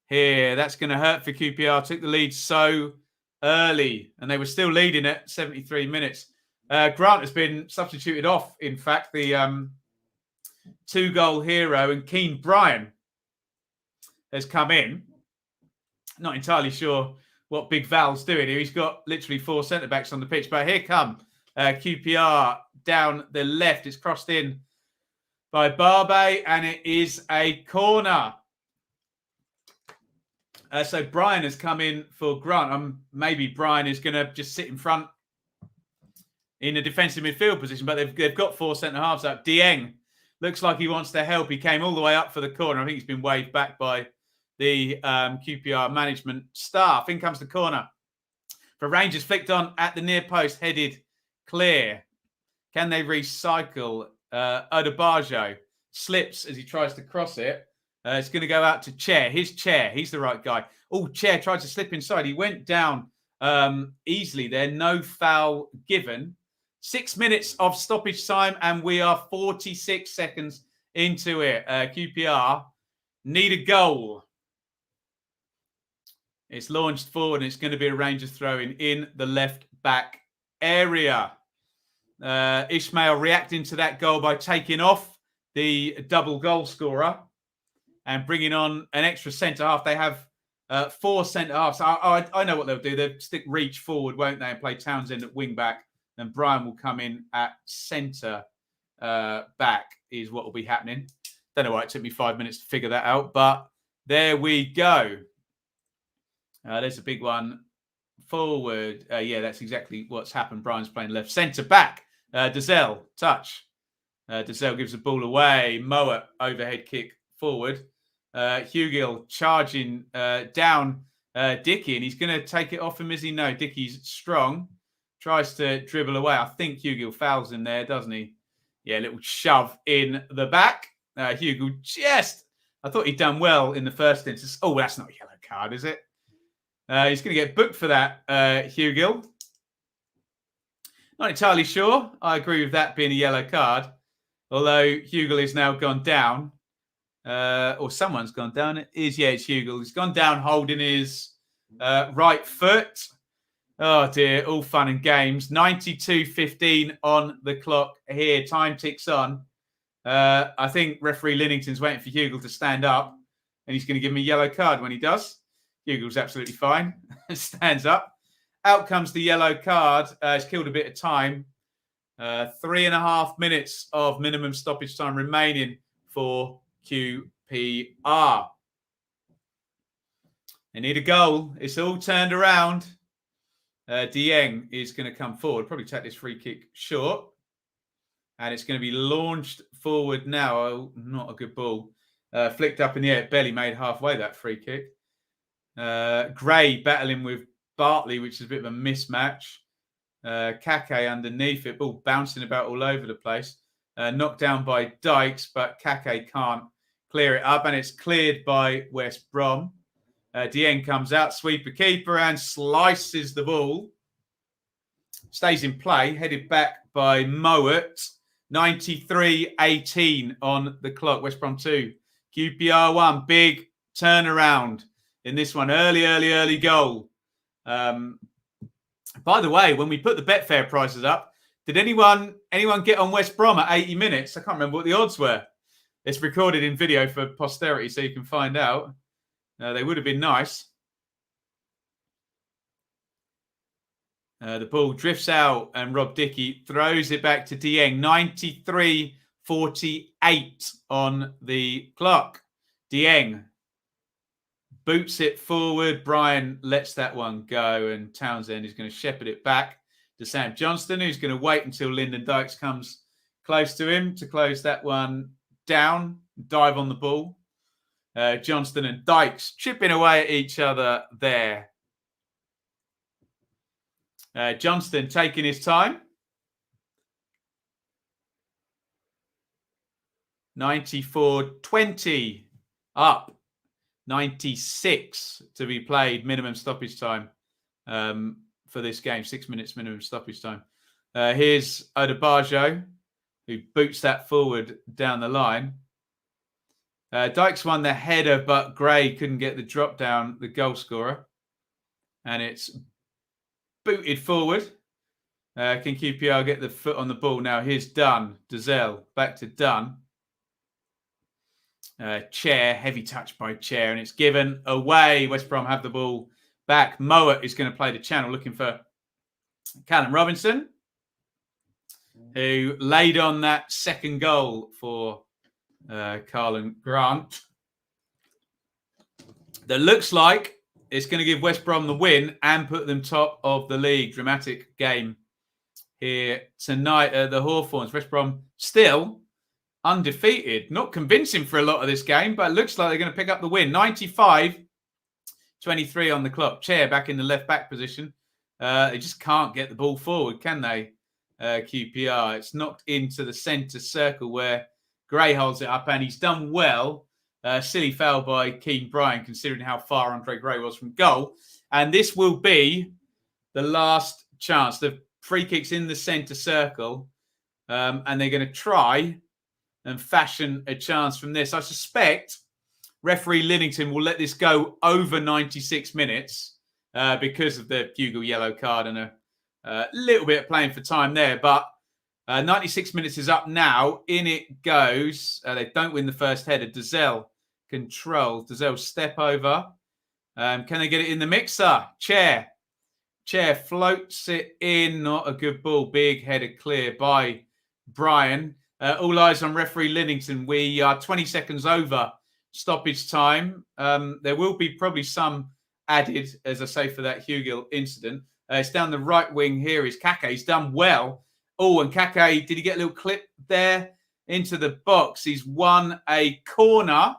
here. That's going to hurt for QPR. Took the lead so early, and they were still leading at 73 minutes. Grant has been substituted off, in fact, the 2-goal hero, and Keane Bryan has come in. Not entirely sure what Big Val's doing here. He's got literally 4 centre-backs on the pitch, but here come QPR down the left. It's crossed in by Barbe, and it is a corner. So Brian has come in for Grant. Maybe Brian is going to just sit in front in a defensive midfield position, but they've got 4 centre-halves up. Dieng looks like he wants to help. He came all the way up for the corner. I think he's been waved back by the QPR management staff. In comes the corner. For Rangers, flicked on at the near post, headed clear. Can they recycle? Odebajo slips as he tries to cross it. It's going to go out to Chair. His Chair. He's the right guy. Oh, Chair tried to slip inside. He went down easily there. No foul given. 6 minutes of stoppage time, and we are 46 seconds into it. QPR need a goal. It's launched forward, and it's going to be a Rangers throw-in in the left-back area. Ishmael reacting to that goal by taking off the double goal scorer and bringing on an extra centre-half. They have 4 centre-halves. I know what they'll do. They'll stick Reach forward, won't they, and play Townsend at wing-back. And Brian will come in at centre back is what will be happening. Don't know why it took me 5 minutes to figure that out, but there we go. There's a big one forward. Yeah, that's exactly what's happened. Brian's playing left centre back. Dazelle, touch. Dazelle gives the ball away. Moat, overhead kick forward. Hugill charging down Dickey, and he's going to take it off him, is he? No, Dickey's strong. Tries to dribble away. I think Hugill fouls in there, doesn't he? Yeah, a little shove in the back. Hugill just... I thought he'd done well in the first instance. Oh, that's not a yellow card, is it? He's going to get booked for that, Hugill. Not entirely sure. I agree with that being a yellow card. Although Hugill is now gone down. Or someone's gone down. It's Hugill. He's gone down holding his right foot. Oh, dear. All fun and games. 92:15 on the clock here. Time ticks on. I think referee Linnington's waiting for Hugill to stand up. And he's going to give him a yellow card when he does. Hugill's absolutely fine. Stands up. Out comes the yellow card. It's killed a bit of time. 3.5 minutes of minimum stoppage time remaining for QPR. They need a goal. It's all turned around. Dieng is going to come forward. Probably take this free kick short. And it's going to be launched forward now. Oh, not a good ball. Flicked up in the air. Barely made halfway, that free kick. Gray battling with Bartley, which is a bit of a mismatch. Kake underneath it. Ball bouncing about all over the place. Knocked down by Dykes, but Kake can't clear it up. And it's cleared by West Brom. Dieng comes out, sweeper keeper, and slices the ball. Stays in play, headed back by Mowat. 93-18 on the clock. West Brom 2. QPR 1. Big turnaround in this one. Early goal. By the way, when we put the Betfair prices up, did anyone get on West Brom at 80 minutes? I can't remember what the odds were. It's recorded in video for posterity so you can find out. They would have been nice. The ball drifts out and Rob Dickey throws it back to Dieng. 93-48 on the clock. Dieng boots it forward. Brian lets that one go and Townsend is going to shepherd it back to Sam Johnston, who's going to wait until Lyndon Dykes comes close to him to close that one down, dive on the ball. Johnston and Dykes chipping away at each other there. Johnston taking his time. 94-20 up. 96 to be played. Minimum stoppage time for this game. 6 minutes minimum stoppage time. Here's Odebajo, who boots that forward down the line. Dykes won the header, but Gray couldn't get the drop down, the goal scorer. And it's booted forward. Can QPR get the foot on the ball? Now here's Dunn. Dazelle back to Dunn. Chair, heavy touch by Chair, and it's given away. West Brom have the ball back. Mowat is going to play the channel, looking for Callum Robinson, who laid on that second goal for Carlin Grant. That looks like it's going to give West Brom the win and put them top of the league. Dramatic game here tonight at the Hawthorns. West Brom still undefeated. Not convincing for a lot of this game, but it looks like they're going to pick up the win. 95-23 on the clock. Chair back in the left-back position. They just can't get the ball forward, can they, QPR? It's knocked into the centre circle where Gray holds it up, and he's done well. Silly foul by Keane Bryan, considering how far Andre Gray was from goal. And this will be the last chance. The free kick's in the centre circle, and they're going to try and fashion a chance from this. I suspect referee Linnington will let this go over 96 minutes because of the Hugo yellow card and a little bit of playing for time there. But 96 minutes is up now. In it goes. They don't win the first header. Dazelle control. Dazelle step over. Can they get it in the mixer? Chair floats it in. Not a good ball. Big header clear by Brian. All eyes on referee Linnington. We are 20 seconds over stoppage time. There will be probably some added, as I say, for that Hugill incident. It's down the right wing here is Kake. He's done well. Oh, and Kake, did he get a little clip there into the box? He's won a corner.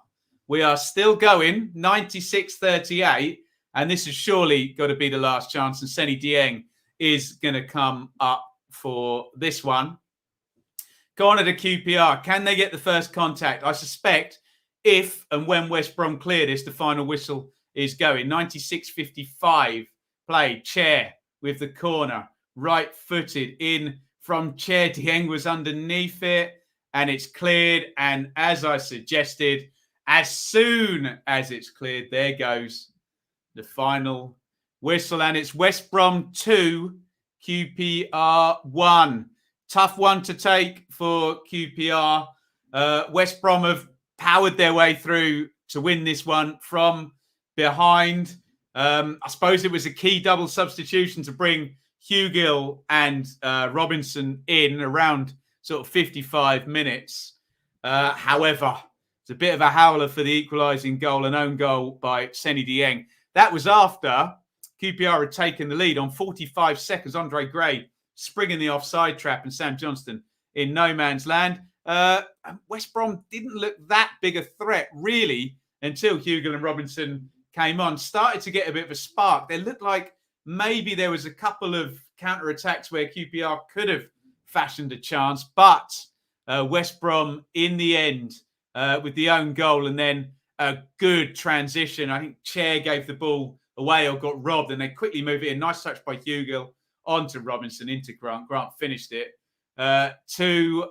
We are still going, 96-38. And this has surely got to be the last chance. And Seny Dieng is going to come up for this one. Corner to QPR. Can they get the first contact? I suspect if and when West Brom clear this, the final whistle is going. 96-55 played. Chair with the corner. Right-footed in from Chair. Dieng was underneath it and it's cleared. And as I suggested, as soon as it's cleared, there goes the final whistle. And it's West Brom 2, QPR 1. Tough one to take for QPR. West Brom have powered their way through to win this one from behind. I suppose it was a key double substitution to bring Hugill and Robinson in around sort of 55 minutes. However, it's a bit of a howler for the equalising goal, an own goal by Seny Dieng. That was after QPR had taken the lead on 45 seconds. Andre Gray springing the offside trap and Sam Johnston in no man's land. West Brom didn't look that big a threat, really, until Hugill and Robinson came on. Started to get a bit of a spark. They looked like maybe there was a couple of counter-attacks where QPR could have fashioned a chance, but West Brom, in the end, with the own goal and then a good transition. I think Chair gave the ball away or got robbed, and they quickly move it in. Nice touch by Hugill onto Robinson, into Grant. Grant finished it. 2-1.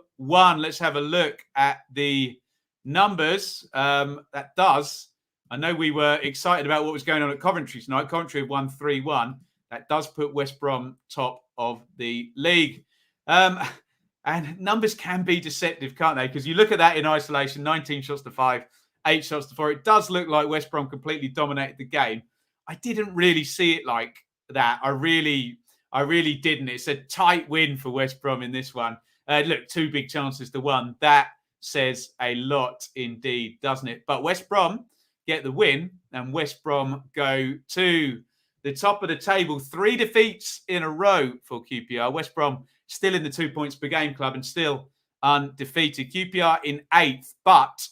Let's have a look at the numbers. I know we were excited about what was going on at Coventry tonight. Coventry have won 3-1. That does put West Brom top of the league. And numbers can be deceptive, can't they? Because you look at that in isolation, 19 shots to 5, 8 shots to 4. It does look like West Brom completely dominated the game. I didn't really see it like that. I really didn't. It's a tight win for West Brom in this one. Look, 2 big chances to 1. That says a lot indeed, doesn't it? But West Brom get the win, and West Brom go to the top of the table. 3 defeats in a row for QPR. West Brom still in the 2 points per game club and still undefeated. QPR in 8th, but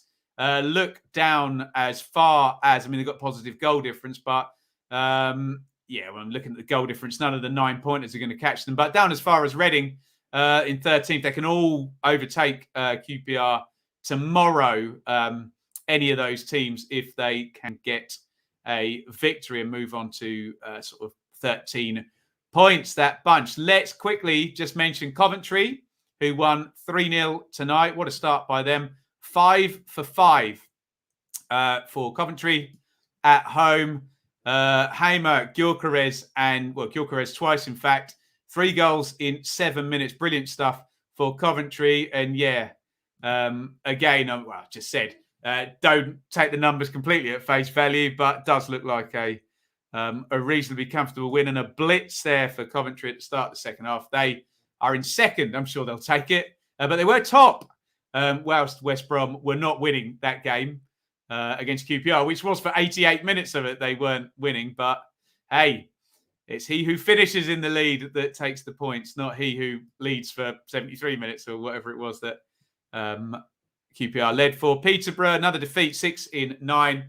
look down as far as, they've got positive goal difference, but when I'm looking at the goal difference, none of the 9-pointers are going to catch them. But down as far as Reading in 13th, they can all overtake QPR tomorrow, any of those teams, if they can get a victory and move on to sort of 13 points, that bunch. Let's quickly just mention Coventry, who won 3-0 tonight. What a start by them. 5 for 5 for Coventry at home. Hamer, Gyökeres, Gyökeres twice, in fact. 3 goals in 7 minutes. Brilliant stuff for Coventry. And again, I just said, don't take the numbers completely at face value, but does look like a reasonably comfortable win, and a blitz there for Coventry at the start of the second half. They are in second. I'm sure they'll take it. But they were top whilst West Brom were not winning that game against QPR, which was for 88 minutes of it. They weren't winning. But hey, it's he who finishes in the lead that takes the points, not he who leads for 73 minutes or whatever it was that QPR led for. Peterborough, another defeat, 6 in 9.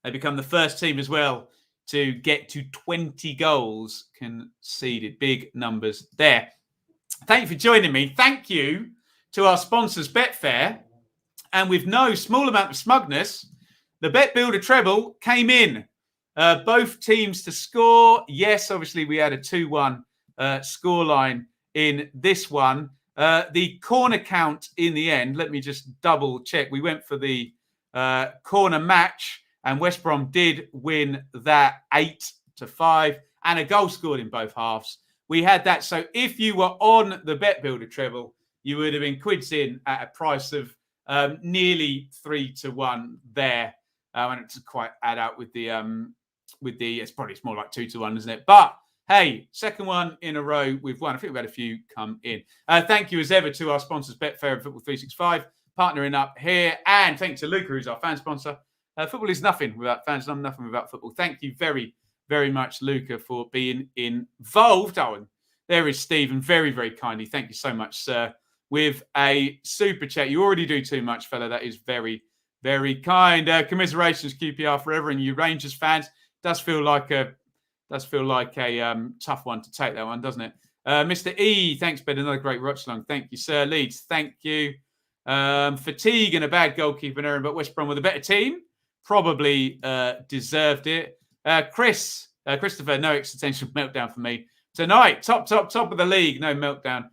They become the first team as well to get to 20 goals conceded. Big numbers there. Thank you for joining me. Thank you to our sponsors, Betfair. And with no small amount of smugness, the Bet Builder treble came in. Both teams to score. Yes, obviously we had a 2-1 scoreline in this one. The corner count in the end, let me just double check. We went for the corner match, and West Brom did win that 8-5, and a goal scored in both halves. We had that. So if you were on the Bet Builder treble, you would have been quids in at a price of nearly 3-1 there. And it's quite add out with the it's more like 2-1, isn't it? But hey, second one in a row we've won. I think we've had a few come in. Thank you as ever to our sponsors, Betfair and Football 365, partnering up here. And thanks to Luca, who's our fan sponsor. Football is nothing without fans, and I'm nothing without football. Thank you very, very much, Luca, for being involved. Oh, and there is Stephen, very, very kindly. Thank you so much, sir, with a super chat. You already do too much, fella. That is very, very kind. Commiserations, QPR forever, and you Rangers fans. Does feel like a tough one to take, that one, doesn't it? Mr. E, thanks, Ben. Another great watch-along. Thank you, sir. Leeds, thank you. Fatigue and a bad goalkeeping error, but West Brom with a better team. Probably deserved it. Christopher, no existential meltdown for me tonight. Top of the league. No meltdown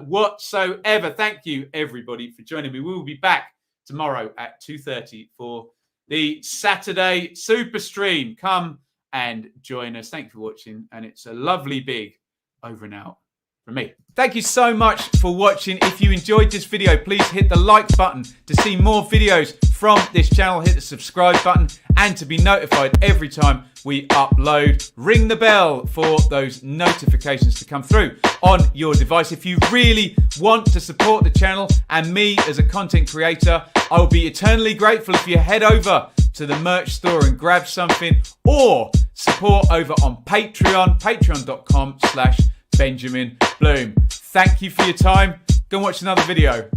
whatsoever. Thank you, everybody, for joining me. We will be back tomorrow at 2:30 for the Saturday Super Stream. Come and join us. Thank you for watching, and it's a lovely big over and out from me. Thank you so much for watching. If you enjoyed this video, please hit the like button to see more videos from this channel. Hit the subscribe button, and to be notified every time we upload, ring the bell for those notifications to come through on your device. If you really want to support the channel and me as a content creator, I will be eternally grateful if you head over to the merch store and grab something, or support over on Patreon, patreon.com/Benjamin Bloom. Thank you for your time. Go and watch another video.